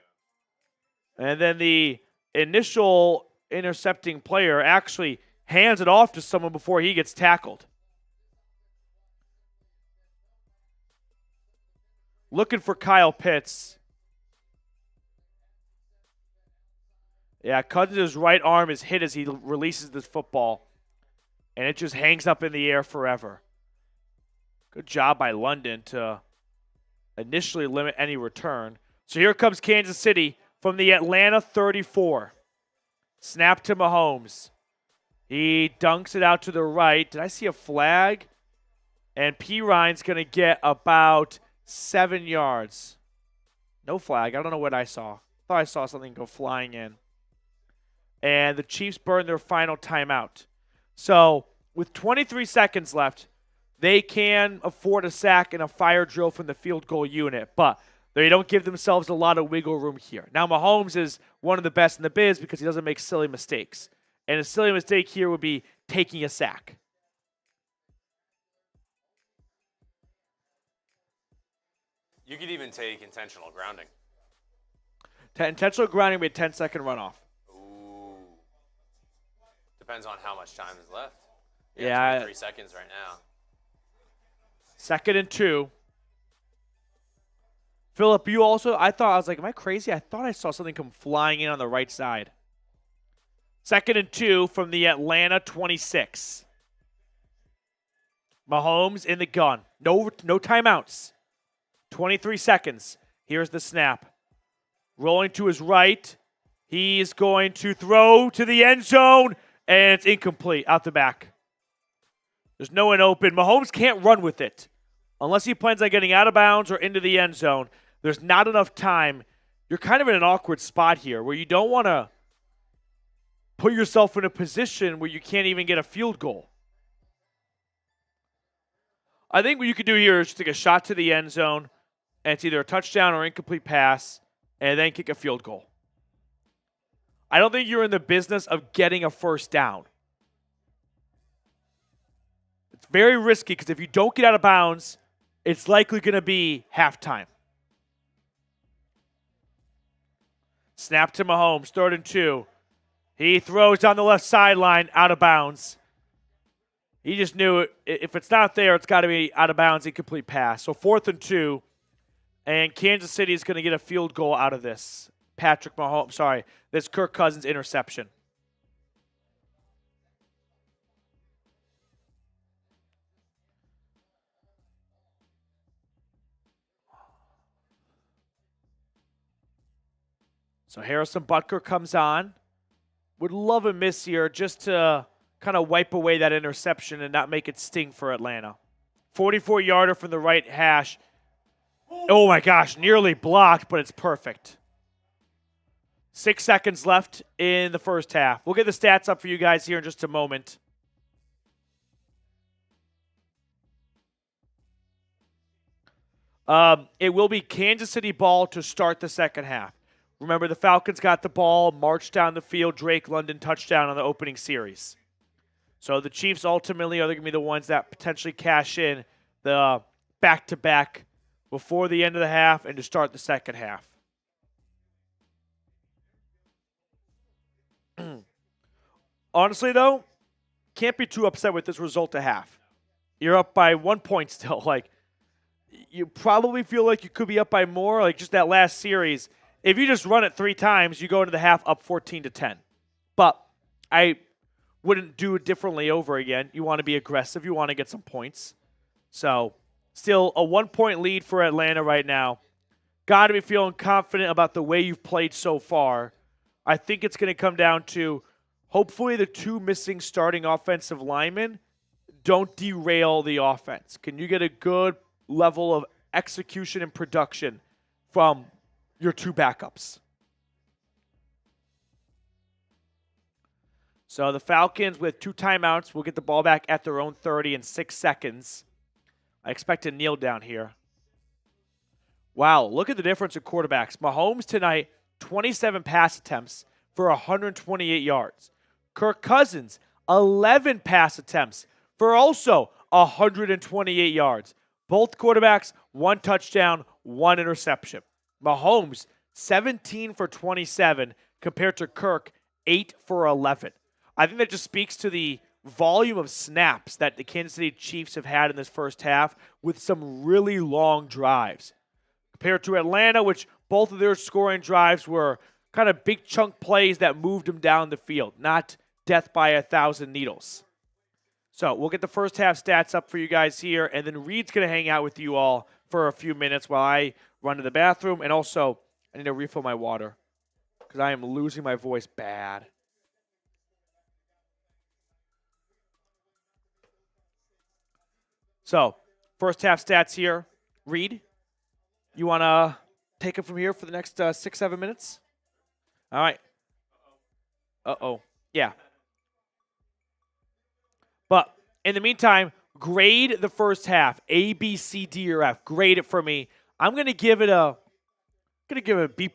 S1: And then the initial intercepting player actually hands it off to someone before he gets tackled. Looking for Kyle Pitts. Yeah, Cousins' right arm is hit as he releases this football, and it just hangs up in the air forever. Good job by London to initially limit any return. So here comes Kansas City from the Atlanta 34. Snap to Mahomes. He dunks it out to the right. Did I see a flag? And P. Ryan's going to get about 7 yards. No flag. I don't know what I saw. Thought I saw something go flying in. And the Chiefs burn their final timeout. So with 23 seconds left, they can afford a sack and a fire drill from the field goal unit, but they don't give themselves a lot of wiggle room here. Now, Mahomes is one of the best in the biz because he doesn't make silly mistakes. And a silly mistake here would be taking a sack.
S2: You could even take intentional grounding.
S1: Intentional grounding would be a 10-second runoff.
S2: Depends on how much time is left.
S1: Yeah.
S2: 23 seconds right now.
S1: 2nd and 2. Phillip, you also, I was like, am I crazy? I thought I saw something come flying in on the right side. 2nd and 2 from the Atlanta 26. Mahomes in the gun. No timeouts. 23 seconds. Here's the snap. Rolling to his right. He's going to throw to the end zone, and it's incomplete out the back. There's no one open. Mahomes can't run with it unless he plans on getting out of bounds or into the end zone. There's not enough time. You're kind of in an awkward spot here where you don't want to put yourself in a position where you can't even get a field goal. I think what you could do here is just take a shot to the end zone, and it's either a touchdown or incomplete pass, and then kick a field goal. I don't think you're in the business of getting a first down. It's very risky because if you don't get out of bounds, it's likely going to be halftime. Snap to Mahomes, 3rd and 2. He throws down the left sideline, out of bounds. He just knew it. If it's not there, it's got to be out of bounds, incomplete pass. So 4th and 2. And Kansas City is going to get a field goal out of this. Patrick Mahomes, sorry, this Kirk Cousins interception. So Harrison Butker comes on. Would love a miss here just to kind of wipe away that interception and not make it sting for Atlanta. 44-yarder from the right hash. Oh my gosh, nearly blocked, but it's perfect. 6 seconds left in the first half. We'll get the stats up for you guys here in just a moment. It will be Kansas City ball to start the second half. Remember, the Falcons got the ball, marched down the field, Drake London touchdown on the opening series. So the Chiefs ultimately are going to be the ones that potentially cash in the back-to-back before the end of the half and to start the second half. Honestly, though, can't be too upset with this result at half. You're up by 1 point still. Like, you probably feel like you could be up by more, like just that last series. If you just run it 3 times, you go into the half up 14-10. But I wouldn't do it differently over again. You want to be aggressive. You want to get some points. So still a 1-point lead for Atlanta right now. Got to be feeling confident about the way you've played so far. I think it's going to come down to hopefully the 2 missing starting offensive linemen don't derail the offense. Can you get a good level of execution and production from your 2 backups? So the Falcons with 2 timeouts will get the ball back at their own 30 in 6 seconds. I expect a kneel down here. Wow, look at the difference in quarterbacks. Mahomes tonight, 27 pass attempts for 128 yards. Kirk Cousins, 11 pass attempts for also 128 yards. Both quarterbacks, 1 touchdown, 1 interception. Mahomes, 17 for 27 compared to Kirk, 8 for 11. I think that just speaks to the volume of snaps that the Kansas City Chiefs have had in this first half with some really long drives. Compared to Atlanta, which both of their scoring drives were kind of big chunk plays that moved them down the field, not death by 1,000 needles. So we'll get the first half stats up for you guys here, and then Reed's going to hang out with you all for a few minutes while I run to the bathroom, and also I need to refill my water because I am losing my voice bad. So, first half stats here. Reed, you want to take it from here for the next 6-7 minutes? All right. Uh-oh. Yeah. But in the meantime, grade the first half. A, B, C, D, or F. Grade it for me. I'm going to give it a B+.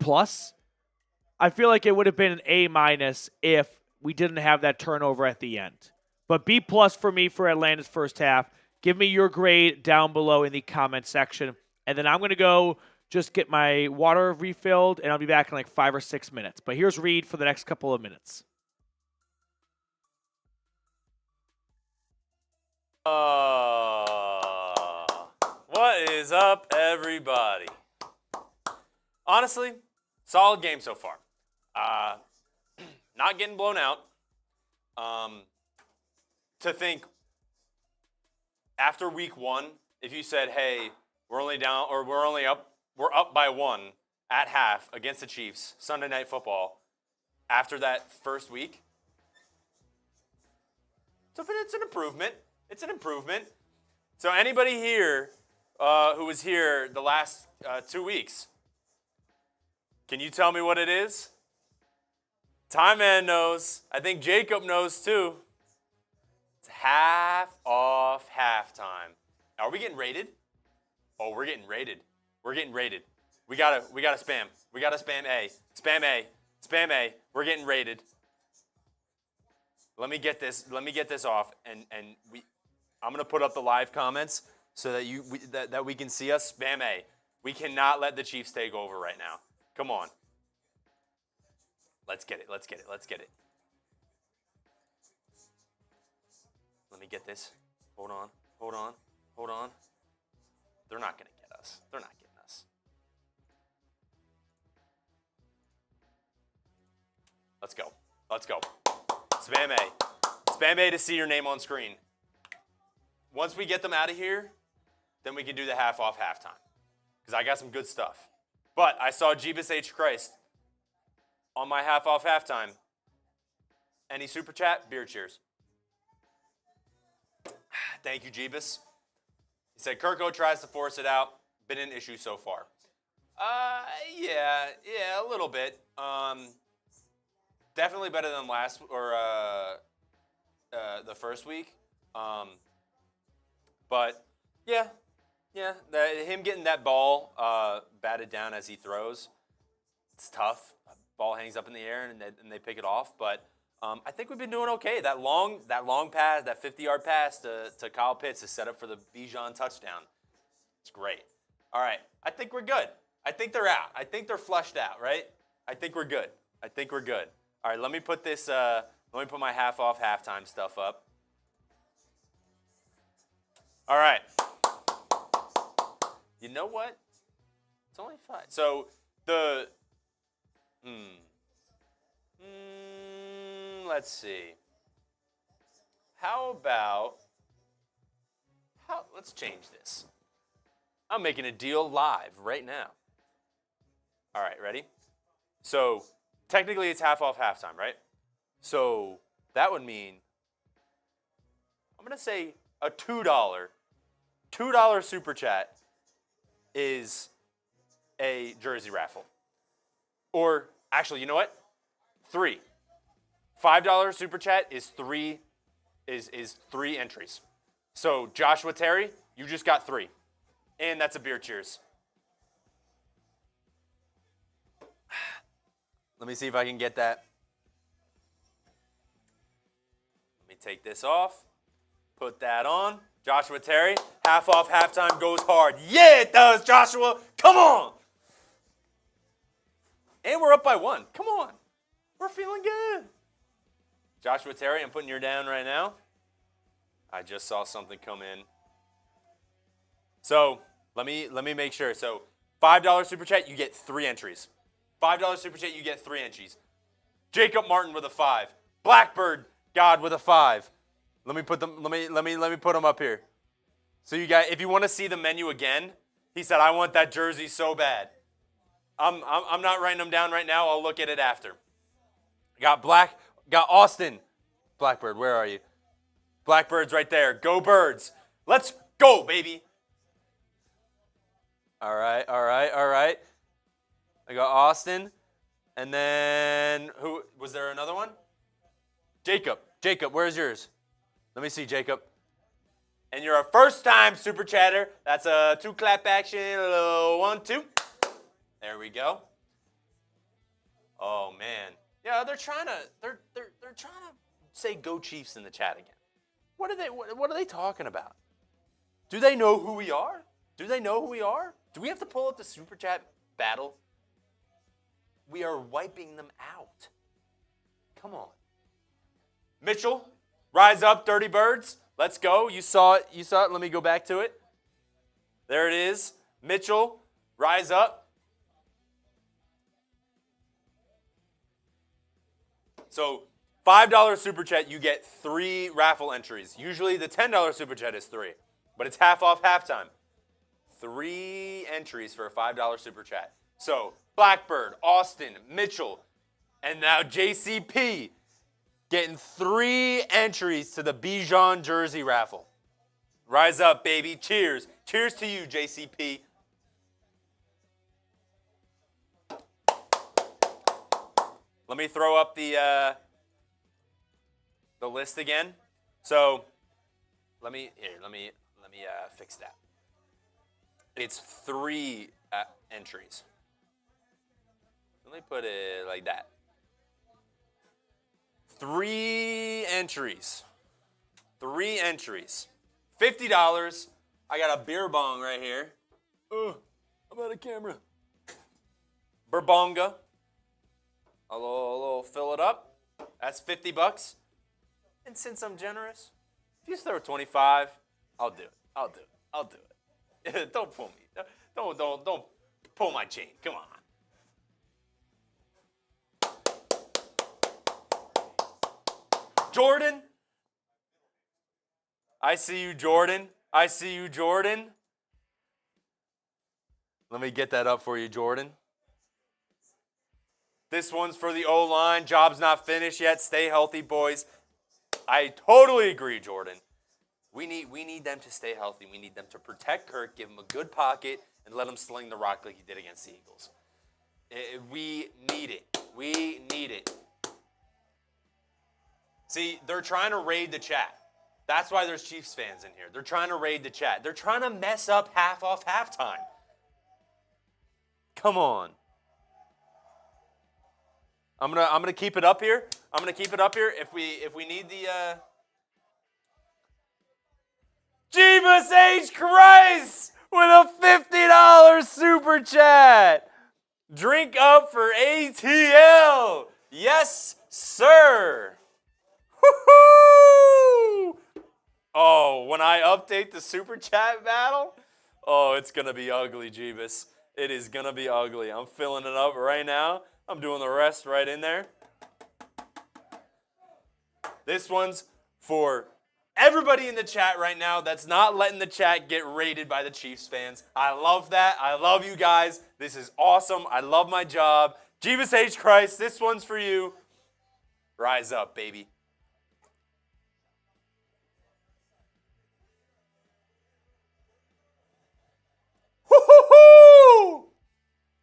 S1: I feel like it would have been an A- if we didn't have that turnover at the end. But B+ for me for Atlanta's first half. Give me your grade down below in the comment section. And then I'm going to go just get my water refilled, and I'll be back in like 5 or 6 minutes. But here's Reed for the next couple of minutes.
S2: What is up, everybody? Honestly, solid game so far. Not getting blown out. To think after week 1, if you said, "Hey, we're up by 1 at half against the Chiefs Sunday Night Football," after that first week, it's an improvement. It's an improvement. So anybody here who was here the last 2 weeks, can you tell me what it is? Time Man knows. I think Jacob knows too. It's half off halftime. Now, are we getting rated? Oh, we're getting rated. We're getting rated. We gotta spam. We gotta spam A. Spam A. Spam A. We're getting rated. Let me get this off, and I'm gonna put up the live comments so that that we can see us. Spam A. We cannot let the Chiefs take over right now. Come on. Let's get it. Let's get it. Let's get it. Let me get this. Hold on. Hold on. Hold on. They're not going to get us. They're not getting us. Let's go. Let's go. Spam A. Spam A to see your name on screen. Once we get them out of here, then we can do the half off halftime. Because I got some good stuff. But I saw Jeebus H. Christ on my half off halftime. Any super chat? Beer cheers. Thank you, Jeebus. He said, Kirko tries to force it out. Been an issue so far. Yeah, a little bit. Definitely better than the first week. But yeah, him getting that ball batted down as he throws, it's tough. Ball hangs up in the air and they pick it off. But I think we've been doing okay. That long pass, that 50-yard pass to Kyle Pitts is set up for the Bijan touchdown. It's great. All right, I think we're good. I think they're out. I think they're flushed out, right? I think we're good. All right, let me put this. Let me put my half off halftime stuff up. All right. You know what? It's only 5. So let's see. Let's change this. I'm making a deal live right now. All right, ready? So technically it's half off halftime, right? So that would mean I'm going to say a $2 super chat is a jersey raffle. Or actually, you know what? 3. $5 super chat is 3 entries. So Joshua Terry, you just got 3. And that's a beer cheers. Let me see if I can get that. Let me take this off. Put that on. Joshua Terry, half off halftime goes hard. Yeah, it does, Joshua. Come on. And we're up by 1. Come on. We're feeling good. Joshua Terry, I'm putting you down right now. I just saw something come in. So let me make sure. So $5 super chat, you get 3 entries. $5 super chat, you get 3 entries. Jacob Martin with a 5. Blackbird God with a 5. Let me put them. Let me put them up here. So you guys, if you want to see the menu again, he said, I want that jersey so bad. I'm not writing them down right now. I'll look at it after. Got Austin. Blackbird, where are you? Blackbird's right there. Go Birds. Let's go, baby. All right. I got Austin. And then, who was there another one? Jacob, where's yours? Let me see, Jacob. And you're a first-time super chatter. That's a 2-clap action. 1, 2. There we go. Oh man. Yeah, they're trying to say go Chiefs in the chat again. What are they talking about? Do they know who we are? Do we have to pull up the super chat battle? We are wiping them out. Come on. Mitchell, rise up, Dirty Birds. Let's go. You saw it. Let me go back to it. There it is. Mitchell, rise up. So $5 super chat, you get 3 raffle entries. Usually the $10 super chat is 3, but it's half off halftime. 3 entries for a $5 super chat. So Blackbird, Austin, Mitchell, and now JCP getting 3 entries to the Bijan jersey raffle. Rise up, baby. Cheers. Cheers to you, JCP. Let me throw up the list again. So let me fix that. It's 3 entries. Let me put it like that. 3 entries. 3 entries. $50. I got a beer bong right here. I'm out of camera. Burbonga. A little fill it up. That's $50. And since I'm generous, if you throw 25, I'll do it. Don't pull me. Don't pull my chain. Come on. Jordan. I see you, Jordan. I see you, Jordan. Let me get that up for you, Jordan. This one's for the O-line. Job's not finished yet. Stay healthy, boys. I totally agree, Jordan. We need them to stay healthy. We need them to protect Kirk, give him a good pocket, and let him sling the rock like he did against the Eagles. We need it. We need it. See, they're trying to raid the chat. That's why there's Chiefs fans in here. They're trying to raid the chat. They're trying to mess up half off halftime. Come on. I'm gonna keep it up here. I'm gonna keep it up here. If we need the Jeebus H. Christ with a $50 super chat. Drink up for ATL. Yes, sir. Woo-hoo! Oh, when I update the super chat battle, oh, it's gonna be ugly, Jeebus. It is gonna be ugly. I'm filling it up right now. I'm doing the rest right in there. This one's for everybody in the chat right now that's not letting the chat get raided by the Chiefs fans. I love that. I love you guys. This is awesome. I love my job. Jeebus H. Christ, this one's for you. Rise up, baby. Woo-hoo-hoo!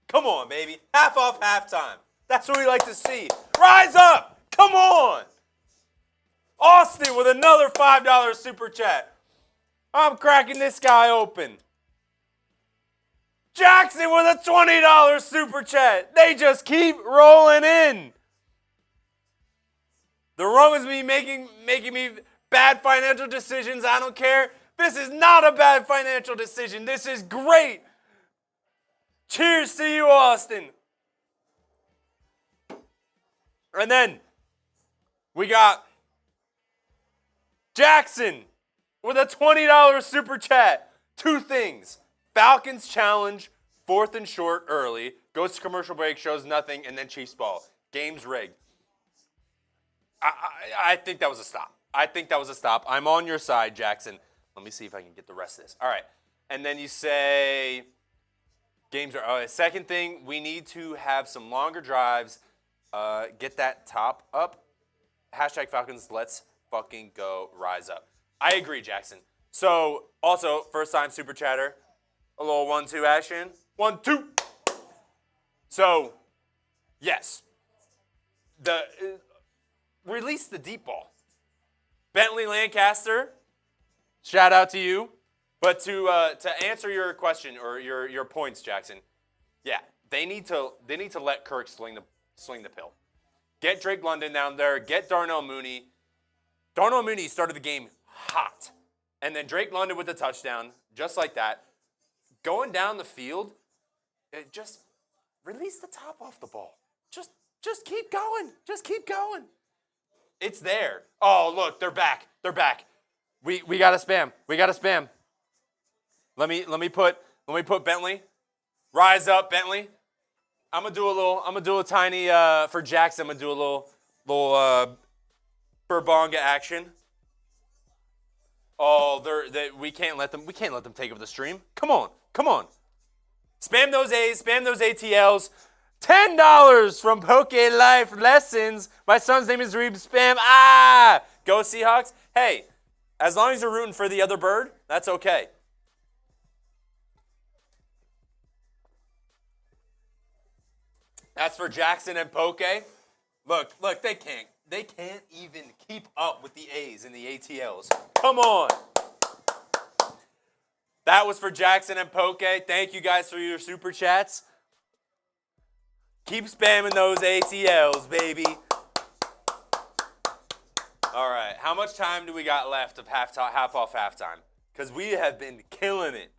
S2: Come on, baby. Half off halftime. That's what we like to see. Rise up. Come on. Austin with another $5 super chat. I'm cracking this guy open. Jackson with a $20 super chat. They just keep rolling in. The wrong is me making me bad financial decisions. I don't care. This is not a bad financial decision. This is great. Cheers to you, Austin. And then we got Jackson with a $20 super chat. Two things. Falcons challenge, 4th and short early. Goes to commercial break, shows nothing, and then Chiefs ball. Game's rigged. I think that was a stop. I think that was a stop. I'm on your side, Jackson. Let me see if I can get the rest of this. All right. And then you say games are second thing, we need to have some longer drives. Get that top up. Hashtag Falcons, let's fucking go, rise up. I agree, Jackson. So, also, first time super chatter. A little 1-2 action. 1-2. So, yes. Release the deep ball. Bentley Lancaster, shout out to you. But to answer your question or your points, Jackson, yeah, they need to let Kirk sling the pill. Get Drake London down there. Get Darnell Mooney. Darnell Mooney started the game hot, and then Drake London with the touchdown, just like that, going down the field. Just release the top off the ball. Just keep going. Just keep going. It's there. Oh, look, they're back. They're back. We gotta spam. We gotta spam. Let me put Bentley. Rise up, Bentley. I'm gonna do a tiny for Jackson. I'm gonna do a little Burbonga action. Oh, we can't let them take over the stream. Come on. Spam those A's, spam those ATLs. $10 from Poke Life Lessons. My son's name is Reeb. Spam. Go Seahawks. Hey, as long as you're rooting for the other bird, that's okay. That's for Jackson and Poke. Look, they can't even keep up with the A's and the ATLs. Come on. That was for Jackson and Poke. Thank you guys for your super chats. Keep spamming those ATLs, baby. All right, how much time do we got left of half off halftime? Because we have been killing it.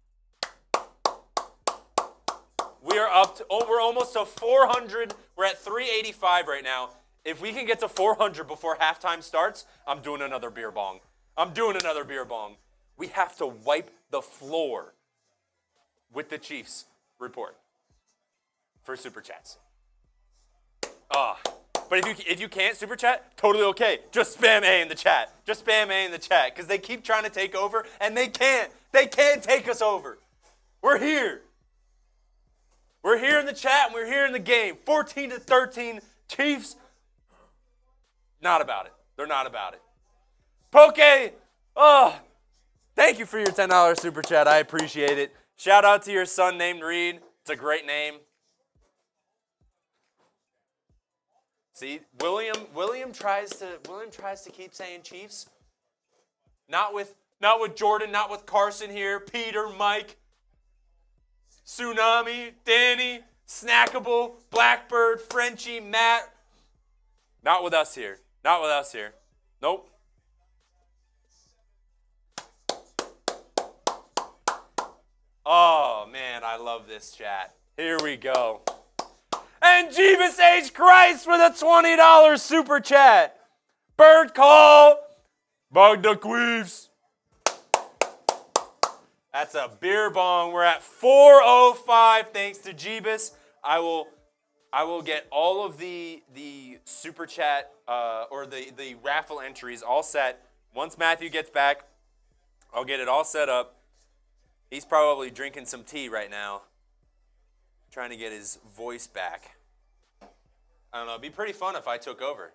S2: We are we're almost to 400. We're at 385 right now. If we can get to 400 before halftime starts, I'm doing another beer bong. We have to wipe the floor with the Chiefs report for super chats. But if you can't super chat, totally okay. Just spam A in the chat. Just spam A in the chat because they keep trying to take over and they can't. They can't take us over. We're here. We're here in the chat and we're here in the game. 14-13 Chiefs. Not about it. They're not about it. Poke. Oh, thank you for your $10 super chat. I appreciate it. Shout out to your son named Reed. It's a great name. See, William tries to keep saying Chiefs. Not with Jordan, not with Carson here, Peter, Mike, Tsunami, Danny, Snackable, Blackbird, Frenchie, Matt. Not with us here. Not with us here. Nope. Oh, man, I love this chat. Here we go. And Jeebus H. Christ with a $20 super chat. Bird call. Bug the Queefs. That's a beer bong. We're at 4:05 thanks to Jeebus. I will get all of the super chat or the raffle entries all set. Once Matthew gets back, I'll get it all set up. He's probably drinking some tea right now, trying to get his voice back. I don't know. It'd be pretty fun if I took over.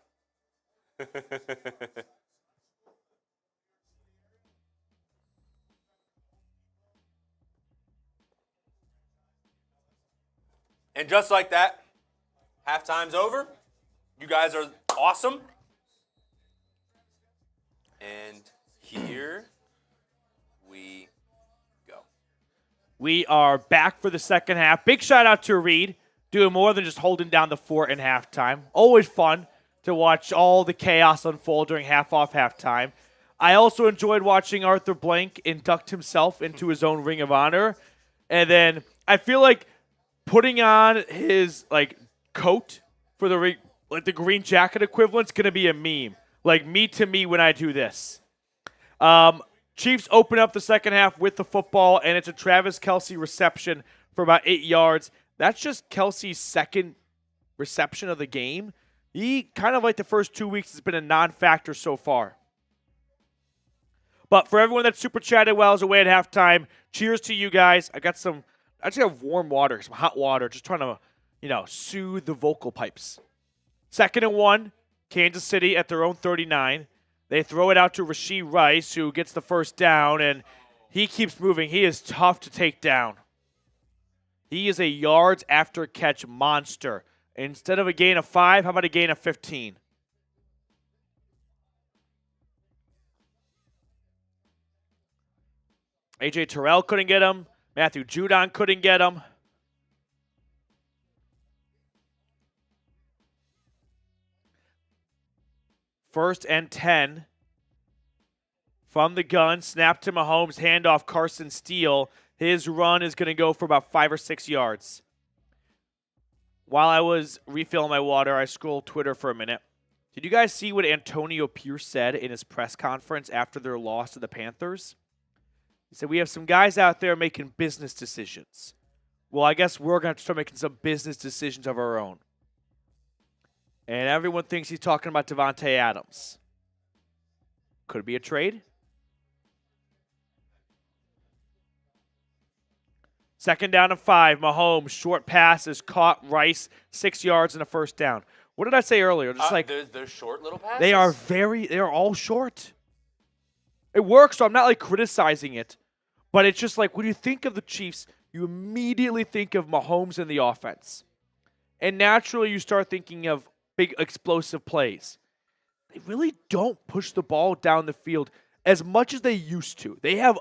S2: And just like that, halftime's over. You guys are awesome. And here we go.
S1: We are back for the second half. Big shout out to Reed, doing more than just holding down the fort in halftime. Always fun to watch all the chaos unfold during half-off halftime. I also enjoyed watching Arthur Blank induct himself into his own Ring of Honor. And then I feel like putting on his coat for the ring, the green jacket equivalent's going to be a meme. Like me to me when I do this. Chiefs open up the second half with the football, and it's a Travis Kelce reception for about 8 yards. That's just Kelce's second reception of the game. He, kind of like the first 2 weeks, has been a non-factor so far. But for everyone that super chatted while I was away at halftime, cheers to you guys. I actually have warm water, some hot water, just trying to, soothe the vocal pipes. 2nd and 1, Kansas City at their own 39. They throw it out to Rashee Rice, who gets the first down, and he keeps moving. He is tough to take down. He is a yards after catch monster. Instead of a gain of 5, how about a gain of 15? A.J. Terrell couldn't get him. Matthew Judon couldn't get him. First and 10 from the gun. Snap to Mahomes. Handoff Carson Steele. His run is going to go for about 5 or 6 yards. While I was refilling my water, I scrolled Twitter for a minute. Did you guys see what Antonio Pierce said in his press conference after their loss to the Panthers? He said, we have some guys out there making business decisions. Well, I guess we're going to start making some business decisions of our own. And everyone thinks he's talking about Devontae Adams. Could it be a trade? 2nd down and 5. Mahomes, short pass is caught. Rice, 6 yards and a first down. What did I say earlier? Just
S2: they're short little passes?
S1: They are all short. It works, so I'm not criticizing it. But it's just when you think of the Chiefs, you immediately think of Mahomes and the offense. And naturally you start thinking of big explosive plays. They really don't push the ball down the field as much as they used to. They have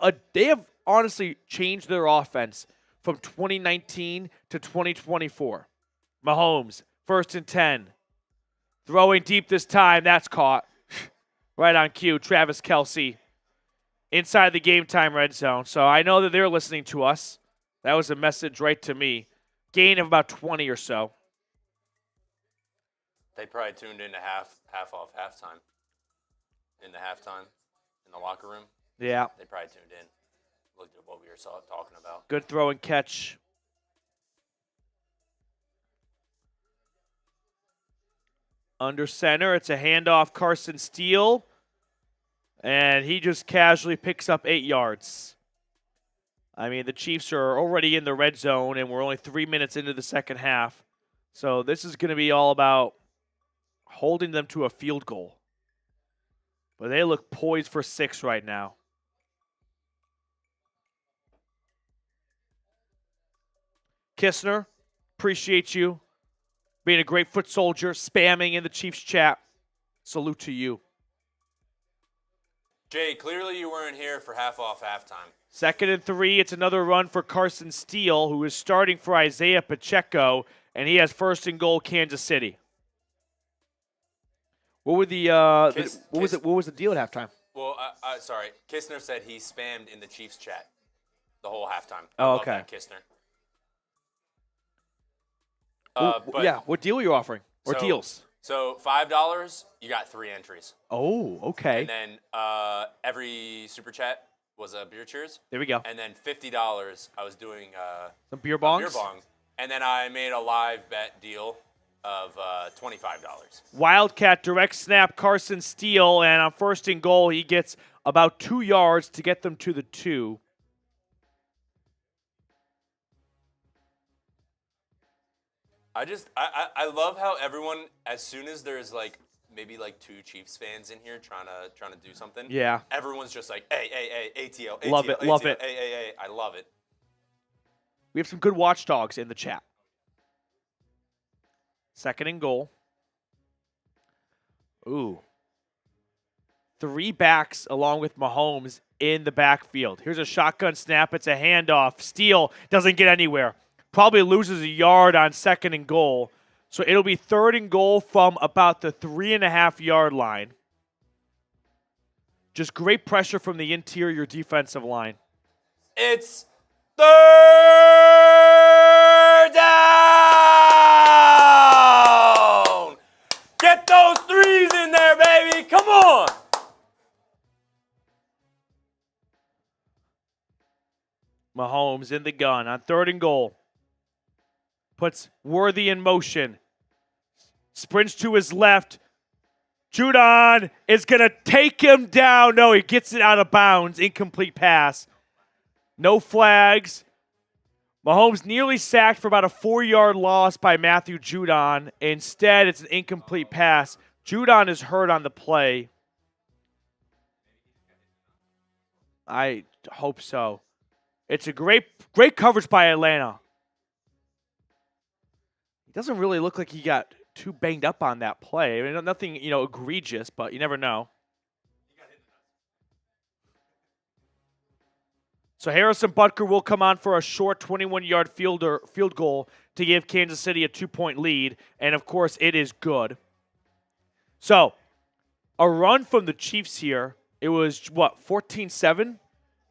S1: honestly changed their offense from 2019 to 2024. Mahomes, 1st and 10. Throwing deep this time, that's caught. Right on cue, Travis Kelce. Inside the game time red zone. So I know that they're listening to us. That was a message right to me. Gain of about 20 or so.
S2: They probably tuned into half off halftime. In the locker room.
S1: Yeah.
S2: They probably tuned in. Looked at what we were talking about.
S1: Good throw and catch. Under center, it's a handoff, Carson Steele. And he just casually picks up 8 yards. I mean, the Chiefs are already in the red zone, and we're only 3 minutes into the second half. So this is going to be all about holding them to a field goal. But they look poised for 6 right now. Kistner, appreciate you being a great foot soldier, spamming in the Chiefs chat. Salute to you.
S2: Jay, clearly you weren't here for half off halftime.
S1: 2nd and 3. It's another run for Carson Steele, who is starting for Isaiah Pacheco, and he has 1st and goal, Kansas City. What were the what was the deal at halftime?
S2: Well, sorry, Kistner said he spammed in the Chiefs chat the whole halftime.
S1: Oh, okay.
S2: Love that, Kistner.
S1: Yeah, what deal are you offering? Or deals?
S2: So $5, you got 3 entries.
S1: Oh, okay.
S2: And then every super chat was a beer cheers.
S1: There we go.
S2: And then $50, I was doing
S1: some beer bongs.
S2: Beer bong. And then I made a live bet deal of $25.
S1: Wildcat direct snap, Carson Steele, and on 1st and goal, he gets about 2 yards to get them to the 2.
S2: I love how everyone, as soon as there's maybe 2 Chiefs fans in here trying to do something.
S1: Yeah.
S2: Everyone's just like, hey, ATL, ATL,
S1: love it,
S2: ATL,
S1: love it.
S2: Hey, I love it.
S1: We have some good watchdogs in the chat. 2nd and goal. Ooh. 3 backs along with Mahomes in the backfield. Here's a shotgun snap. It's a handoff. Steele doesn't get anywhere. Probably loses a yard on 2nd and goal. So it'll be 3rd and goal from about the 3.5-yard line. Just great pressure from the interior defensive line.
S2: It's 3rd down! Get those 3s in there, baby! Come on!
S1: Mahomes in the gun on 3rd and goal. Puts Worthy in motion. Sprints to his left. Judon is going to take him down. No, he gets it out of bounds. Incomplete pass. No flags. Mahomes nearly sacked for about a 4-yard loss by Matthew Judon. Instead, it's an incomplete pass. Judon is hurt on the play. I hope so. It's a great coverage by Atlanta. Doesn't really look like he got too banged up on that play. I mean, nothing, egregious, but you never know. So Harrison Butker will come on for a short 21-yard field goal to give Kansas City a 2-point lead, and of course, it is good. So, a run from the Chiefs here. It was 14-7,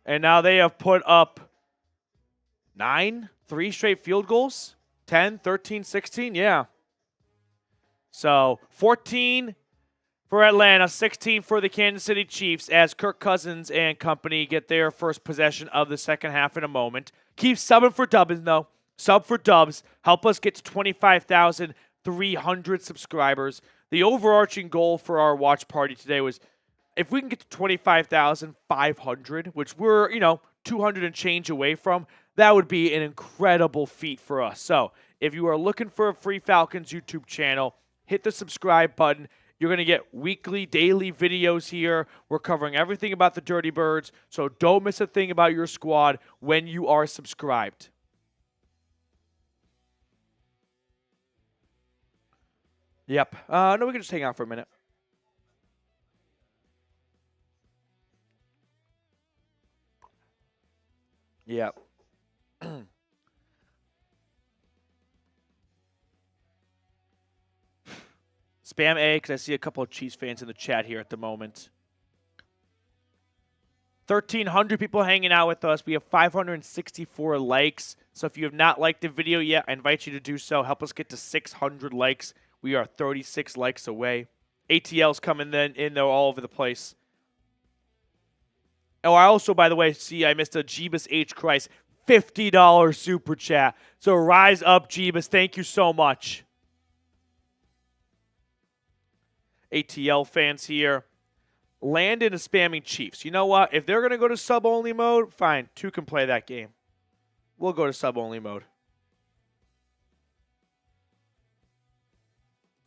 S1: and now they have put up 3 straight field goals. 10, 13, 16, yeah. So 14 for Atlanta, 16 for the Kansas City Chiefs as Kirk Cousins and company get their first possession of the second half in a moment. Keep subbing for Dubs, though. Sub for Dubs. Help us get to 25,300 subscribers. The overarching goal for our watch party today was if we can get to 25,500, which we're, 200 and change away from, that would be an incredible feat for us. So if you are looking for a free Falcons YouTube channel, hit the subscribe button. You're going to get weekly, daily videos here. We're covering everything about the Dirty Birds, so don't miss a thing about your squad when you are subscribed. Yep. No, we can just hang out for a minute. Yep. Spam A, because I see a couple of Chiefs fans in the chat here at the moment. 1,300 people hanging out with us. We have 564 likes. So if you have not liked the video yet, I invite you to do so. Help us get to 600 likes. We are 36 likes away. ATL's coming in there all over the place. Oh, I also, by the way, see I missed a Jeebus H. Christ $50 super chat. So rise up, Jeebus. Thank you so much. ATL fans here. Landon is spamming Chiefs. You know what? If they're going to go to sub-only mode, fine. 2 can play that game. We'll go to sub-only mode.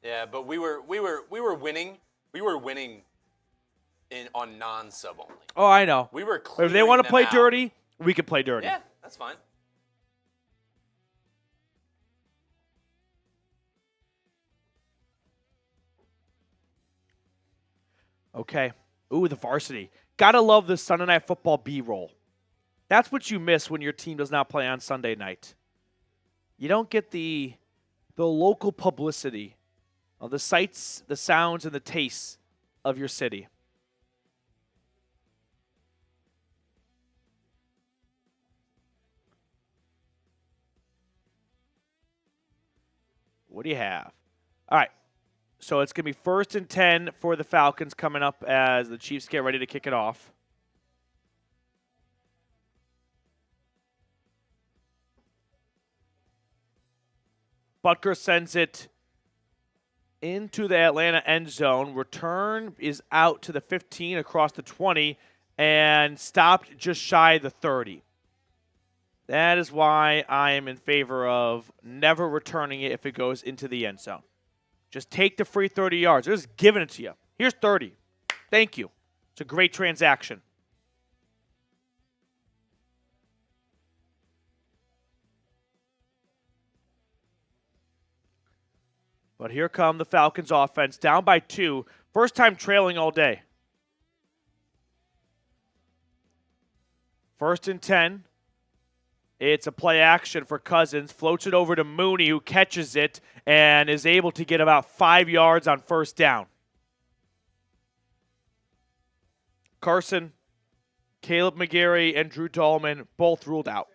S2: Yeah, but we were winning. We were winning on non-sub only.
S1: Oh, I know.
S2: We were
S1: But if they want to play
S2: out.
S1: dirty, we can play dirty.
S2: Yeah, that's fine.
S1: Okay. Ooh, the varsity. Gotta love the Sunday Night Football B-roll. That's what you miss when your team does not play on Sunday night. You don't get the local publicity of the sights, the sounds, and the tastes of your city. What do you have? All right. So it's going to be 1st and 10 for the Falcons coming up as the Chiefs get ready to kick it off. Butker sends it into the Atlanta end zone. Return is out to the 15 across the 20 and stopped just shy of the 30. That is why I am in favor of never returning it if it goes into the end zone. Just take the free 30 yards. They're just giving it to you. Here's 30. Thank you. It's a great transaction. But here come the Falcons offense, down by 2. First time trailing all day. 1st and 10. It's a play action for Cousins. Floats it over to Mooney, who catches it and is able to get about 5 yards on 1st down. Carson, Caleb McGarry, and Drew Dahlman both ruled out.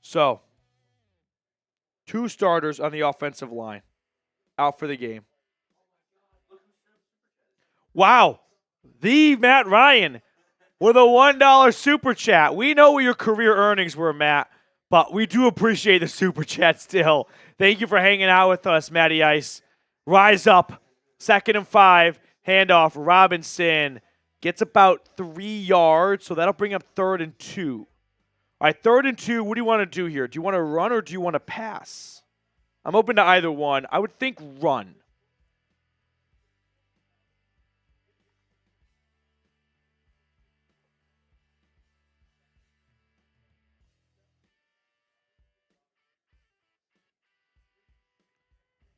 S1: So, 2 starters on the offensive line out for the game. Wow. The Matt Ryan with a $1 super chat. We know what your career earnings were, Matt, but we do appreciate the super chat still. Thank you for hanging out with us, Matty Ice. Rise up. 2nd and 5. Handoff. Robinson gets about 3 yards, so that'll bring up 3rd and 2. All right, 3rd and 2. What do you want to do here? Do you want to run or do you want to pass? I'm open to either one. I would think run.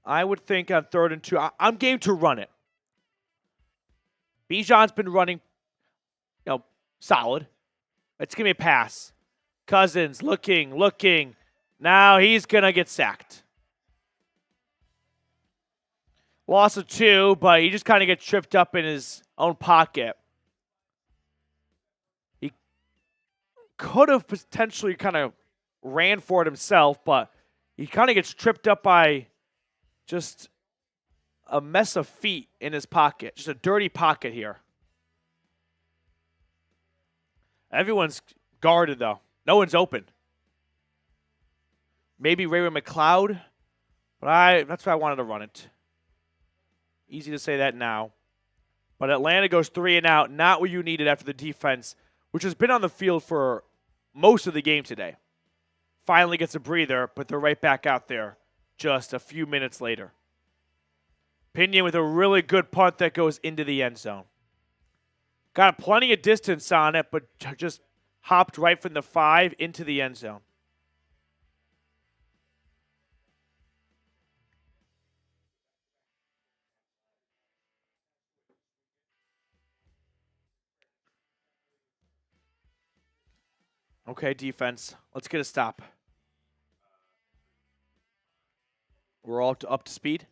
S1: I would think on 3rd and 2. I'm game to run it. Bijan's been running, solid. It's going to be a pass. Cousins looking. Now he's going to get sacked. Loss of 2, but he just kind of gets tripped up in his own pocket. He could have potentially kind of ran for it himself, but he kind of gets tripped up by just a mess of feet in his pocket. Just a dirty pocket here. Everyone's guarded, though. No one's open. Maybe Raymond McLeod, but that's why I wanted to run it. Easy to say that now. But Atlanta goes 3 and out. Not what you needed after the defense, which has been on the field for most of the game today. Finally gets a breather, but they're right back out there just a few minutes later. Pinion with a really good punt that goes into the end zone. Got plenty of distance on it, but just hopped right from the 5 into the end zone. Okay, defense. Let's get a stop. We're all up to speed?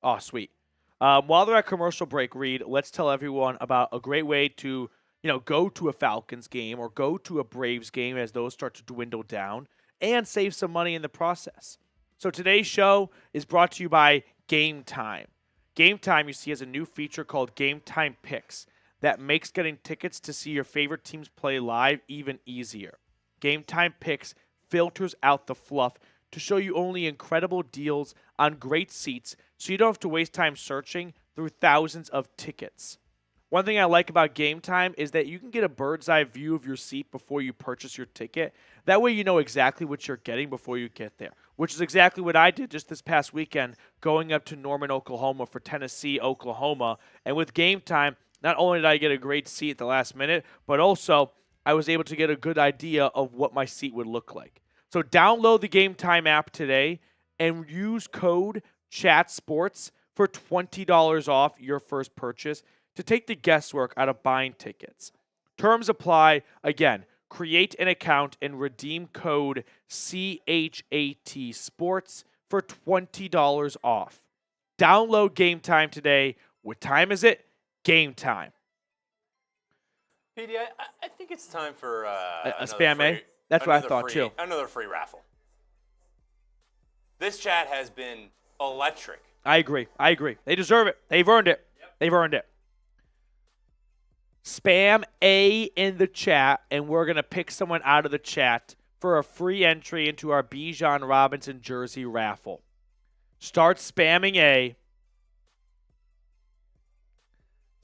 S1: Oh, sweet. While they're at commercial break, Reed, let's tell everyone about a great way to, go to a Falcons game or go to a Braves game as those start to dwindle down and save some money in the process. So today's show is brought to you by Game Time. Game Time, you see, has a new feature called Game Time Picks that makes getting tickets to see your favorite teams play live even easier. Game Time Picks filters out the fluff to show you only incredible deals on great seats so you don't have to waste time searching through thousands of tickets. One thing I like about Game Time is that you can get a bird's eye view of your seat before you purchase your ticket. That way you know exactly what you're getting before you get there, which is exactly what I did just this past weekend going up to Norman, Oklahoma for Tennessee, Oklahoma. And with Game Time, not only did I get a great seat at the last minute, but also I was able to get a good idea of what my seat would look like. So download the Game Time app today and use code CHATSPORTS for $20 off your first purchase to take the guesswork out of buying tickets. Terms apply. Again, create an account and redeem code CHAT Sports for $20 off. Download Game Time today. What time is it? Game time.
S2: PD, I think it's time for
S1: a spam A? That's what I thought too.
S2: Another free raffle. This chat has been electric.
S1: I agree. They deserve it. They've earned it. Yep. They've earned it. Spam A in the chat, and we're going to pick someone out of the chat for a free entry into our Bijan Robinson jersey raffle. Start spamming A.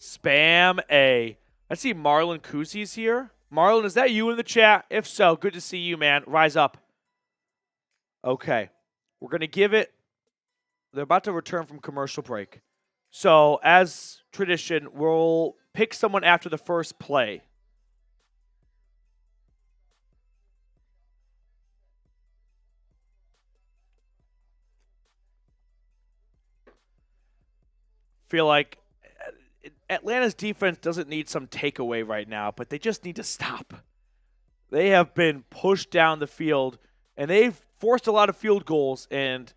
S1: Spam A. I see Marlon Kuzi's here. Marlon, is that you in the chat? If so, good to see you, man. Rise up. Okay. We're going to give it. They're about to return from commercial break. So, as tradition, we'll pick someone after the first play. Feel like Atlanta's defense doesn't need some takeaway right now, but they just need to stop. They have been pushed down the field, and they've forced a lot of field goals, and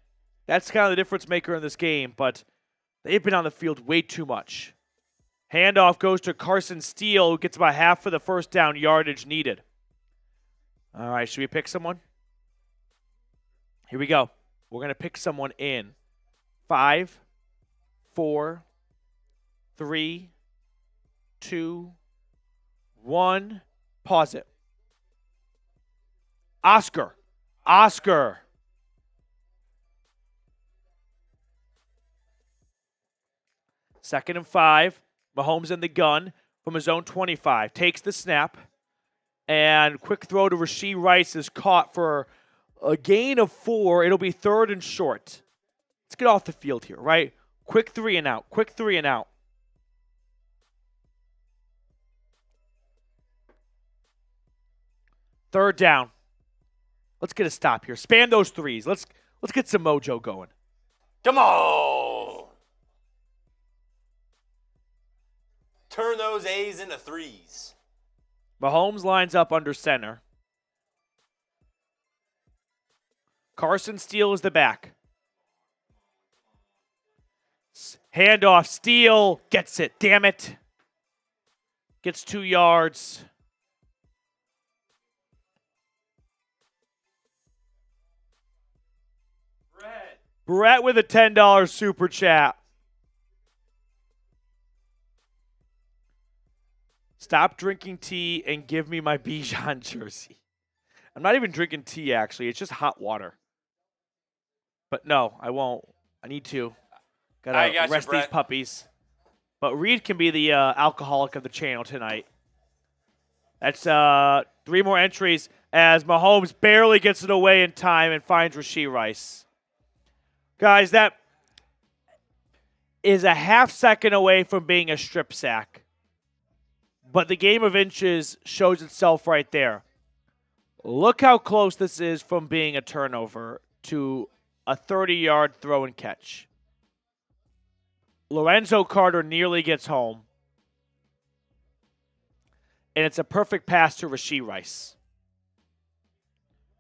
S1: that's kind of the difference maker in this game, but they've been on the field way too much. Handoff goes to Carson Steele, who gets about half of the first down yardage needed. All right, should we pick someone? Here we go. We're going to pick someone in 5, 4, 3, 2, 1. Pause it. Oscar. Second and 5. Mahomes in the gun from his own 25. Takes the snap. And quick throw to Rashee Rice is caught for a gain of 4. It'll be third and short. Let's get off the field here, right? Quick 3 and out. Third down. Let's get a stop here. Spam those threes. Let's get some mojo going.
S2: Come on. Turn those A's into threes.
S1: Mahomes lines up under center. Carson Steele is the back. Handoff. Steele gets it. Damn it. Gets 2 yards. Brett with a $10 super chat. Stop drinking tea and give me my Bijan jersey. I'm not even drinking tea, actually. It's just hot water. But no, I won't. I need to. Gotta rest these puppies. But Reed can be the alcoholic of the channel tonight. That's 3 more entries as Mahomes barely gets it away in time and finds Rashee Rice. Guys, that is a half second away from being a strip sack. But the game of inches shows itself right there. Look how close this is from being a turnover to a 30-yard throw and catch. Lorenzo Carter nearly gets home. And it's a perfect pass to Rashee Rice.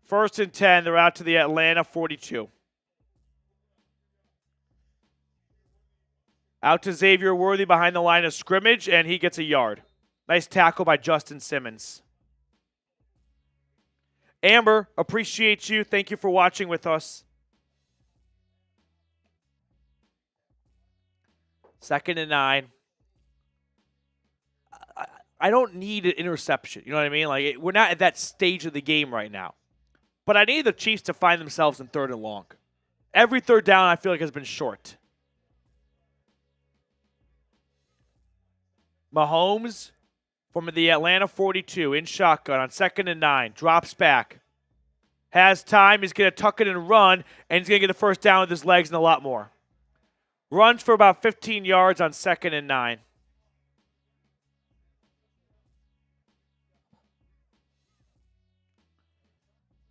S1: 1st and 10, they're out to the Atlanta 42. Out to Xavier Worthy behind the line of scrimmage, and he gets a yard. Nice tackle by Justin Simmons. Amber, appreciate you. Thank you for watching with us. 2nd and 9. I don't need an interception. You know what I mean? Like, we're not at that stage of the game right now. But I need the Chiefs to find themselves in 3rd and long. Every 3rd down I feel like has been short. Mahomes from the Atlanta 42 in shotgun on 2nd and 9. Drops back. Has time. He's going to tuck it and run, and he's going to get the first down with his legs and a lot more. Runs for about 15 yards on 2nd and 9.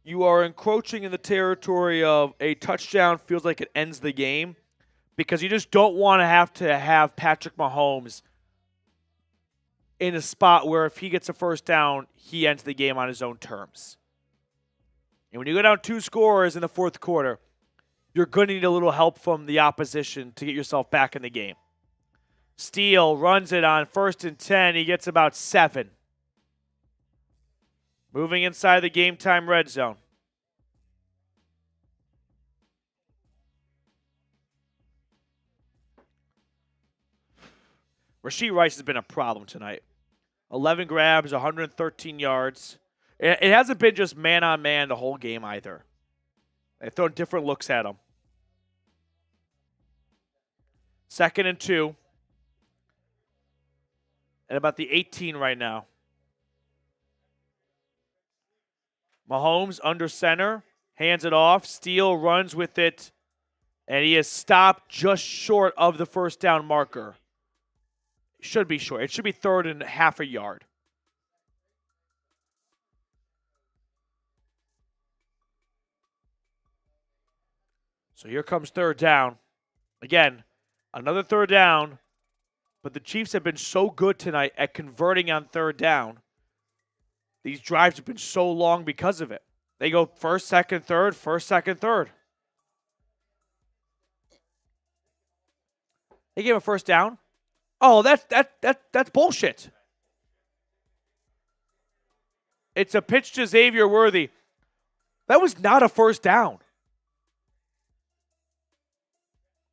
S1: You are encroaching in the territory of a touchdown feels like it ends the game because you just don't want to have Patrick Mahomes in a spot where if he gets a first down, he ends the game on his own terms. And when you go down 2 scores in the 4th quarter, you're going to need a little help from the opposition to get yourself back in the game. Steele runs it on 1st and 10. He gets about 7. Moving inside the game time red zone. Rashee Rice has been a problem tonight. 11 grabs, 113 yards. It hasn't been just man-on-man the whole game either. They've thrown different looks at him. 2nd and 2. And about the 18 right now. Mahomes under center, hands it off. Steele runs with it, and he is stopped just short of the first down marker. Should be short. It should be 3rd and half a yard. So here comes 3rd down. Again, another 3rd down, but the Chiefs have been so good tonight at converting on 3rd down. These drives have been so long because of it. They go 1st, 2nd, 3rd, 1st, 2nd, 3rd. They gave a first down. Oh, that's bullshit. It's a pitch to Xavier Worthy. That was not a first down.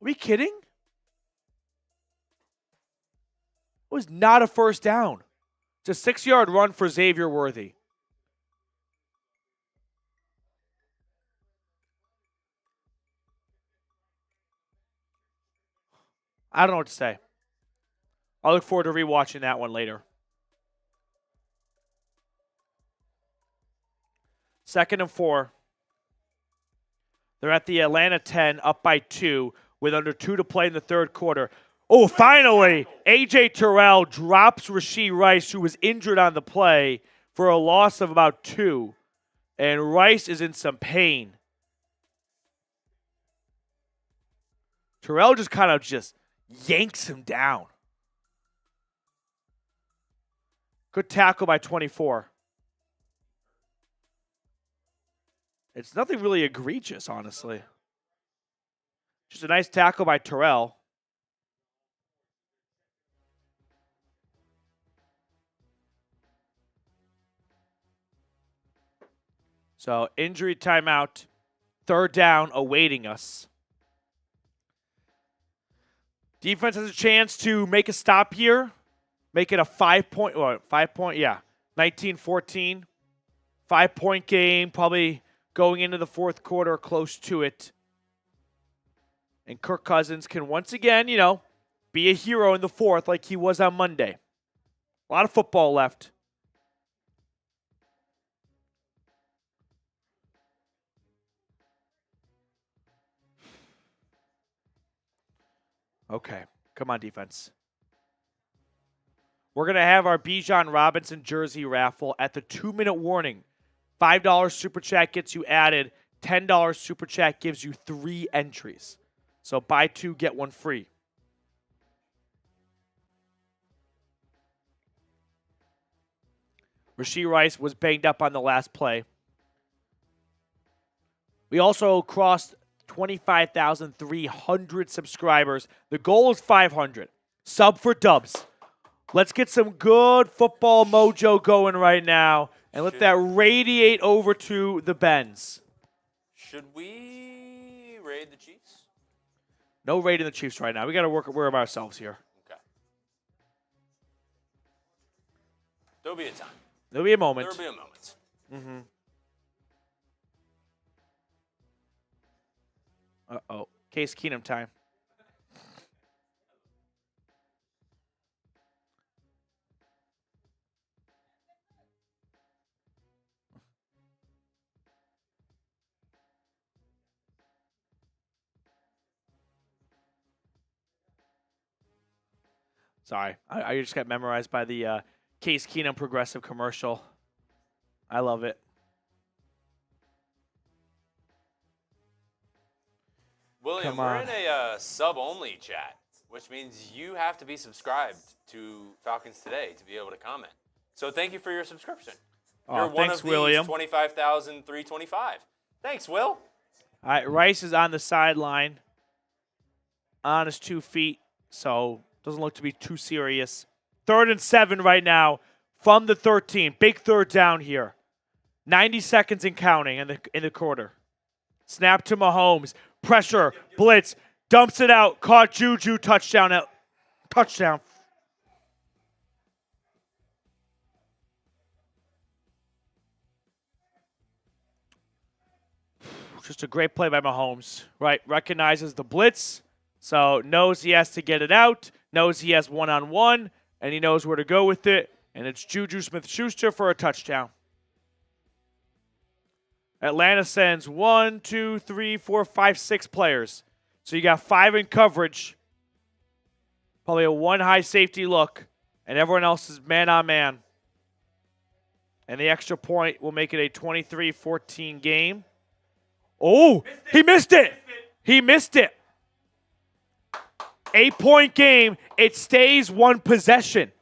S1: Are we kidding? It was not a first down. It's a 6-yard run for Xavier Worthy. I don't know what to say. I look forward to rewatching that one later. 2nd and 4. They're at the Atlanta 10, up by 2, with under 2 to play in the 3rd quarter. Oh, finally, A.J. Terrell drops Rashee Rice, who was injured on the play, for a loss of about 2. And Rice is in some pain. Terrell just kind of yanks him down. Good tackle by 24. It's nothing really egregious, honestly. Just a nice tackle by Terrell. So, injury timeout. 3rd down awaiting us. Defense has a chance to make a stop here. Make it a 5-point, 19-14. 5-point game, probably going into the 4th quarter, close to it. And Kirk Cousins can once again, be a hero in the 4th like he was on Monday. A lot of football left. Okay, come on, defense. We're going to have our Bijan Robinson jersey raffle at the 2-minute warning. $5 Super Chat gets you added. $10 Super Chat gives you 3 entries. So buy 2, get 1 free. Rashee Rice was banged up on the last play. We also crossed 25,300 subscribers. The goal is 500. Sub for dubs. Let's get some good football mojo going right now and let that radiate over to the Bens.
S2: Should we raid the Chiefs?
S1: No raiding the Chiefs right now. We got to worry about ourselves here.
S2: Okay. There'll be a time.
S1: There'll be a moment.
S2: There'll be a moment.
S1: Mm-hmm. Uh-oh. Case Keenum time. Sorry. I just got memorized by the Case Keenum progressive commercial. I love it.
S2: William, we're in a sub-only chat, which means you have to be subscribed to Falcons Today to be able to comment. So thank you for your subscription. You're one of these 25,325. Thanks, Will.
S1: All right, Rice is on the sideline on his 2 feet, so doesn't look to be too serious. 3rd and 7 right now from the 13. Big third down here. 90 seconds and counting in the quarter. Snap to Mahomes. Pressure. Blitz. Dumps it out. Caught Juju. Touchdown. Touchdown. Just a great play by Mahomes. Right. Recognizes the blitz. So knows he has to get it out. Knows he has one-on-one. And he knows where to go with it. And it's Juju Smith-Schuster for a touchdown. Atlanta sends 1, 2, 3, 4, 5, 6 players. So you got 5 in coverage. Probably a 1 high safety look. And everyone else is man-on-man. And the extra point will make it a 23-14 game. Oh, he missed it. He missed it. 8-point game. It stays 1 possession.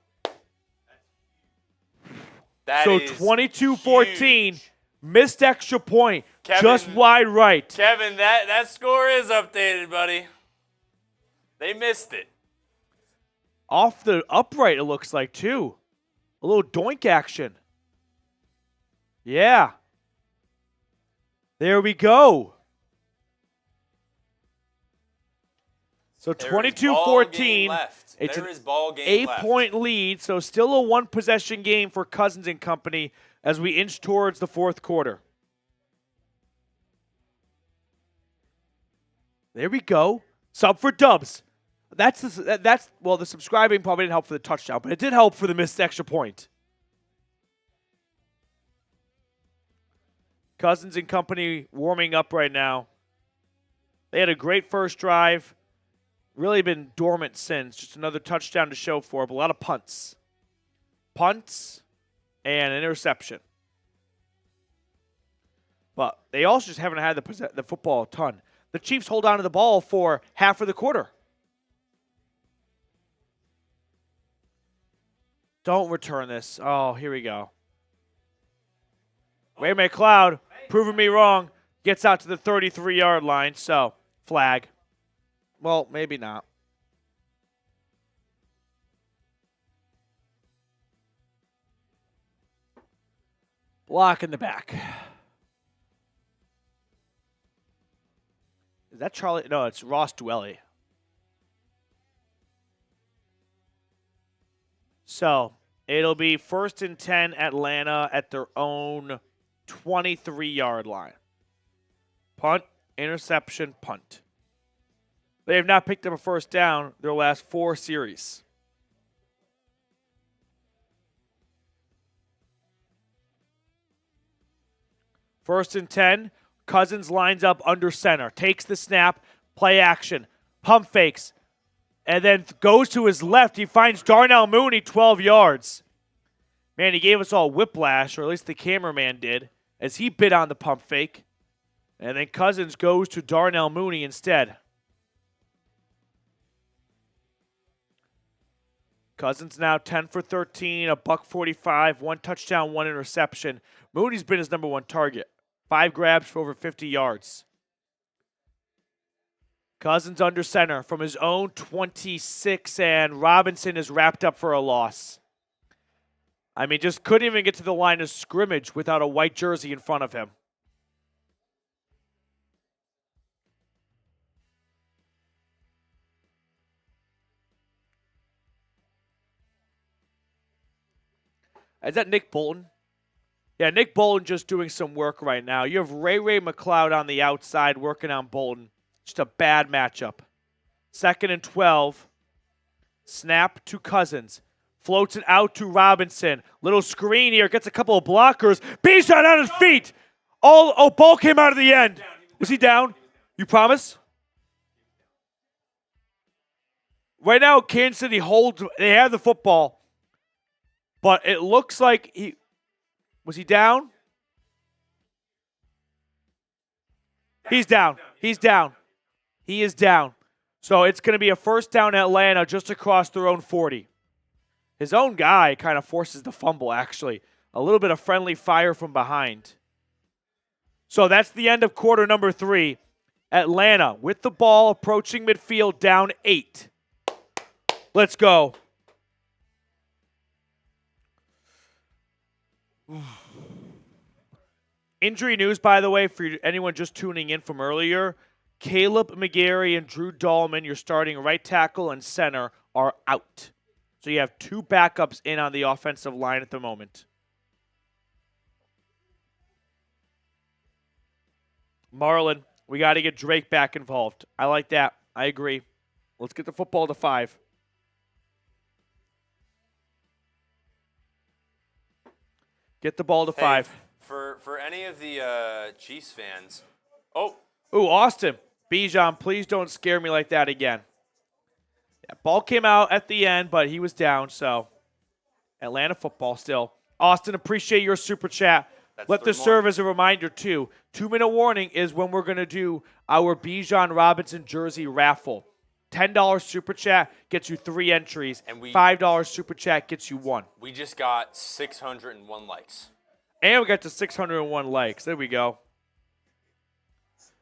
S1: So 22-14. Missed extra point. Kevin, just wide right.
S2: Kevin, that score is updated, buddy. They missed it.
S1: Off the upright, it looks like, too. A little doink action. Yeah. There we go. So 22-14. It's an 8-point lead, so still a 1-possession game for Cousins and company as we inch towards the 4th quarter. There we go. Sub for Dubs. Well, the subscribing probably didn't help for the touchdown, but it did help for the missed extra point. Cousins and company warming up right now. They had a great first drive. Really been dormant since. Just another touchdown to show for it, but a lot of punts. Punts and an interception. But they also just haven't had the football a ton. The Chiefs hold on to the ball for half of the quarter. Don't return this. Oh, here we go. Ray McLeod, proving me wrong, gets out to the 33-yard line, so flag. Well, maybe not. Block in the back. Is that Charlie? No, it's Ross Dwelly. So it'll be 1st and 10 Atlanta at their own 23-yard line. Punt, interception, punt. They have not picked up a first down their last 4 series. First and 10, Cousins lines up under center, takes the snap, play action, pump fakes, and then goes to his left. He finds Darnell Mooney 12 yards. Man, he gave us all whiplash, or at least the cameraman did, as he bit on the pump fake. And then Cousins goes to Darnell Mooney instead. Cousins now 10 for 13, a $145, 1 touchdown, 1 interception. Mooney's been his number 1 target. 5 grabs for over 50 yards. Cousins under center from his own 26, and Robinson is wrapped up for a loss. I mean, just couldn't even get to the line of scrimmage without a white jersey in front of him. Is that Nick Bolton? Yeah, Nick Bolton just doing some work right now. You have Ray McLeod on the outside working on Bolton. Just a bad matchup. 2nd and 12. Snap to Cousins. Floats it out to Robinson. Little screen here. Gets a couple of blockers. Bijan on his feet. Ball came out of the end. Was he down? You promise? Right now, Kansas City holds. They have the football. But it looks like he. Was he down? He's down. He's down. He is down. So it's going to be a first down Atlanta just across their own 40. His own guy kind of forces the fumble, actually. A little bit of friendly fire from behind. So that's the end of quarter number 3. Atlanta with the ball approaching midfield, down 8. Let's go. Injury news, by the way, for anyone just tuning in from earlier. Caleb McGarry and Drew Dahlman, your starting right tackle and center, are out. So you have 2 backups in on the offensive line at the moment. Marlon, we got to get Drake back involved. I like that. I agree. Let's get the football to 5. Get the ball to 5.
S2: For any of the Chiefs fans. Oh.
S1: Ooh, Austin. Bijan, please don't scare me like that again. Yeah, ball came out at the end, but he was down, so Atlanta football still. Austin, appreciate your super chat. Let this serve as a reminder, too. 2-minute warning is when we're going to do our Bijan Robinson jersey raffle. $10 super chat gets you 3 entries. And $5 super chat gets you 1.
S2: We just got 601 likes.
S1: And we got to 601 likes. There we go.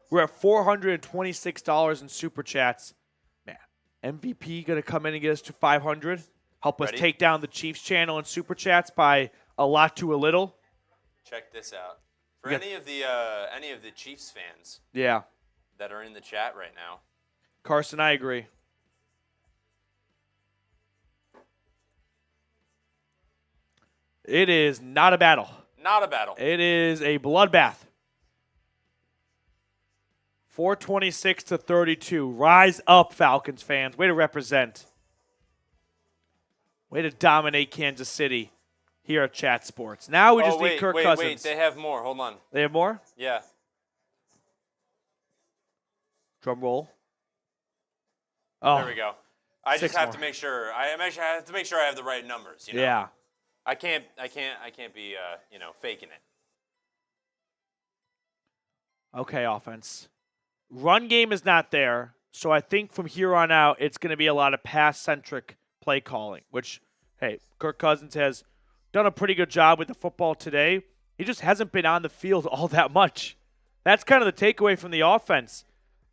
S1: We're at $426 in super chats. Man, MVP going to come in and get us to 500. Help us take down the Chiefs channel in super chats by a lot to a little.
S2: Check this out. For any of the Chiefs fans that are in the chat right now.
S1: Carson, I agree. It is not a battle.
S2: Not a battle.
S1: It is a bloodbath. 426-32. Rise up, Falcons fans. Way to represent. Way to dominate Kansas City here at Chat Sports. Now we just need Kirk Cousins.
S2: Wait, they have more. Hold on.
S1: They have more?
S2: Yeah.
S1: Drum roll.
S2: Oh, there we go. I just have to make sure. I have to make sure I have the right numbers. You know?
S1: Yeah.
S2: I can't be faking it.
S1: Okay, offense. Run game is not there, so I think from here on out it's going to be a lot of pass-centric play calling, which, hey, Kirk Cousins has done a pretty good job with the football today. He just hasn't been on the field all that much. That's kind of the takeaway from the offense.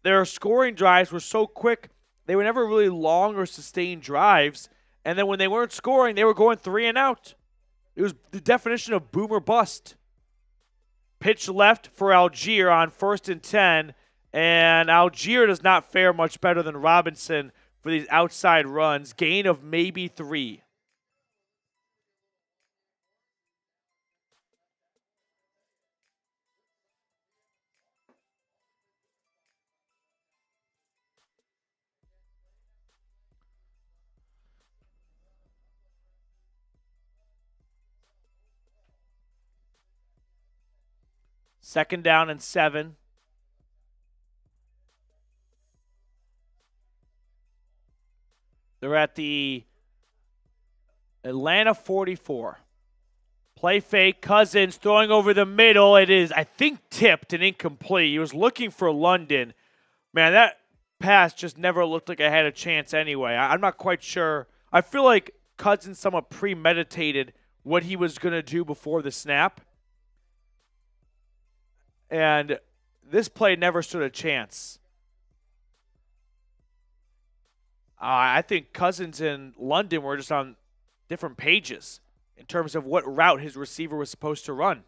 S1: Their scoring drives were so quick, they were never really long or sustained drives, and then when they weren't scoring, they were going 3 and out. It was the definition of boom or bust. Pitch left for Algier on 1st and 10, and Algier does not fare much better than Robinson for these outside runs. Gain of maybe 3. Second down and 7. They're at the Atlanta 44. Play fake. Cousins throwing over the middle. It is, I think, tipped and incomplete. He was looking for London. Man, that pass just never looked like I had a chance anyway. I'm not quite sure. I feel like Cousins somewhat premeditated what he was going to do before the snap. And this play never stood a chance. I think Cousins and London were just on different pages in terms of what route his receiver was supposed to run.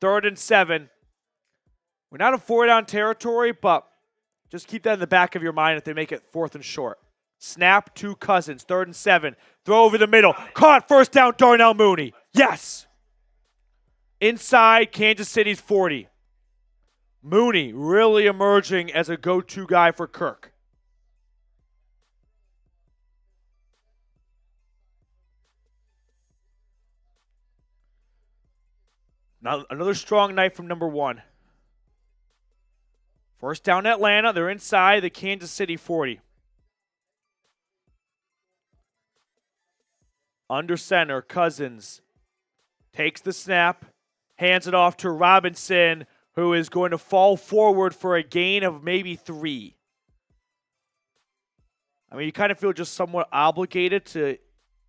S1: 3rd and 7. We're not in 4-down territory, but just keep that in the back of your mind if they make it 4th and short. Snap to Cousins, 3rd and 7. Throw over the middle. Caught, 1st down, Darnell Mooney. Yes! Inside Kansas City's 40. Mooney really emerging as a go-to guy for Kirk. Now another strong night from number 1. First down Atlanta. They're inside the Kansas City 40. Under center, Cousins takes the snap, hands it off to Robinson, who is going to fall forward for a gain of maybe 3. I mean, you kind of feel just somewhat obligated to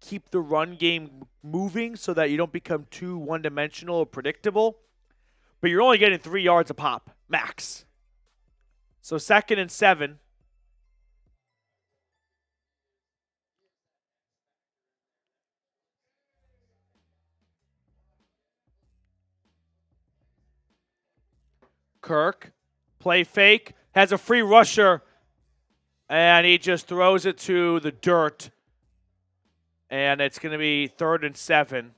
S1: keep the run game moving so that you don't become too one-dimensional or predictable. But you're only getting 3 yards a pop, max. So 2nd and 7. Kirk, play fake, has a free rusher, and he just throws it to the dirt. And it's going to be 3rd and 7.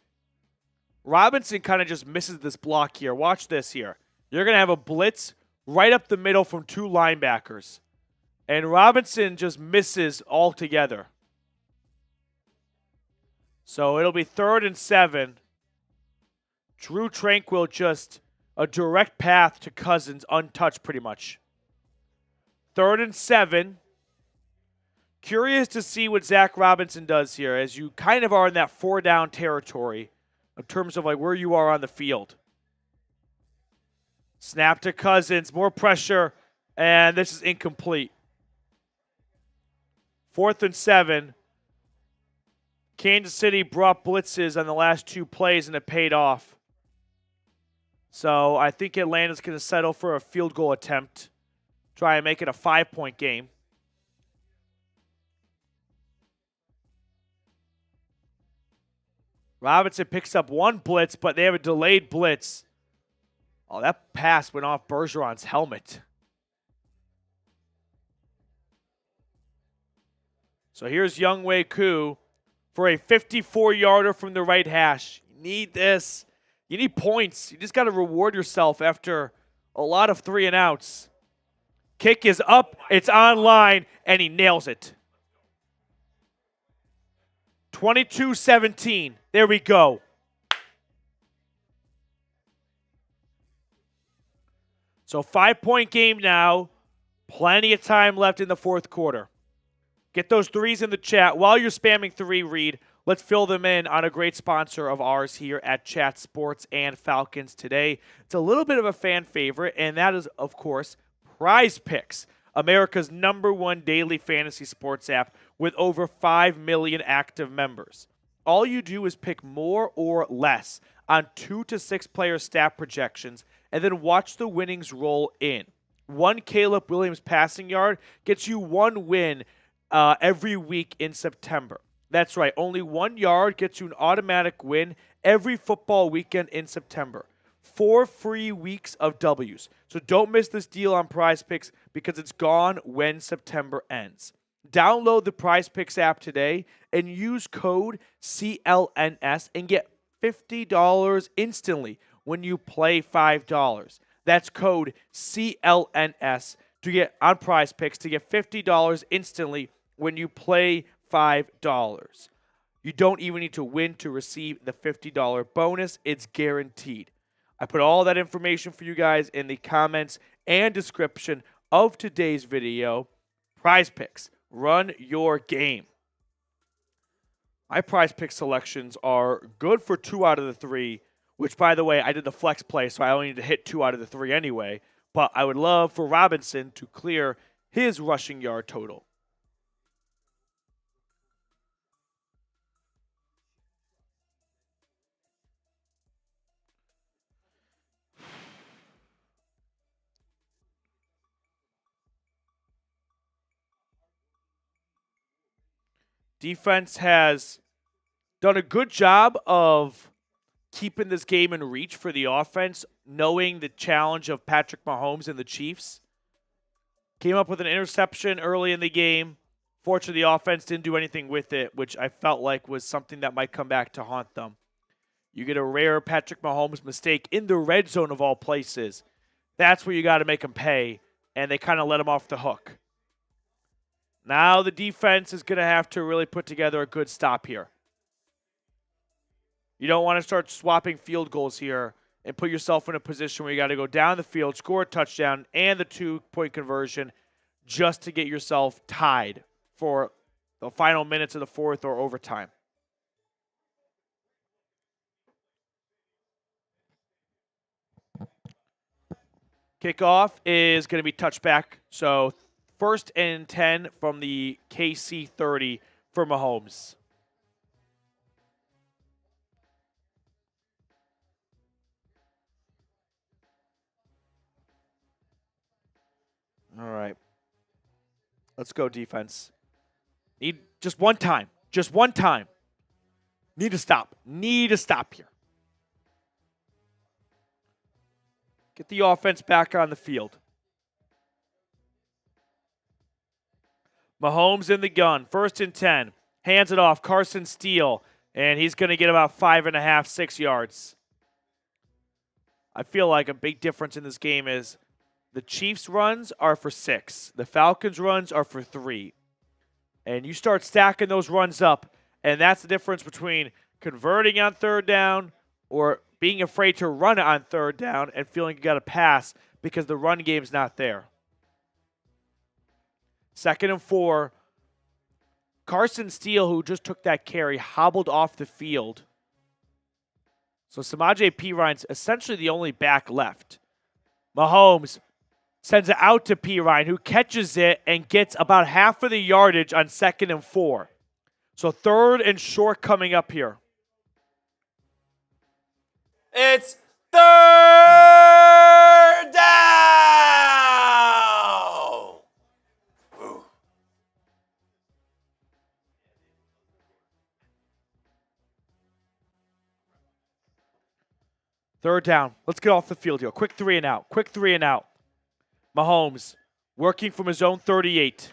S1: Robinson kind of just misses this block here. Watch this here. You're going to have a blitz right up the middle from 2 linebackers. And Robinson just misses altogether. So it'll be 3rd and 7. Drew Tranquil just a direct path to Cousins, untouched pretty much. 3rd and 7. Curious to see what Zach Robinson does here, as you kind of are in that 4-down territory in terms of like where you are on the field. Snap to Cousins, more pressure, and this is incomplete. 4th and 7. Kansas City brought blitzes on the last 2 plays, and it paid off. So I think Atlanta's going to settle for a field goal attempt. Try and make it a 5-point game. Robinson picks up 1 blitz, but they have a delayed blitz. Oh, that pass went off Bergeron's helmet. So here's Younghoe Koo for a 54-yarder from the right hash. You need this. You need points. You just got to reward yourself after a lot of 3-and-outs. Kick is up, it's online, and he nails it. 22-17. There we go. So 5-point game now. Plenty of time left in the 4th quarter. Get those 3s in the chat. While you're spamming 3, Reed, let's fill them in on a great sponsor of ours here at Chat Sports and Falcons Today. It's a little bit of a fan favorite, and that is, of course, Prize Picks, America's #1 daily fantasy sports app with over 5 million active members. All you do is pick more or less on 2 to 6 player stat projections and then watch the winnings roll in. 1 Caleb Williams passing yard gets you 1 win every week in September. That's right, only 1 yard gets you an automatic win every football weekend in September. 4 free weeks of W's. So don't miss this deal on Prize Picks because it's gone when September ends. Download the Prize Picks app today and use code CLNS and get $50 instantly when you play $5. That's code CLNS to get on Prize Picks to get $50 instantly when you play $5. You don't even need to win to receive the $50 bonus. It's guaranteed. I put all that information for you guys in the comments and description of today's video. Prize Picks. Run your game. My Prize Pick selections are good for 2 out of the 3, which, by the way, I did the flex play, so I only need to hit 2 out of the 3 anyway. But I would love for Robinson to clear his rushing yard total. Defense has done a good job of keeping this game in reach for the offense, knowing the challenge of Patrick Mahomes and the Chiefs. Came up with an interception early in the game. Fortunately, the offense didn't do anything with it, which I felt like was something that might come back to haunt them. You get a rare Patrick Mahomes mistake in the red zone of all places. That's where you got to make them pay, and they kind of let them off the hook. Now the defense is going to have to really put together a good stop here. You don't want to start swapping field goals here and put yourself in a position where you got to go down the field, score a touchdown, and the 2-point conversion just to get yourself tied for the final minutes of the fourth or overtime. Kickoff is going to be touchback. So 1st and 10 from the KC 30 for Mahomes. All right. Let's go, defense. Need just one time. Just one time. Need to stop. Need to stop here. Get the offense back on the field. Mahomes in the gun. 1st and 10. Hands it off. Carson Steele. And he's going to get about 5.5, 6 yards. I feel like a big difference in this game is the Chiefs' runs are for 6. The Falcons' runs are for 3. And you start stacking those runs up, and that's the difference between converting on 3rd down or being afraid to run on 3rd down and feeling you got to pass because the run game's not there. 2nd and 4. Carson Steele, who just took that carry, hobbled off the field. So Samaje Perine's essentially the only back left. Mahomes sends it out to Perine, who catches it and gets about half of the yardage on 2nd and 4. So 3rd and short coming up here.
S2: It's 3rd down! Ooh.
S1: Third down. Let's get off the field here. Quick 3 and out. Quick 3 and out. Mahomes working from his own 38.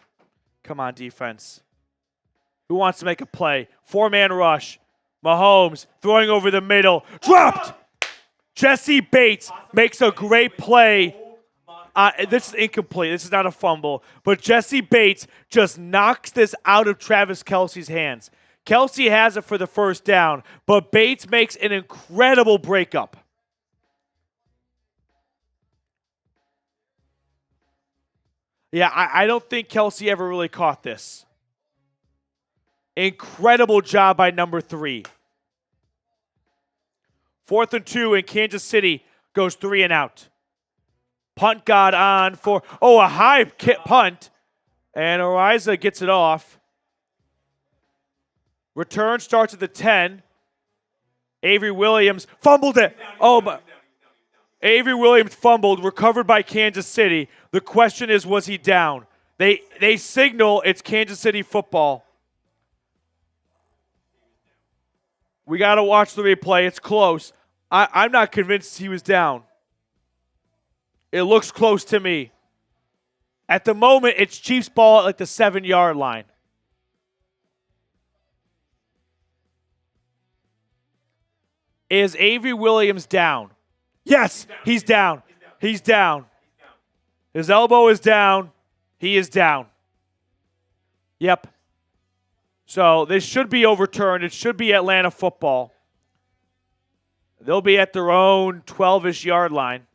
S1: Come on, defense. Who wants to make a play? 4-man rush. Mahomes throwing over the middle. Dropped! Jesse Bates makes a great play. This is incomplete. This is not a fumble. But Jesse Bates just knocks this out of Travis Kelce's hands. Kelce has it for the 1st down, but Bates makes an incredible breakup. Yeah, I don't think Kelce ever really caught this. Incredible job by number 3. 4th and 2, and Kansas City goes 3 and out. Punt got on for, a high punt. And Ariza gets it off. Return starts at the 10. Avery Williams fumbled it. Avery Williams fumbled, recovered by Kansas City. The question is, was he down? They signal it's Kansas City football. We got to watch the replay. It's close. I'm not convinced he was down. It looks close to me. At the moment, it's Chiefs ball at like the 7-yard line. Is Avery Williams down? Yes, he's down. He's down. His elbow is down. He is down. Yep. So this should be overturned. It should be Atlanta football. They'll be at their own 12-ish yard line.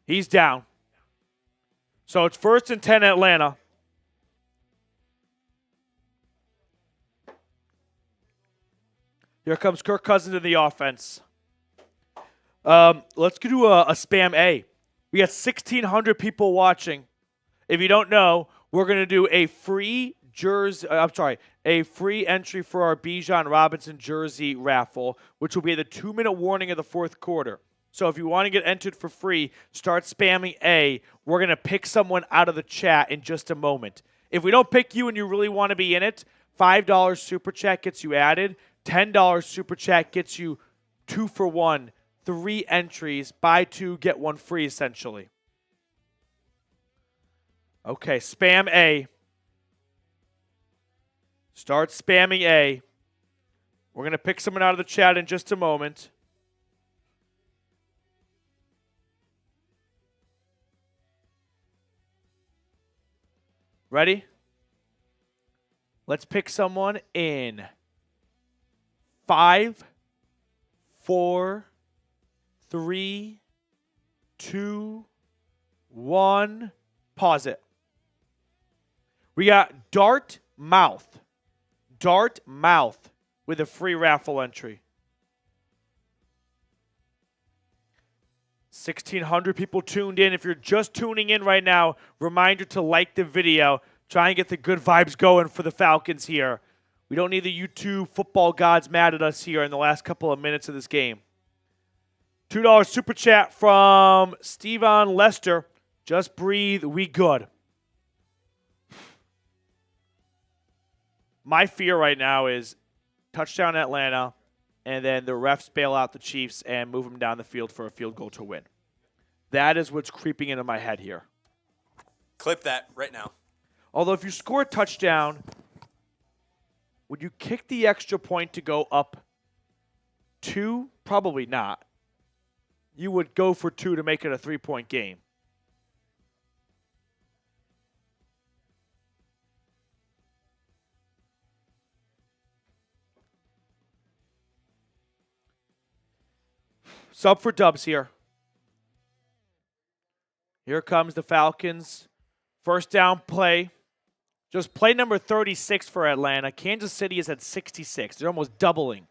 S1: He's down. So it's 1st and 10 Atlanta. Here comes Kirk Cousins in the offense. Let's do a spam A. We got 1,600 people watching. If you don't know, we're going to do a free a free entry for our Bijan Robinson jersey raffle, which will be the 2-minute warning of the 4th quarter. So if you want to get entered for free, start spamming A. We're going to pick someone out of the chat in just a moment. If we don't pick you and you really want to be in it, $5 super chat gets you added. $10 super chat gets you 2 for 1, 3 entries, buy 2, get 1 free essentially. Okay, spam A. Start spamming A. We're going to pick someone out of the chat in just a moment. Ready? Let's pick someone in 5, 4, 3, 2, 1. Pause it. We got Dart Mouth. Dart Mouth with a free raffle entry. 1,600 people tuned in. If you're just tuning in right now, reminder to like the video. Try and get the good vibes going for the Falcons here. We don't need the YouTube football gods mad at us here in the last couple of minutes of this game. $2 super chat from Steven Lester. Just breathe, we good. My fear right now is touchdown Atlanta, and then the refs bail out the Chiefs and move them down the field for a field goal to win. That is what's creeping into my head here.
S2: Clip that right now.
S1: Although if you score a touchdown, would you kick the extra point to go up 2? Probably not. You would go for 2 to make it a 3-point game. Sub for dubs here. Here comes the Falcons. First down play. Just play number 36 for Atlanta. Kansas City is at 66. They're almost doubling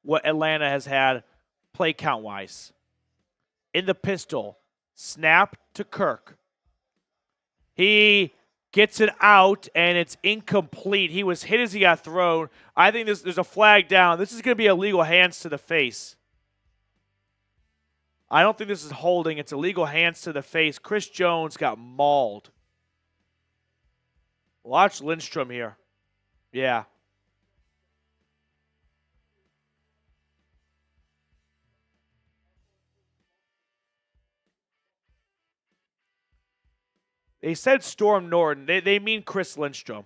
S1: what Atlanta has had play count-wise. In the pistol. Snap to Kirk. He gets it out, and it's incomplete. He was hit as he got thrown. I think there's a flag down. This is going to be illegal hands to the face. I don't think this is holding. It's illegal hands to the face. Chris Jones got mauled. Watch Lindstrom here. Yeah. They said Storm Norton. They mean Chris Lindstrom.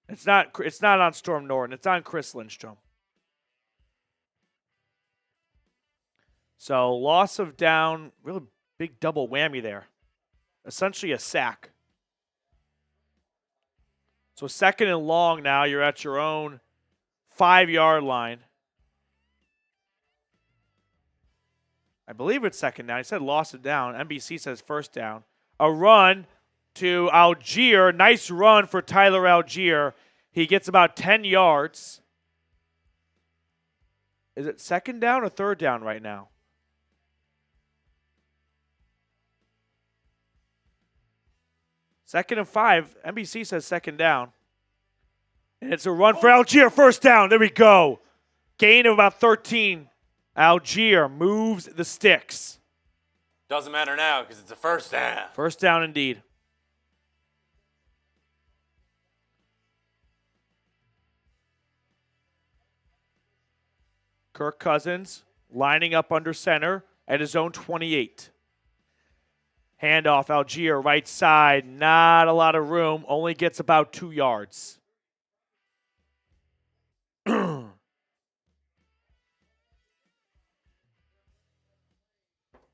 S1: It's not on Storm Norton. It's on Chris Lindstrom. So loss of down, really big double whammy there. Essentially a sack. So second and long now, you're at your own 5-yard line. I believe it's second down. He said loss of down. NBC says first down. A run to Algier. Nice run for Tyler Algier. He gets about 10 yards. Is it second down or third down right now? Second and 5. NBC says second down. And it's a run for Algier. First down. There we go. Gain of about 13. Algier moves the sticks.
S2: Doesn't matter now because it's a first down.
S1: First down indeed. Kirk Cousins lining up under center at his own 28. Handoff, Algier, right side. Not a lot of room. Only gets about 2 yards.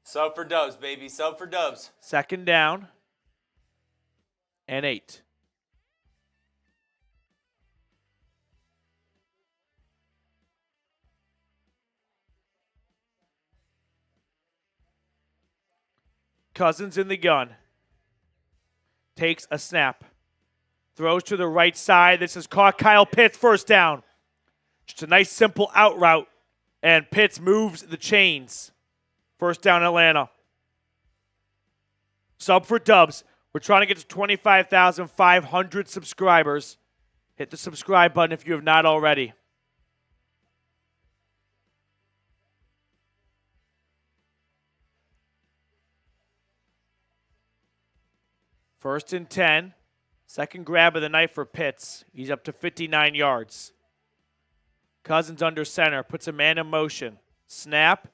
S2: Sub for dubs, baby. Sub for dubs.
S1: Second down and 8. Cousins in the gun. Takes a snap. Throws to the right side. This is caught. Kyle Pitts, first down. Just a nice, simple out route. And Pitts moves the chains. First down, Atlanta. Sub for dubs. We're trying to get to 25,500 subscribers. Hit the subscribe button if you have not already. First and 10. Second grab of the night for Pitts. He's up to 59 yards. Cousins under center. Puts a man in motion. Snap.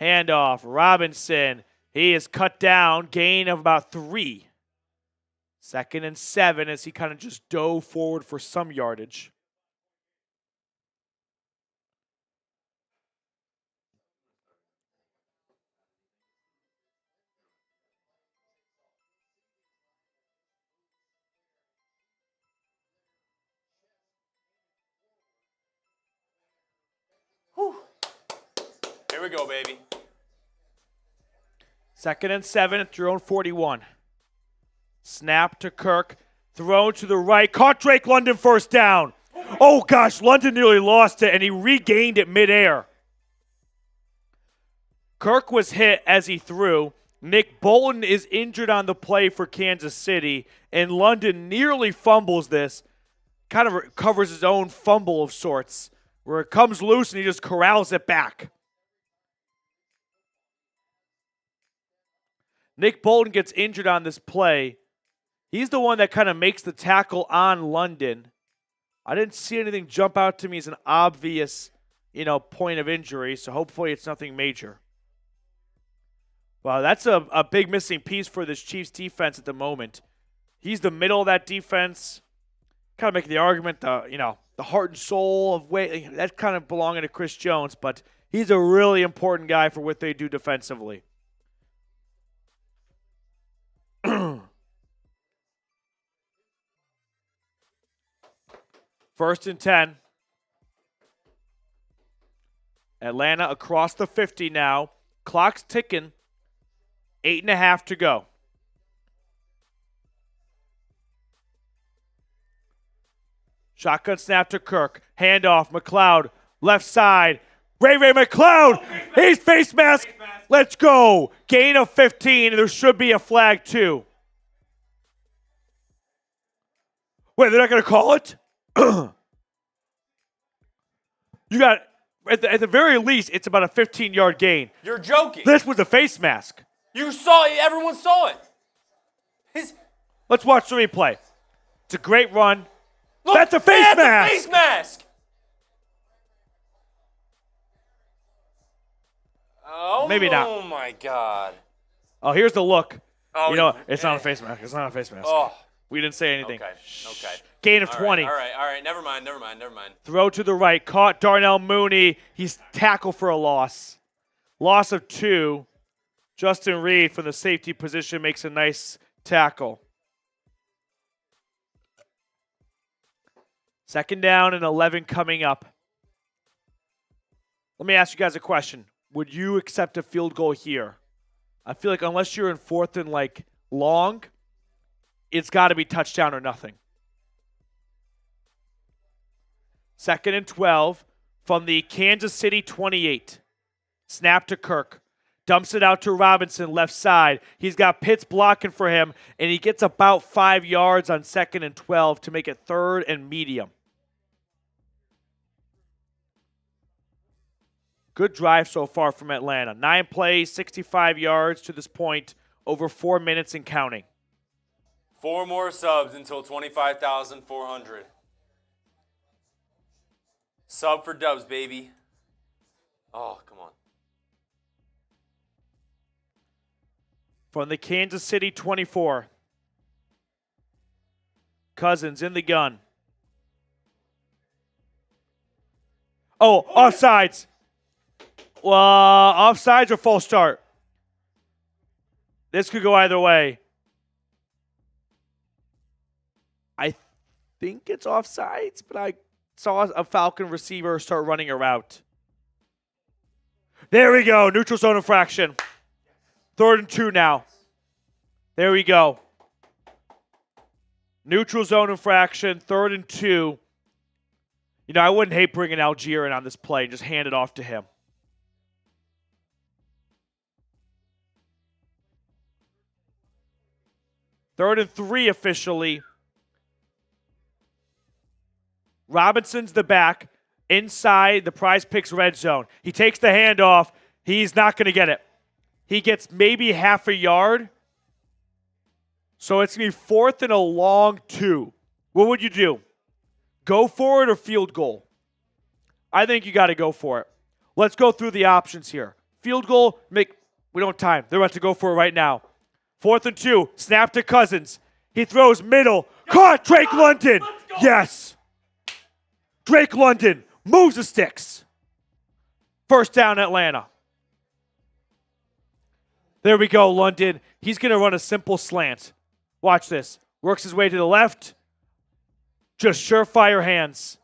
S1: Handoff. Robinson. He is cut down. Gain of about 3. Second and 7 as he kind of just dove forward for some yardage.
S2: Here we go, baby.
S1: 2nd and 7 at your own 41. Snap to Kirk. Thrown to the right. Caught Drake London first down. Oh, gosh. London nearly lost it, and he regained it midair. Kirk was hit as he threw. Nick Bolton is injured on the play for Kansas City, and London nearly fumbles this. Kind of recovers his own fumble of sorts, where it comes loose and he just corrals it back. Nick Bolton gets injured on this play. He's the one that kind of makes the tackle on London. I didn't see anything jump out to me as an obvious, point of injury, so hopefully it's nothing major. Wow, that's a big missing piece for this Chiefs defense at the moment. He's the middle of that defense. Kind of making the argument, the heart and soul of that kind of belonging to Chris Jones, but he's a really important guy for what they do defensively. 1st and 10. Atlanta across the 50 now. Clock's ticking. 8.5 to go. Shotgun snap to Kirk. Handoff. McLeod. Left side. Ray McLeod. He's face mask. Let's go. Gain of 15. There should be a flag too. Wait, they're not going to call it? You got, at the very least, it's about a 15-yard gain.
S2: You're joking.
S1: This was a face mask.
S2: You saw it. Everyone saw it.
S1: Let's watch the replay. It's a great run.
S2: Look,
S1: that's a face mask.
S2: A face mask. Oh,
S1: maybe not.
S2: Oh my God.
S1: Oh, here's the look.
S2: Oh,
S1: it's not a face mask. It's not a face mask.
S2: Oh.
S1: We didn't say anything.
S2: Okay.
S1: Gain of 20.
S2: All right. Never mind.
S1: Throw to the right. Caught Darnell Mooney. He's tackled for a loss. Loss of 2. Justin Reed from the safety position makes a nice tackle. 2nd down and 11 coming up. Let me ask you guys a question. Would you accept a field goal here? I feel like unless you're in 4th and long, it's got to be touchdown or nothing. 2nd and 12 from the Kansas City 28. Snap to Kirk. Dumps it out to Robinson, left side. He's got Pitts blocking for him, and he gets about 5 yards on 2nd and 12 to make it 3rd and medium. Good drive so far from Atlanta. 9 plays, 65 yards to this point, over 4 minutes and counting.
S2: 4 more subs until 25,400. Sub for Dubs, baby. Oh, come on.
S1: From the Kansas City 24. Cousins in the gun. Oh, offsides. Offsides or false start? This could go either way. I think it's offsides, but I saw a Falcon receiver start running a route. There we go. Neutral zone infraction. 3rd and 2 now. There we go. Neutral zone infraction, 3rd and 2. I wouldn't hate bringing Algier in on this play and just hand it off to him. Third and 3 officially. Robinson's the back inside the Prize Picks red zone. He takes the handoff. He's not going to get it. He gets maybe half a yard. So it's going to be 4th and a long 2. What would you do? Go for it or field goal? I think you got to go for it. Let's go through the options here. Field goal, we don't have time. They're about to go for it right now. 4th and 2, snap to Cousins. He throws middle. Caught Drake London. Yes. Drake London moves the sticks. 1st down, Atlanta. There we go, London. He's going to run a simple slant. Watch this. Works his way to the left. Just surefire hands.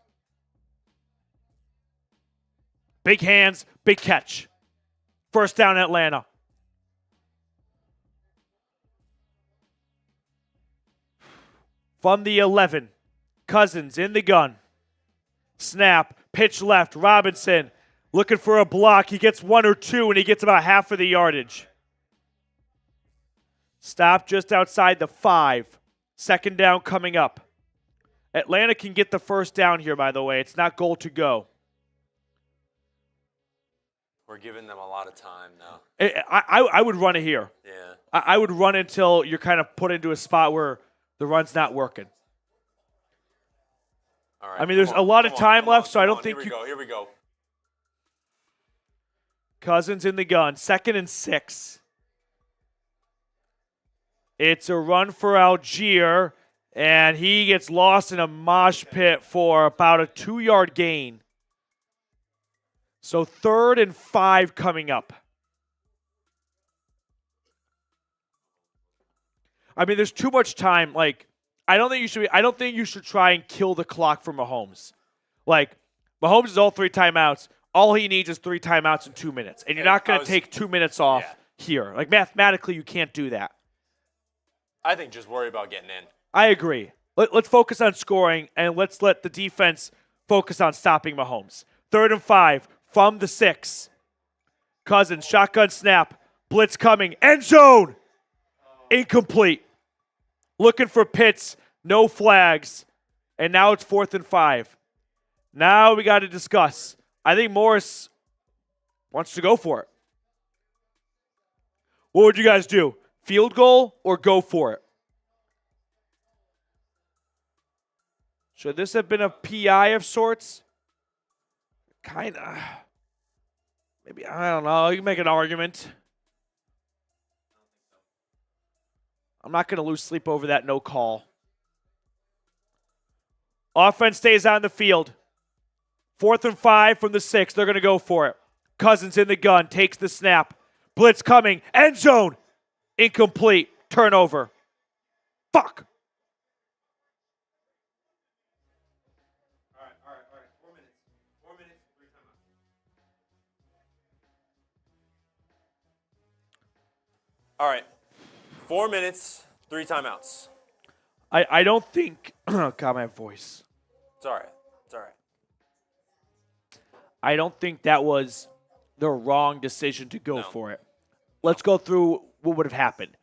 S1: Big hands, big catch. First down, Atlanta. From the 11, Cousins in the gun. Snap, pitch left, Robinson looking for a block. He gets one or two, and he gets about half of the yardage. Stop just outside the 5. Second down coming up. Atlanta can get the first down here, by the way. It's not goal to go.
S2: We're giving them a lot of time now.
S1: I would run it here.
S2: Yeah.
S1: I would run until you're kind of put into a spot where the run's not working.
S2: All right,
S1: I mean, there's a lot of time left, so I don't think
S2: Here we go.
S1: Cousins in the gun. 2nd and 6. It's a run for Algier, and he gets lost in a mosh pit for about a 2-yard gain. So 3rd and 5 coming up. I mean, there's too much time. Like, I don't think you should try and kill the clock for Mahomes. Like, Mahomes is all 3 timeouts. All he needs is 3 timeouts in 2 minutes. And you're not going to take 2 minutes off here. Like, mathematically, you can't do that.
S2: I think just worry about getting in.
S1: I agree. Let's focus on scoring, and let's let the defense focus on stopping Mahomes. 3rd and 5 from the 6. Cousins, shotgun snap. Blitz coming. End zone. Incomplete. Looking for Pitts. No flags. And now it's 4th and 5. Now we got to discuss. I think Morris wants to go for it. What would you guys do? Field goal or go for it? Should this have been a PI of sorts? Kind of. Maybe, I don't know. You can make an argument. I'm not going to lose sleep over that no call. Offense stays on the field. 4th and 5 from the 6. They're going to go for it. Cousins in the gun. Takes the snap. Blitz coming. End zone. Incomplete. Turnover. Fuck. All right. 4 minutes. 4 minutes. 3 timeouts.
S2: All right. 4 minutes, 3 timeouts.
S1: I don't think. God, my voice.
S2: It's all right.
S1: I don't think that was the wrong decision to go for it. Let's go through what would have happened.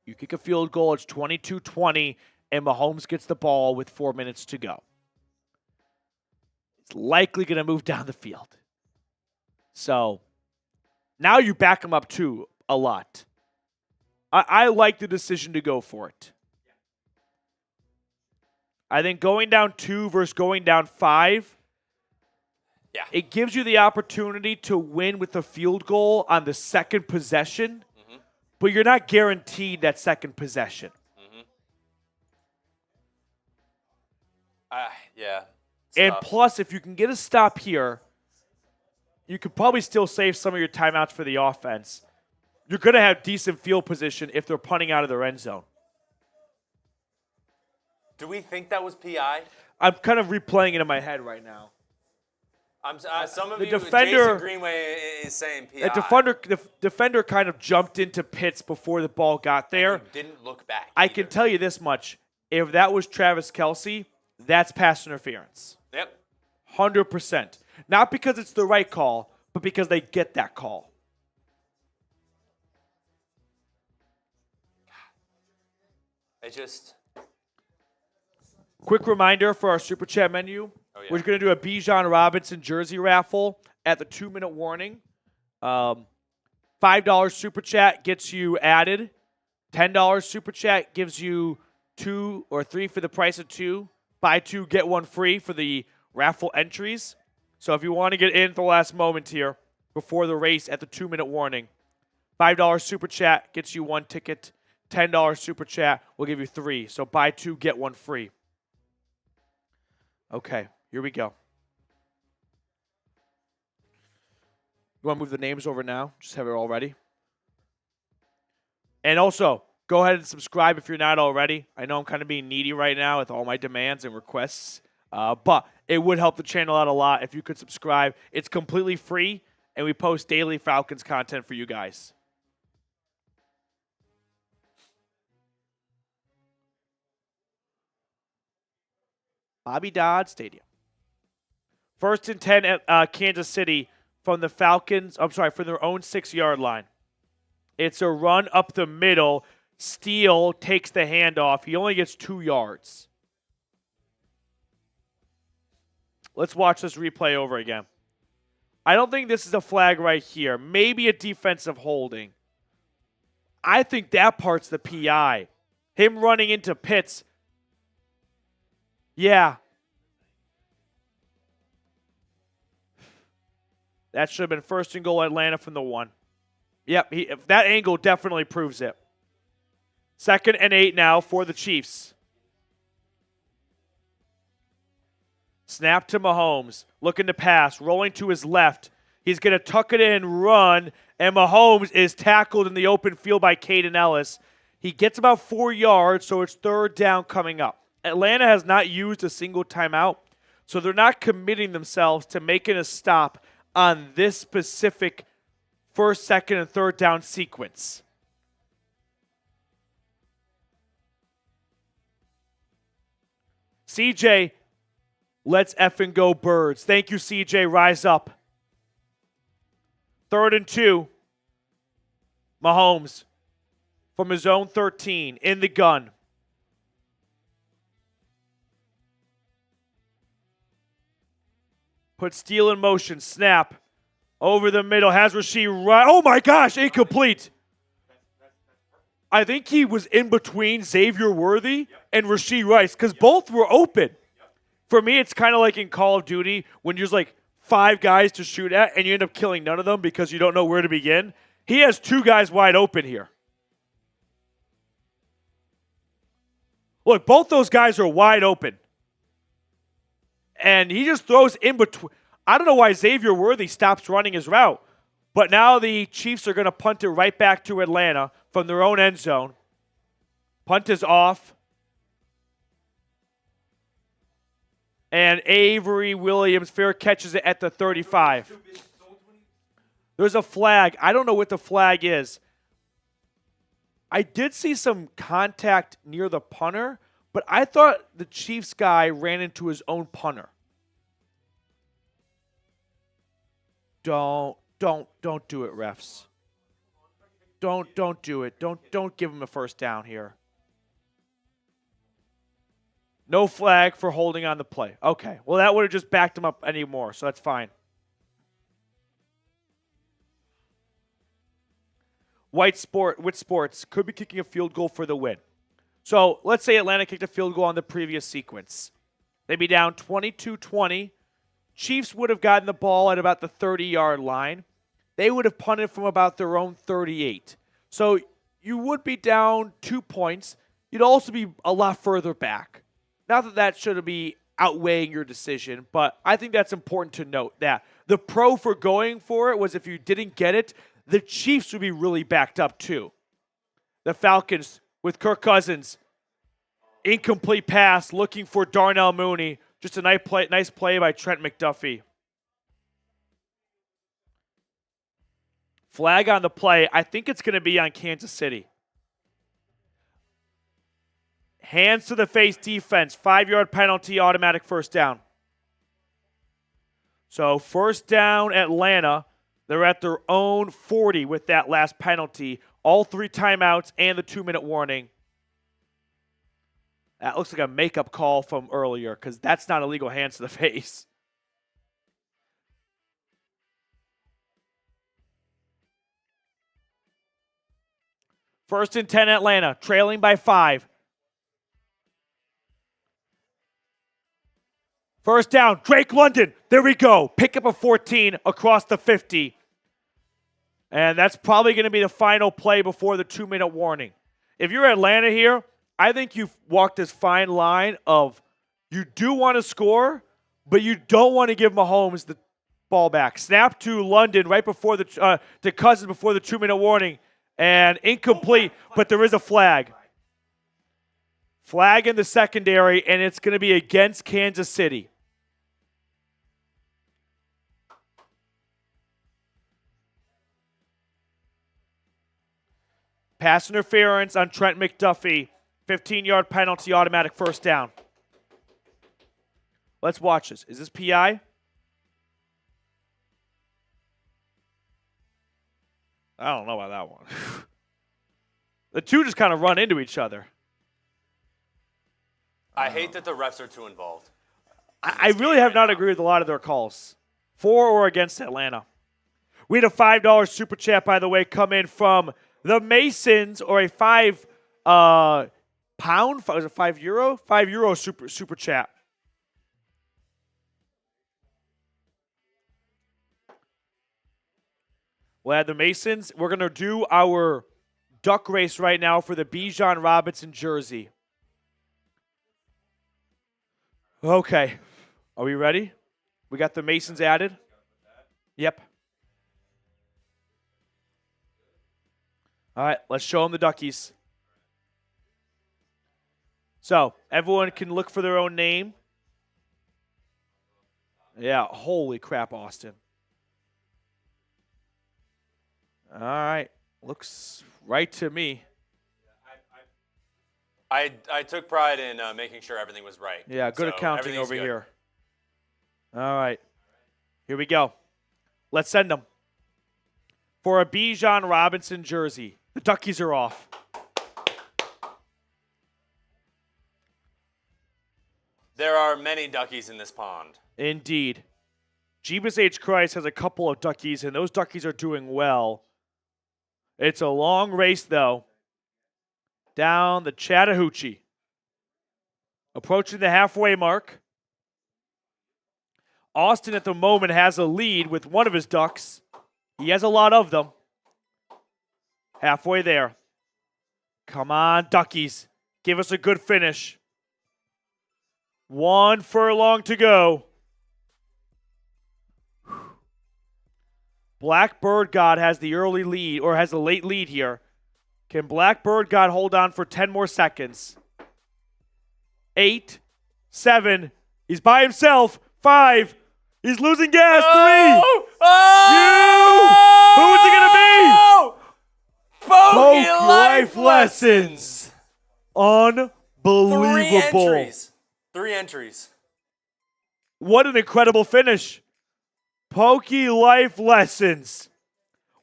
S1: You kick a field goal, it's 22-20, and Mahomes gets the ball with 4 minutes to go. It's likely going to move down the field. So now you back him up too a lot. I like the decision to go for it. I think going down 2 versus going down 5, it gives you the opportunity to win with a field goal on the second possession, but you're not guaranteed that second possession. And plus, if you can get a stop here, you could probably still save some of your timeouts for the offense. You're going to have decent field position if they're punting out of their end zone.
S2: Do we think that was PI?
S1: I'm kind of replaying it in my head right now.
S2: Some of
S1: the
S2: you,
S1: defender,
S2: Jason Greenway is saying PI.
S1: The defender kind of jumped into Pitts before the ball got there.
S2: He didn't look back.
S1: I can tell you this much. If that was Travis Kelce, that's pass interference.
S2: Yep.
S1: 100%. Not because it's the right call, but because they get that call. Quick reminder for our Super Chat menu. We're going to do a Bijan Robinson jersey raffle at the 2-minute warning. $5 Super Chat gets you added. $10 Super Chat gives you 2 or 3 for the price of 2. Buy 2, get 1 free for the raffle entries. So if you want to get in at the last moment here before the race at the 2-minute warning, $5 Super Chat gets you 1 ticket. $10 Super Chat will give you 3. So buy 2, get 1 free. Okay, here we go. You want to move the names over now? Just have it all ready. And also, go ahead and subscribe if you're not already. I know I'm kind of being needy right now with all my demands and requests, but it would help the channel out a lot if you could subscribe. It's completely free, and we post daily Falcons content for you guys. Bobby Dodd Stadium. 1st and 10 at Kansas City from the Falcons. I'm sorry, from their own 6-yard line. It's a run up the middle. Steele takes the handoff. He only gets 2 yards. Let's watch this replay over again. I don't think this is a flag right here. Maybe a defensive holding. I think that part's the PI. Him running into Pitts. Yeah. That should have been 1st and goal Atlanta from the 1. Yep, that angle definitely proves it. 2nd and 8 now for the Chiefs. Snap to Mahomes. Looking to pass. Rolling to his left. He's going to tuck it in, run, and Mahomes is tackled in the open field by Caden Ellis. He gets about 4 yards, so it's 3rd down coming up. Atlanta has not used a single timeout, so they're not committing themselves to making a stop on this specific 1st, 2nd, and 3rd down sequence. CJ, let's effing go Birds. Thank you, CJ. Rise up. 3rd and 2. Mahomes from his own 13 in the gun. Put Steele in motion. Snap. Over the middle. Has Rasheed Rice. Oh my gosh, incomplete. I think he was in between Xavier Worthy and Rasheed Rice because both were open. For me, it's kind of like in Call of Duty when there's like 5 guys to shoot at and you end up killing none of them because you don't know where to begin. He has 2 guys wide open here. Look, both those guys are wide open. And he just throws in between. I don't know why Xavier Worthy stops running his route. But now the Chiefs are going to punt it right back to Atlanta from their own end zone. Punt is off. And Avery Williams fair catches it at the 35. There's a flag. I don't know what the flag is. I did see some contact near the punter, but I thought the Chiefs guy ran into his own punter. Don't do it, refs. Don't do it. Don't give him a 1st down here. No flag for holding on the play. Okay. Well, that would have just backed him up anymore, so that's fine. White Sports could be kicking a field goal for the win. So let's say Atlanta kicked a field goal on the previous sequence. They'd be down 22-20. Chiefs would have gotten the ball at about the 30-yard line. They would have punted from about their own 38. So you would be down 2 points. You'd also be a lot further back. Not that that should be outweighing your decision, but I think that's important to note that the pro for going for it was if you didn't get it, the Chiefs would be really backed up too. The Falcons with Kirk Cousins, incomplete pass, looking for Darnell Mooney. Just a nice play by Trent McDuffie. Flag on the play. I think it's going to be on Kansas City. Hands to the face defense. 5-yard penalty, automatic 1st down. So 1st down, Atlanta. They're at their own 40 with that last penalty. All 3 timeouts and the 2-minute warning. That looks like a makeup call from earlier because that's not illegal hands to the face. First and 10 Atlanta, trailing by 5. 1st down, Drake London. There we go. Pick up a 14 across the 50. And that's probably going to be the final play before the 2-minute warning. If you're Atlanta here, I think you've walked this fine line of you do want to score, but you don't want to give Mahomes the ball back. Snap to London right before to Cousins before the 2-minute warning. And incomplete, but there is a flag. Flag in the secondary, and it's going to be against Kansas City. Pass interference on Trent McDuffie. 15-yard penalty, automatic first down. Let's watch this. Is this PI? I don't know about that one. The two just kind of run into each other.
S2: I hate that the refs are too involved.
S1: I really have not agreed with a lot of their calls. For or against Atlanta. We had a $5 super chat, by the way, come in from the Masons, or a £5 pound? Was it €5? €5 super chat. We'll add the Masons. We're going to do our duck race right now for the Bijan Robinson jersey. Okay. Are we ready? We got the Masons added? Yep. All right, let's show them the duckies. So, everyone can look for their own name. Yeah, holy crap, Austin. All right, looks right to me.
S2: I took pride in making sure everything was right.
S1: Yeah, good
S2: So
S1: accounting over
S2: good.
S1: here. All right, here we go. Let's send them. For a Bijan Robinson jersey, the duckies are off.
S2: There are many duckies in this pond.
S1: Indeed. Jeebus H. Christ has a couple of duckies, and those duckies are doing well. It's a long race, though. Down the Chattahoochee. Approaching the halfway mark. Austin at the moment has a lead with one of his ducks. He has a lot of them. Halfway there. Come on, duckies. Give us a good finish. 1 furlong to go. Blackbird God has the early lead, or has a late lead here. Can Blackbird God hold on for 10 more seconds? 8, 7, he's by himself. 5, he's losing gas. 3,
S2: Oh!
S1: Who's it going to be?
S2: Poke Life
S1: Lessons. Unbelievable.
S2: 3 entries.
S1: What an incredible finish. Pokey Life Lessons.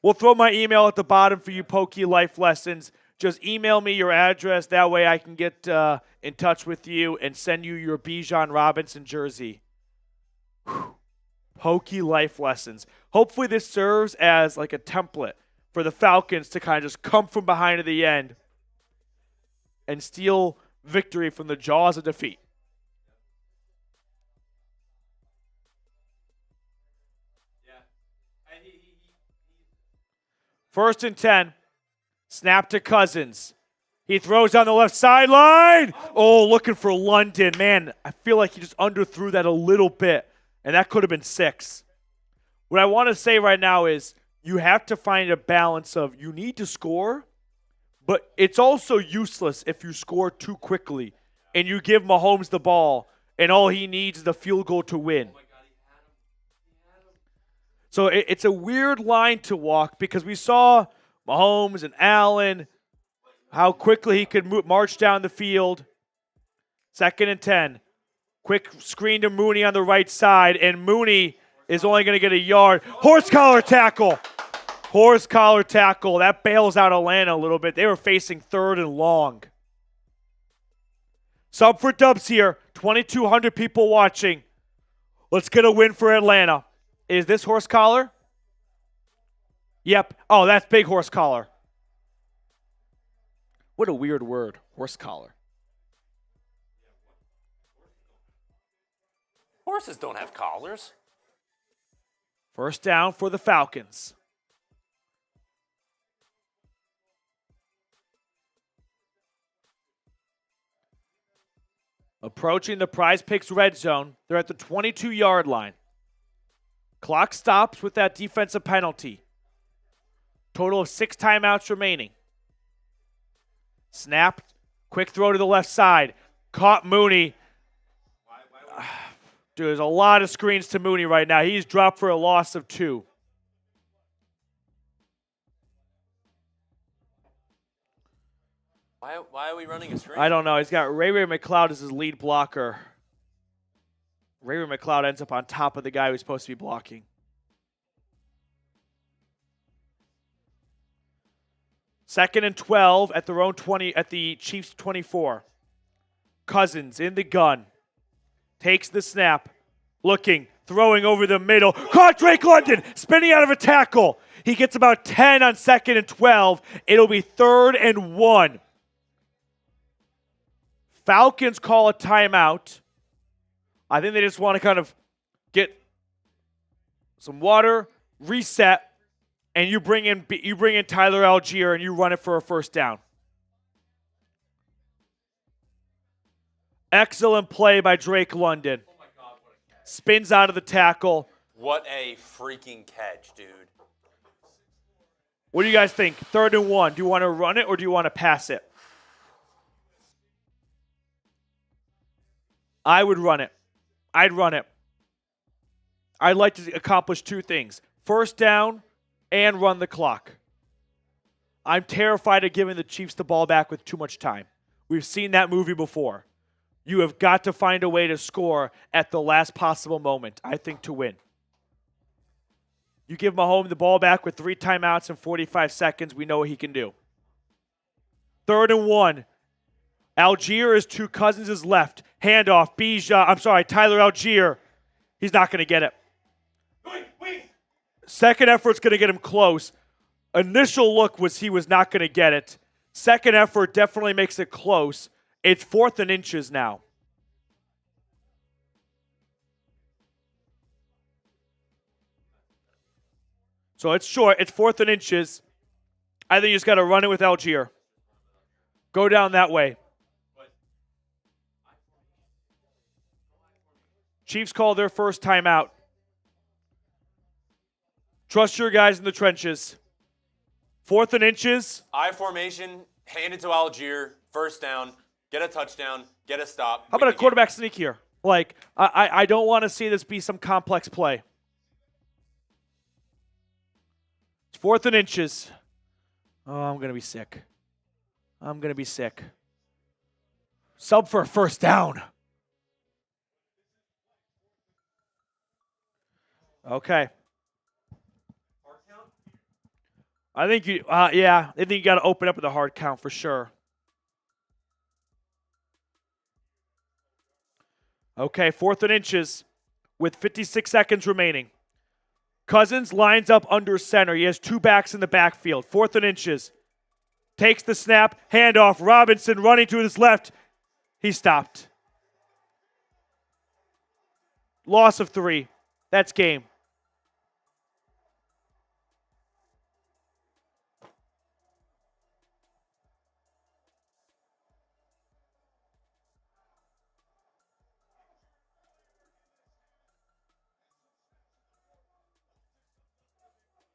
S1: We'll throw my email at the bottom for you, Pokey Life Lessons. Just email me your address. That way I can get in touch with you and send you your Bijan Robinson jersey. Whew. Pokey Life Lessons. Hopefully this serves as like a template for the Falcons to kind of just come from behind at the end and steal victory from the jaws of defeat. First and 10. Snap to Cousins. He throws down the left sideline. Oh, looking for London. Man, I feel like he just underthrew that a little bit, and that could have been 6. What I want to say right now is you have to find a balance of you need to score, but it's also useless if you score too quickly and you give Mahomes the ball and all he needs is the field goal to win. So it's a weird line to walk because we saw Mahomes and Allen, how quickly he could march down the field. 2nd and 10. Quick screen to Mooney on the right side, and Mooney is only going to get a yard. Horse collar tackle. Horse collar tackle. That bails out Atlanta a little bit. They were facing 3rd and long. Sub for dubs here. 2,200 people watching. Let's get a win for Atlanta. Is this horse collar? Yep. Oh, that's big horse collar. What a weird word, horse collar.
S2: Horses don't have collars.
S1: First down for the Falcons. Approaching the Prize Picks red zone. They're at the 22-yard line. Clock stops with that defensive penalty. Total of 6 timeouts remaining. Snapped. Quick throw to the left side. Caught Mooney. Dude, there's a lot of screens to Mooney right now. He's dropped for a loss of 2.
S2: Why are we running a screen?
S1: I don't know. He's got Ray McLeod as his lead blocker. Ray McLeod ends up on top of the guy who's supposed to be blocking. Second and 12 at their own 20 at the Chiefs 24. Cousins in the gun. Takes the snap. Looking, throwing over the middle. Caught Drake London, spinning out of a tackle. He gets about 10 on second and 12. It'll be 3rd and 1. Falcons call a timeout. I think they just want to kind of get some water, reset, and you bring in Tyler Algier and you run it for a first down. Excellent play by Drake London. Oh my God, what a catch. Spins out of the tackle.
S2: What a freaking catch, dude.
S1: What do you guys think? 3rd and 1. Do you want to run it or do you want to pass it? I would run it. I'd run it. I'd like to accomplish 2 things. First down and run the clock. I'm terrified of giving the Chiefs the ball back with too much time. We've seen that movie before. You have got to find a way to score at the last possible moment, I think, to win. You give Mahomes the ball back with 3 timeouts and 45 seconds, we know what he can do. 3rd and 1. Algier is to Cousins' left. Handoff. Tyler Algier. He's not going to get it. Second effort's going to get him close. Initial look was he was not going to get it. Second effort definitely makes it close. It's 4th and inches now. So it's short. It's 4th and inches. I think you just got to run it with Algier. Go down that way. Chiefs call their first timeout. Trust your guys in the trenches. 4th and inches.
S2: I formation, hand it to Algier, first down, get a touchdown, get a stop.
S1: How about a quarterback sneak here? Like, I don't want to see this be some complex play. It's 4th and inches. Oh, I'm going to be sick. Sub for a first down. Okay. I think I think you got to open up with a hard count for sure. Okay, 4th and inches with 56 seconds remaining. Cousins lines up under center. He has 2 backs in the backfield. 4th and inches. Takes the snap, handoff. Robinson running to his left. He stopped. Loss of 3. That's game.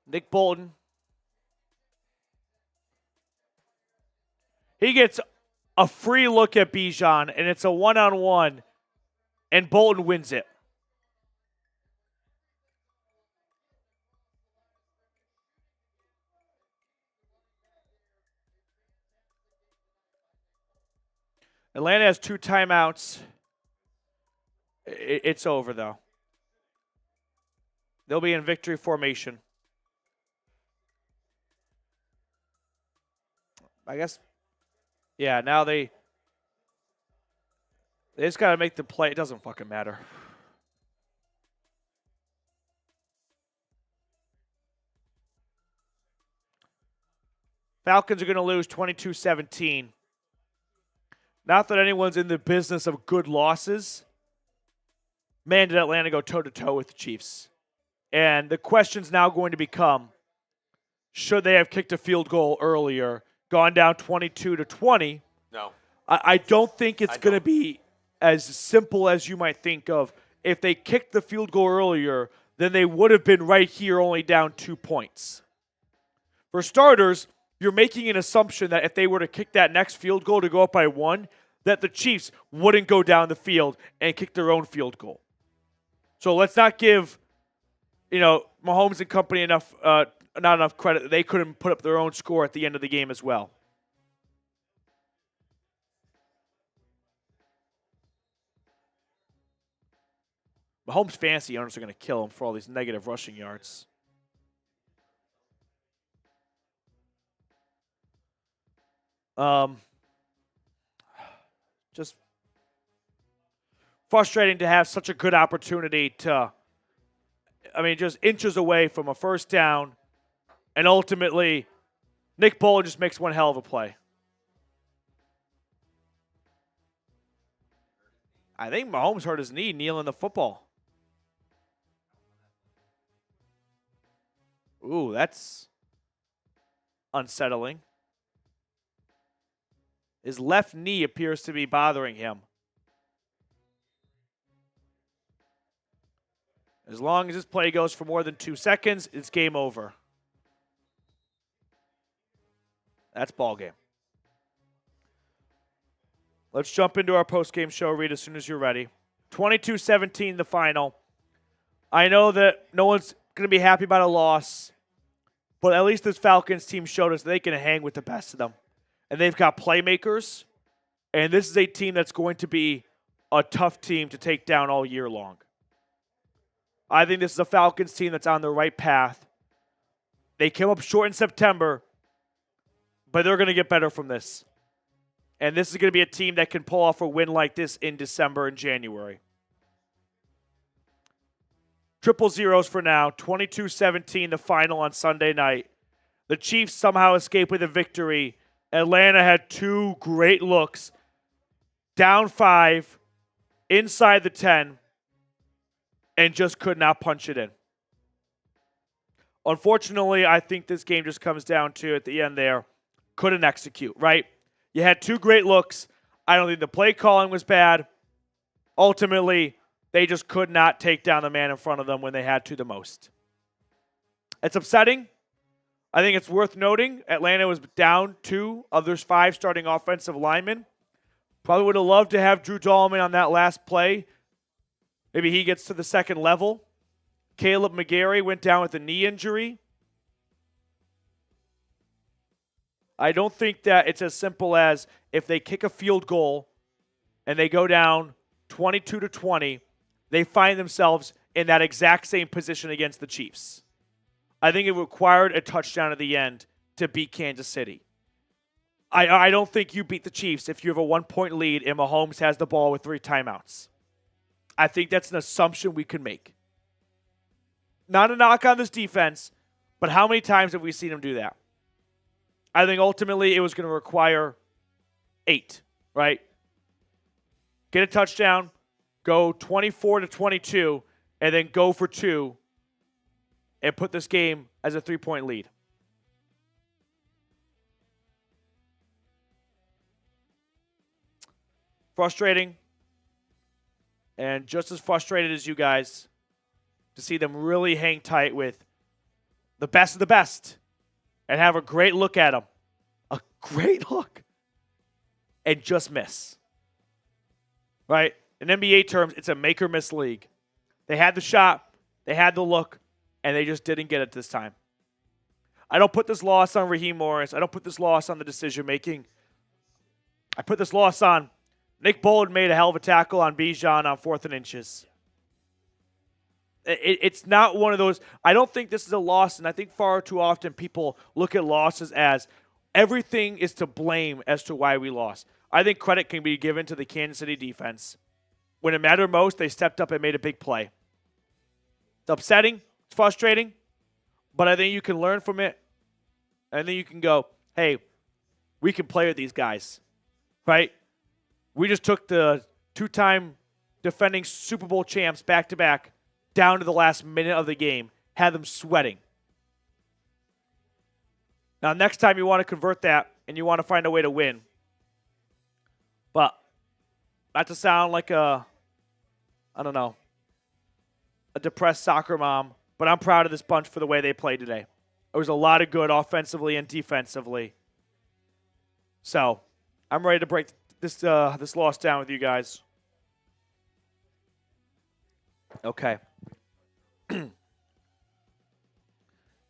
S1: Nick Bolton. He gets a free look at Bijan, and it's a one-on-one, and Bolton wins it. Atlanta has 2 timeouts. It's over, though. They'll be in victory formation. I guess, yeah, now they just got to make the play. It doesn't fucking matter. Falcons are going to lose 22-17. Not that anyone's in the business of good losses. Man, did Atlanta go toe-to-toe with the Chiefs. And the question's now going to become, should they have kicked a field goal earlier, gone down 22-20?
S2: No.
S1: I don't think it's going to be as simple as you might think of. If they kicked the field goal earlier, then they would have been right here only down 2 points. For starters, you're making an assumption that if they were to kick that next field goal to go up by 1, that the Chiefs wouldn't go down the field and kick their own field goal. So let's not give, Mahomes and company not enough credit that they couldn't put up their own score at the end of the game as well. Mahomes fantasy owners are going to kill him for all these negative rushing yards. Just frustrating to have such a good opportunity to, just inches away from a first down, and ultimately Nick Boland just makes one hell of a play. I think Mahomes hurt his knee kneeling the football. Ooh, that's unsettling. His left knee appears to be bothering him. As long as this play goes for more than 2 seconds, it's game over. That's ball game. Let's jump into our post-game show, Reed, as soon as you're ready. 22-17, the final. I know that no one's going to be happy about a loss, but at least this Falcons team showed us they can hang with the best of them. And they've got playmakers, and this is a team that's going to be a tough team to take down all year long. I think this is a Falcons team that's on the right path. They came up short in September, but they're going to get better from this. And this is going to be a team that can pull off a win like this in December and January. Triple zeros for now. 22-17, the final on Sunday night. The Chiefs somehow escape with a victory. Atlanta had 2 great looks. Down 5, inside the 10, and just could not punch it in. Unfortunately, I think this game just comes down to, at the end there, couldn't execute, right? You had 2 great looks. I don't think the play calling was bad. Ultimately, they just could not take down the man in front of them when they had to the most. It's upsetting. I think it's worth noting Atlanta was down 2 of their 5 starting offensive linemen. Probably would have loved to have Drew Dahlman on that last play. Maybe he gets to the second level. Caleb McGarry went down with a knee injury. I don't think that it's as simple as if they kick a field goal and they go down 22-20, they find themselves in that exact same position against the Chiefs. I think it required a touchdown at the end to beat Kansas City. I don't think you beat the Chiefs if you have a 1-point lead and Mahomes has the ball with 3 timeouts. I think that's an assumption we could make. Not a knock on this defense, but how many times have we seen him do that? I think ultimately it was going to require 8, right? Get a touchdown, go 24-22, and then go for 2 and put this game as a 3-point lead. Frustrating. And just as frustrated as you guys to see them really hang tight with the best of the best and have a great look at them. A great look. And just miss. Right? In NBA terms, it's a make or miss league. They had the shot, they had the look, and they just didn't get it this time. I don't put this loss on Raheem Morris. I don't put this loss on the decision making. I put this loss on Nick Boland made a hell of a tackle on Bijan on 4th and inches. It's not one of those. I don't think this is a loss, and I think far too often people look at losses as everything is to blame as to why we lost. I think credit can be given to the Kansas City defense. When it mattered most, they stepped up and made a big play. It's upsetting. It's frustrating. But I think you can learn from it. And then you can go, hey, we can play with these guys. Right? We just took the 2-time defending Super Bowl champs back-to-back down to the last minute of the game, had them sweating. Now, next time you want to convert that and you want to find a way to win. But not to sound like a depressed soccer mom, but I'm proud of this bunch for the way they played today. There was a lot of good offensively and defensively. So, I'm ready to break this loss down with you guys. Okay.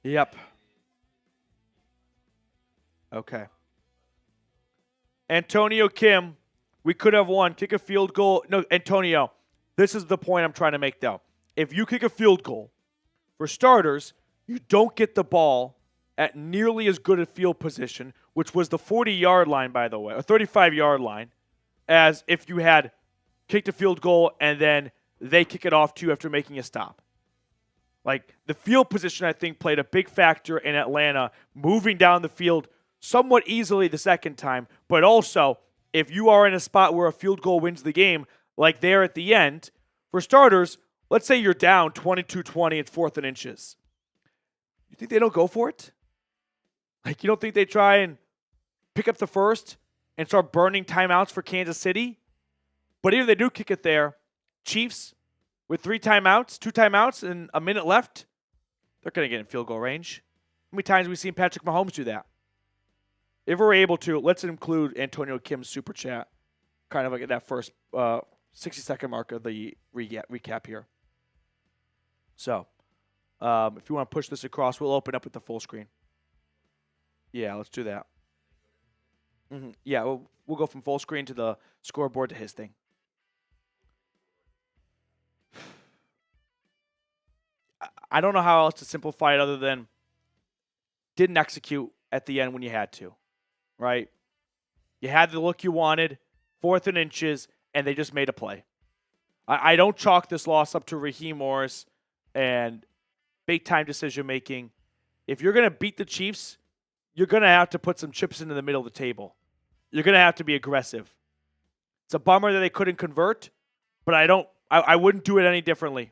S1: Yep. Okay. Antonio Kim, we could have won. Kick a field goal. No, Antonio, this is the point I'm trying to make, though. if you kick a field goal, for starters, you don't get the ball at nearly as good a field position, which was the 40-yard line, by the way, or 35-yard line, as if you had kicked a field goal and then they kick it off to you after making a stop. Like, the field position, I think, played a big factor in Atlanta moving down the field somewhat easily the second time, but also, if you are in a spot where a field goal wins the game, like there at the end, for starters, let's say you're down 22-20, it's 4th and inches. You think they don't go for it? Like, you don't think they try and pick up the first and start burning timeouts for Kansas City? But even if they do kick it there, Chiefs, with 2 timeouts, and a minute left, they're going to get in field goal range. How many times have we seen Patrick Mahomes do that? If we're able to, let's include Antonio Kim's super chat, kind of like at that first 60-second mark of the recap here. So, if you want to push this across, we'll open up with the full screen. Yeah, let's do that. Yeah, we'll go from full screen to the scoreboard to his thing. I don't know how else to simplify it other than didn't execute at the end when you had to, right? You had the look you wanted, 4th and inches, and they just made a play. I don't chalk this loss up to Raheem Morris and big-time decision-making. If you're going to beat the Chiefs, you're going to have to put some chips into the middle of the table. You're going to have to be aggressive. It's a bummer that they couldn't convert, but I wouldn't do it any differently.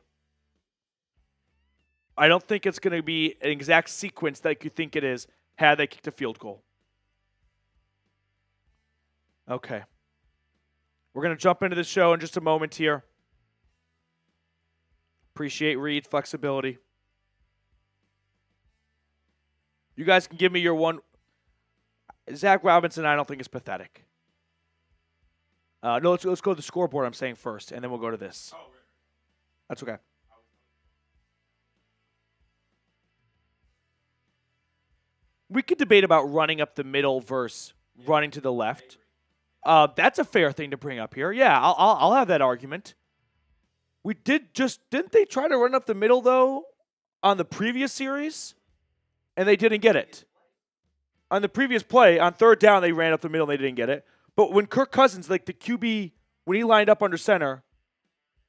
S1: I don't think it's going to be an exact sequence that you think it is had they kicked a field goal. Okay. We're going to jump into the show in just a moment here. Appreciate Reed's flexibility. You guys can give me your one. Zach Robinson, I don't think is pathetic. No, let's go to the scoreboard, I'm saying first, and then we'll go to this. Oh, right. That's okay. We could debate about running up the middle versus running to the left. That's a fair thing to bring up here. Yeah, I'll have that argument. Didn't they try to run up the middle though on the previous series, and they didn't get it. On the previous play, on 3rd down, they ran up the middle and they didn't get it. But when Kirk Cousins, like the QB, when he lined up under center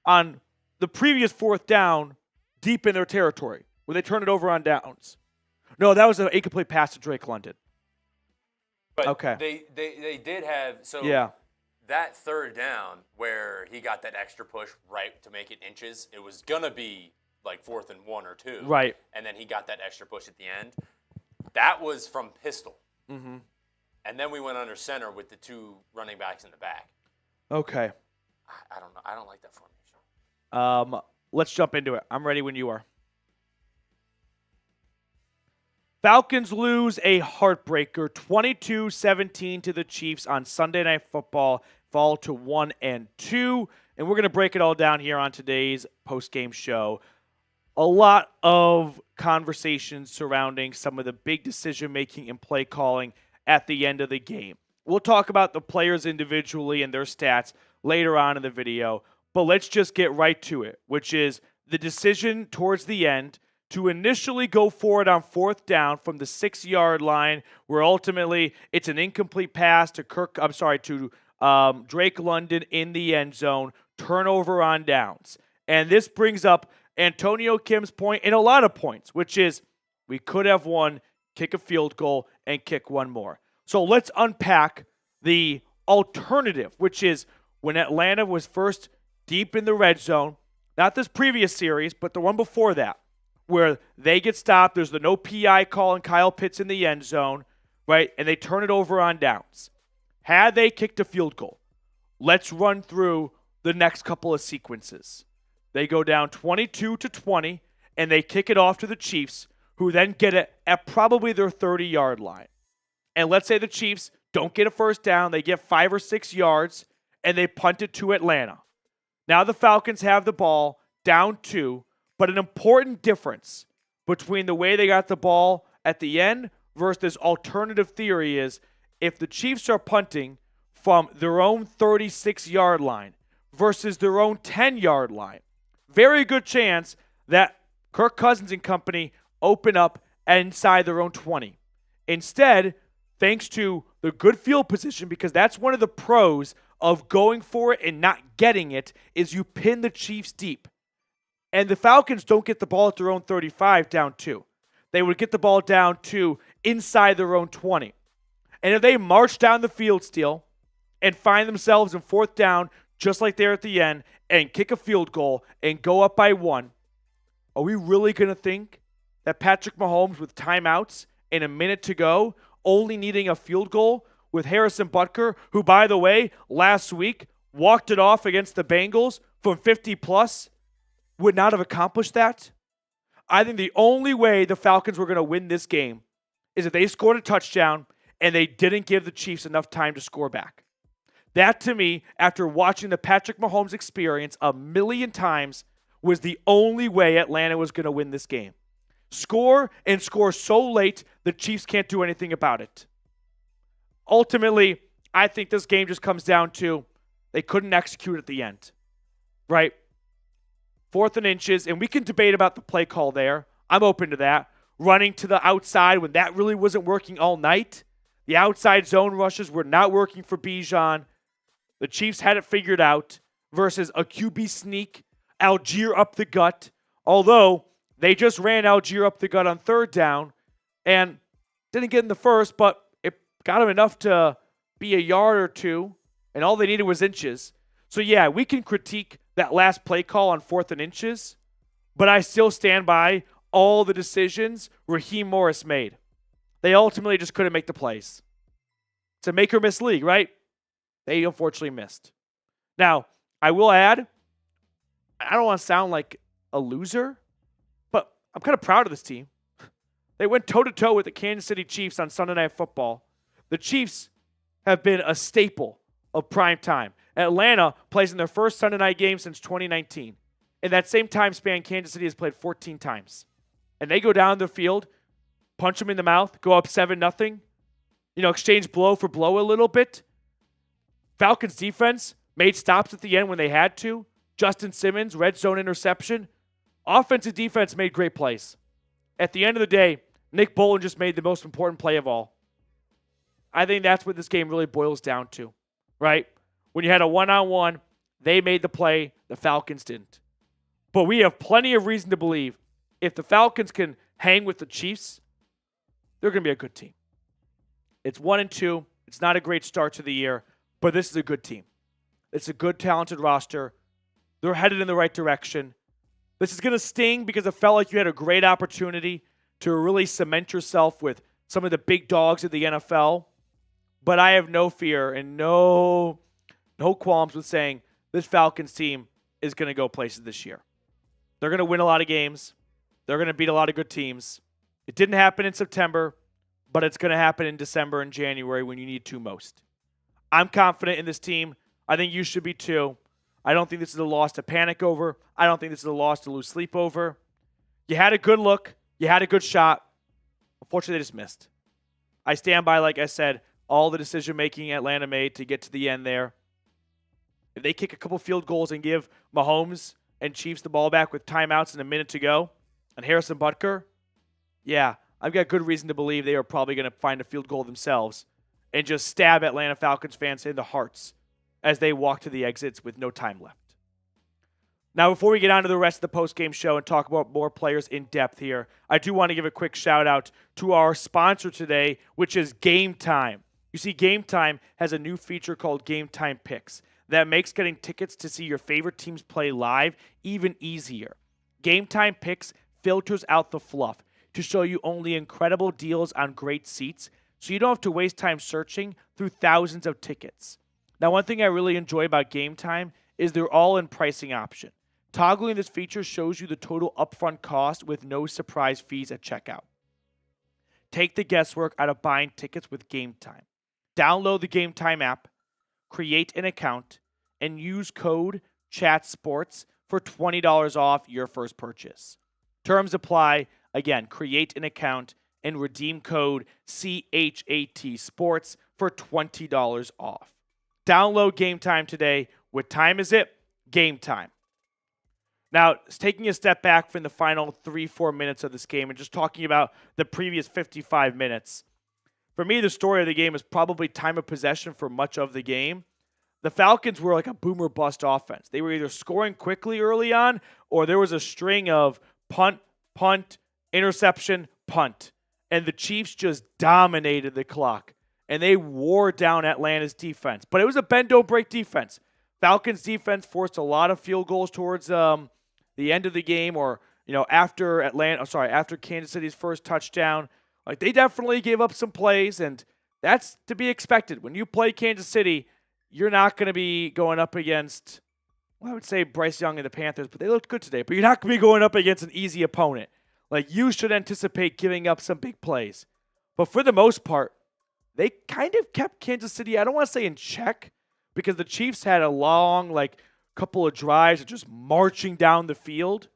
S1: on the previous 4th down, deep in their territory, where they turned it over on downs. No, that was an incomplete pass to Drake London.
S2: But
S1: okay.
S2: They did have that 3rd down where he got that extra push right to make it inches. It was gonna be like 4th and 1 or 2.
S1: Right.
S2: And then he got that extra push at the end. That was from pistol.
S1: Mm-hmm.
S2: And then we went under center with the 2 running backs in the back.
S1: Okay.
S2: I don't know. I don't like that formation.
S1: Let's jump into it. I'm ready when you are. Falcons lose a heartbreaker, 22-17 to the Chiefs on Sunday Night Football, fall to 1-2. And we're going to break it all down here on today's postgame show. A lot of conversations surrounding some of the big decision-making and play calling at the end of the game. We'll talk about the players individually and their stats later on in the video, but let's just get right to it, which is the decision towards the end to initially go for it on 4th down from the 6-yard line, where ultimately it's an incomplete pass to Drake London in the end zone, turnover on downs. And this brings up Antonio Kim's point and a lot of points, which is we could have won, kick a field goal, and kick one more. So let's unpack the alternative, which is when Atlanta was first deep in the red zone, not this previous series, but the one before that, where they get stopped, there's the no PI call and Kyle Pitts in the end zone, right? And they turn it over on downs. Had they kicked a field goal, let's run through the next couple of sequences. They go down 22-20, and they kick it off to the Chiefs, who then get it at probably their 30-yard line. And let's say the Chiefs don't get a first down, they get 5 or 6 yards, and they punt it to Atlanta. Now the Falcons have the ball down 2, but an important difference between the way they got the ball at the end versus this alternative theory is if the Chiefs are punting from their own 36-yard line versus their own 10-yard line, very good chance that Kirk Cousins and company open up inside their own 20. Instead, thanks to the good field position, because that's one of the pros of going for it and not getting it, is you pin the Chiefs deep. And the Falcons don't get the ball at their own 35 down 2. They would get the ball down to inside their own 20. And if they march down the field still and find themselves in 4th down, just like they're at the end, and kick a field goal and go up by 1, are we really going to think that Patrick Mahomes with timeouts and a minute to go, only needing a field goal with Harrison Butker, who, by the way, last week walked it off against the Bengals from 50+, would not have accomplished that? I think the only way the Falcons were going to win this game is if they scored a touchdown and they didn't give the Chiefs enough time to score back. That, to me, after watching the Patrick Mahomes experience a million times, was the only way Atlanta was going to win this game. Score and score so late, the Chiefs can't do anything about it. Ultimately, I think this game just comes down to they couldn't execute at the end, right? 4th and inches, and we can debate about the play call there. I'm open to that. Running to the outside when that really wasn't working all night. The outside zone rushes were not working for Bijan. The Chiefs had it figured out versus a QB sneak, Algier up the gut. Although they just ran Algier up the gut on 3rd down and didn't get in the first, but it got him enough to be a yard or 2, and all they needed was inches. So yeah, we can critique that last play call on 4th and inches, but I still stand by all the decisions Raheem Morris made. They ultimately just couldn't make the plays. It's a make or miss league, right? They unfortunately missed. Now, I will add, I don't want to sound like a loser, but I'm kind of proud of this team. They went toe-to-toe with the Kansas City Chiefs on Sunday Night Football. The Chiefs have been a staple of prime time. Atlanta plays in their first Sunday night game since 2019. In that same time span, Kansas City has played 14 times. And they go down the field, punch them in the mouth, go up 7-0, exchange blow for blow a little bit. Falcons defense made stops at the end when they had to. Justin Simmons, red zone interception. Offensive defense made great plays. At the end of the day, Nick Bolton just made the most important play of all. I think that's what this game really boils down to, right? When you had a one-on-one, they made the play, the Falcons didn't. But we have plenty of reason to believe if the Falcons can hang with the Chiefs, they're going to be a good team. It's 1-2. It's not a great start to the year, but this is a good team. It's a good, talented roster. They're headed in the right direction. This is going to sting because it felt like you had a great opportunity to really cement yourself with some of the big dogs of the NFL. But I have no fear and no qualms with saying this Falcons team is going to go places this year. They're going to win a lot of games. They're going to beat a lot of good teams. It didn't happen in September, but it's going to happen in December and January when you need to most. I'm confident in this team. I think you should be too. I don't think this is a loss to panic over. I don't think this is a loss to lose sleep over. You had a good look. You had a good shot. Unfortunately, they just missed. I stand by, like I said, all the decision-making Atlanta made to get to the end there. If they kick a couple field goals and give Mahomes and Chiefs the ball back with timeouts and a minute to go, and Harrison Butker, yeah, I've got good reason to believe they are probably going to find a field goal themselves and just stab Atlanta Falcons fans in the hearts as they walk to the exits with no time left. Now, before we get on to the rest of the post-game show and talk about more players in depth here, I do want to give a quick shout-out to our sponsor today, which is Game Time. You see, Game Time has a new feature called Game Time Picks that makes getting tickets to see your favorite teams play live even easier. Game Time Picks filters out the fluff to show you only incredible deals on great seats, so you don't have to waste time searching through thousands of tickets. Now, one thing I really enjoy about Game Time is their all-in pricing option. Toggling this feature shows you the total upfront cost with no surprise fees at checkout. Take the guesswork out of buying tickets with Game Time. Download the Game Time app, create an account, and use code CHATSPORTS for $20 off your first purchase. Terms apply. Again, create an account and redeem code CHATSPORTS for $20 off. Download Game Time today. What time is it? Game time. Now, taking a step back from the final 3-4 minutes of this game and just talking about the previous 55 minutes, for me, the story of the game is probably time of possession for much of the game. The Falcons were like a boomer bust offense. They were either scoring quickly early on or there was a string of punt, interception, punt. And the Chiefs just dominated the clock. And they wore down Atlanta's defense. But it was a bend-don't-break defense. Falcons defense forced a lot of field goals towards the end of the game or, after Kansas City's first touchdown. Like, they definitely gave up some plays, and that's to be expected. When you play Kansas City, you're not going to be going up against, I would say Bryce Young and the Panthers, but they looked good today. But you're not going to be going up against an easy opponent. Like, you should anticipate giving up some big plays. But for the most part, they kind of kept Kansas City, I don't want to say in check, because the Chiefs had a long, couple of drives of just marching down the field.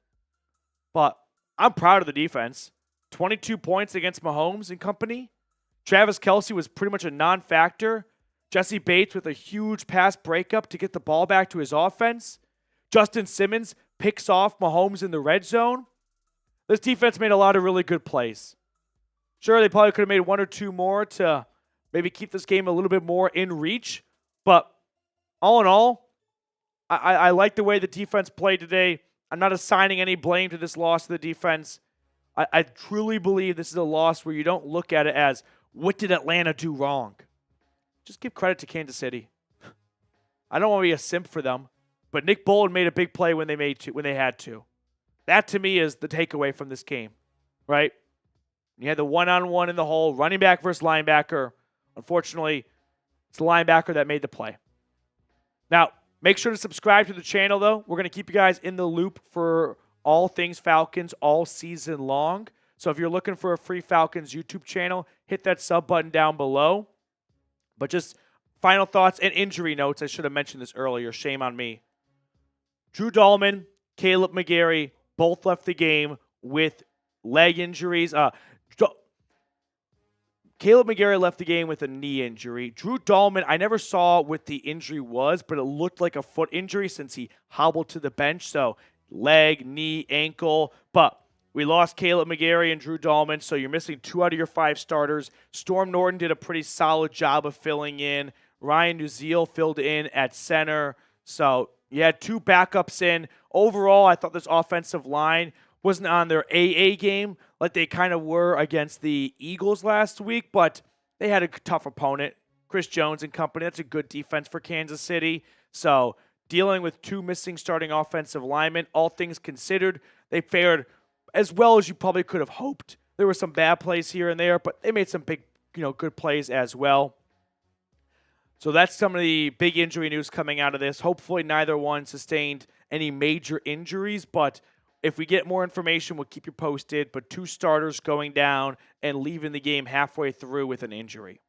S1: But I'm proud of the defense. 22 points against Mahomes and company. Travis Kelce was pretty much a non-factor. Jesse Bates with a huge pass breakup to get the ball back to his offense. Justin Simmons picks off Mahomes in the red zone. This defense made a lot of really good plays. Sure, they probably could have made one or two more to maybe keep this game a little bit more in reach. But all in all, I like the way the defense played today. I'm not assigning any blame to this loss to the defense. I truly believe this is a loss where you don't look at it as, what did Atlanta do wrong? Just give credit to Kansas City. I don't want to be a simp for them, but Nick Bolton made a big play when they had to. That, to me, is the takeaway from this game, right? You had the one-on-one in the hole, running back versus linebacker. Unfortunately, it's the linebacker that made the play. Now, make sure to subscribe to the channel, though. We're going to keep you guys in the loop for all things Falcons all season long. So if you're looking for a free Falcons YouTube channel, hit that sub button down below. But just final thoughts and injury notes. I should have mentioned this earlier. Shame on me. Drew Dahlman, Caleb McGarry, both left the game with leg injuries. Caleb McGarry left the game with a knee injury. Drew Dahlman, I never saw what the injury was, but it looked like a foot injury since he hobbled to the bench. So leg, knee, ankle. But we lost Caleb McGarry and Drew Dahlman, so you're missing 2 out of your 5 starters. Storm Norton did a pretty solid job of filling in. Ryan Nuziel filled in at center. So you had 2 backups in. Overall, I thought this offensive line wasn't on their AA game like they kind of were against the Eagles last week, but they had a tough opponent, Chris Jones and company. That's a good defense for Kansas City. So dealing with 2 missing starting offensive linemen, all things considered, they fared as well as you probably could have hoped. There were some bad plays here and there, but they made some big, good plays as well. So that's some of the big injury news coming out of this. Hopefully neither one sustained any major injuries, but if we get more information, we'll keep you posted. But 2 starters going down and leaving the game halfway through with an injury.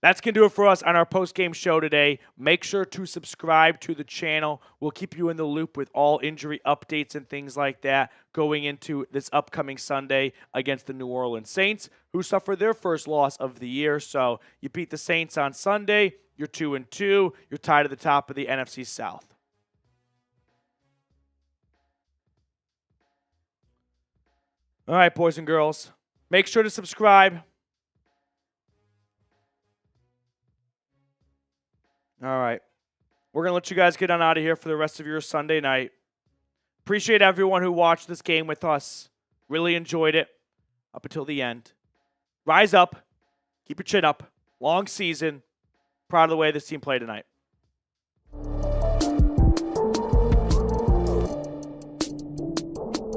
S1: That's going to do it for us on our post-game show today. Make sure to subscribe to the channel. We'll keep you in the loop with all injury updates and things like that going into this upcoming Sunday against the New Orleans Saints, who suffered their first loss of the year. So you beat the Saints on Sunday. You're 2-2. You're tied at the top of the NFC South. All right, boys and girls. Make sure to subscribe. All right. We're going to let you guys get on out of here for the rest of your Sunday night. Appreciate everyone who watched this game with us. Really enjoyed it up until the end. Rise up. Keep your chin up. Long season. Proud of the way this team played tonight.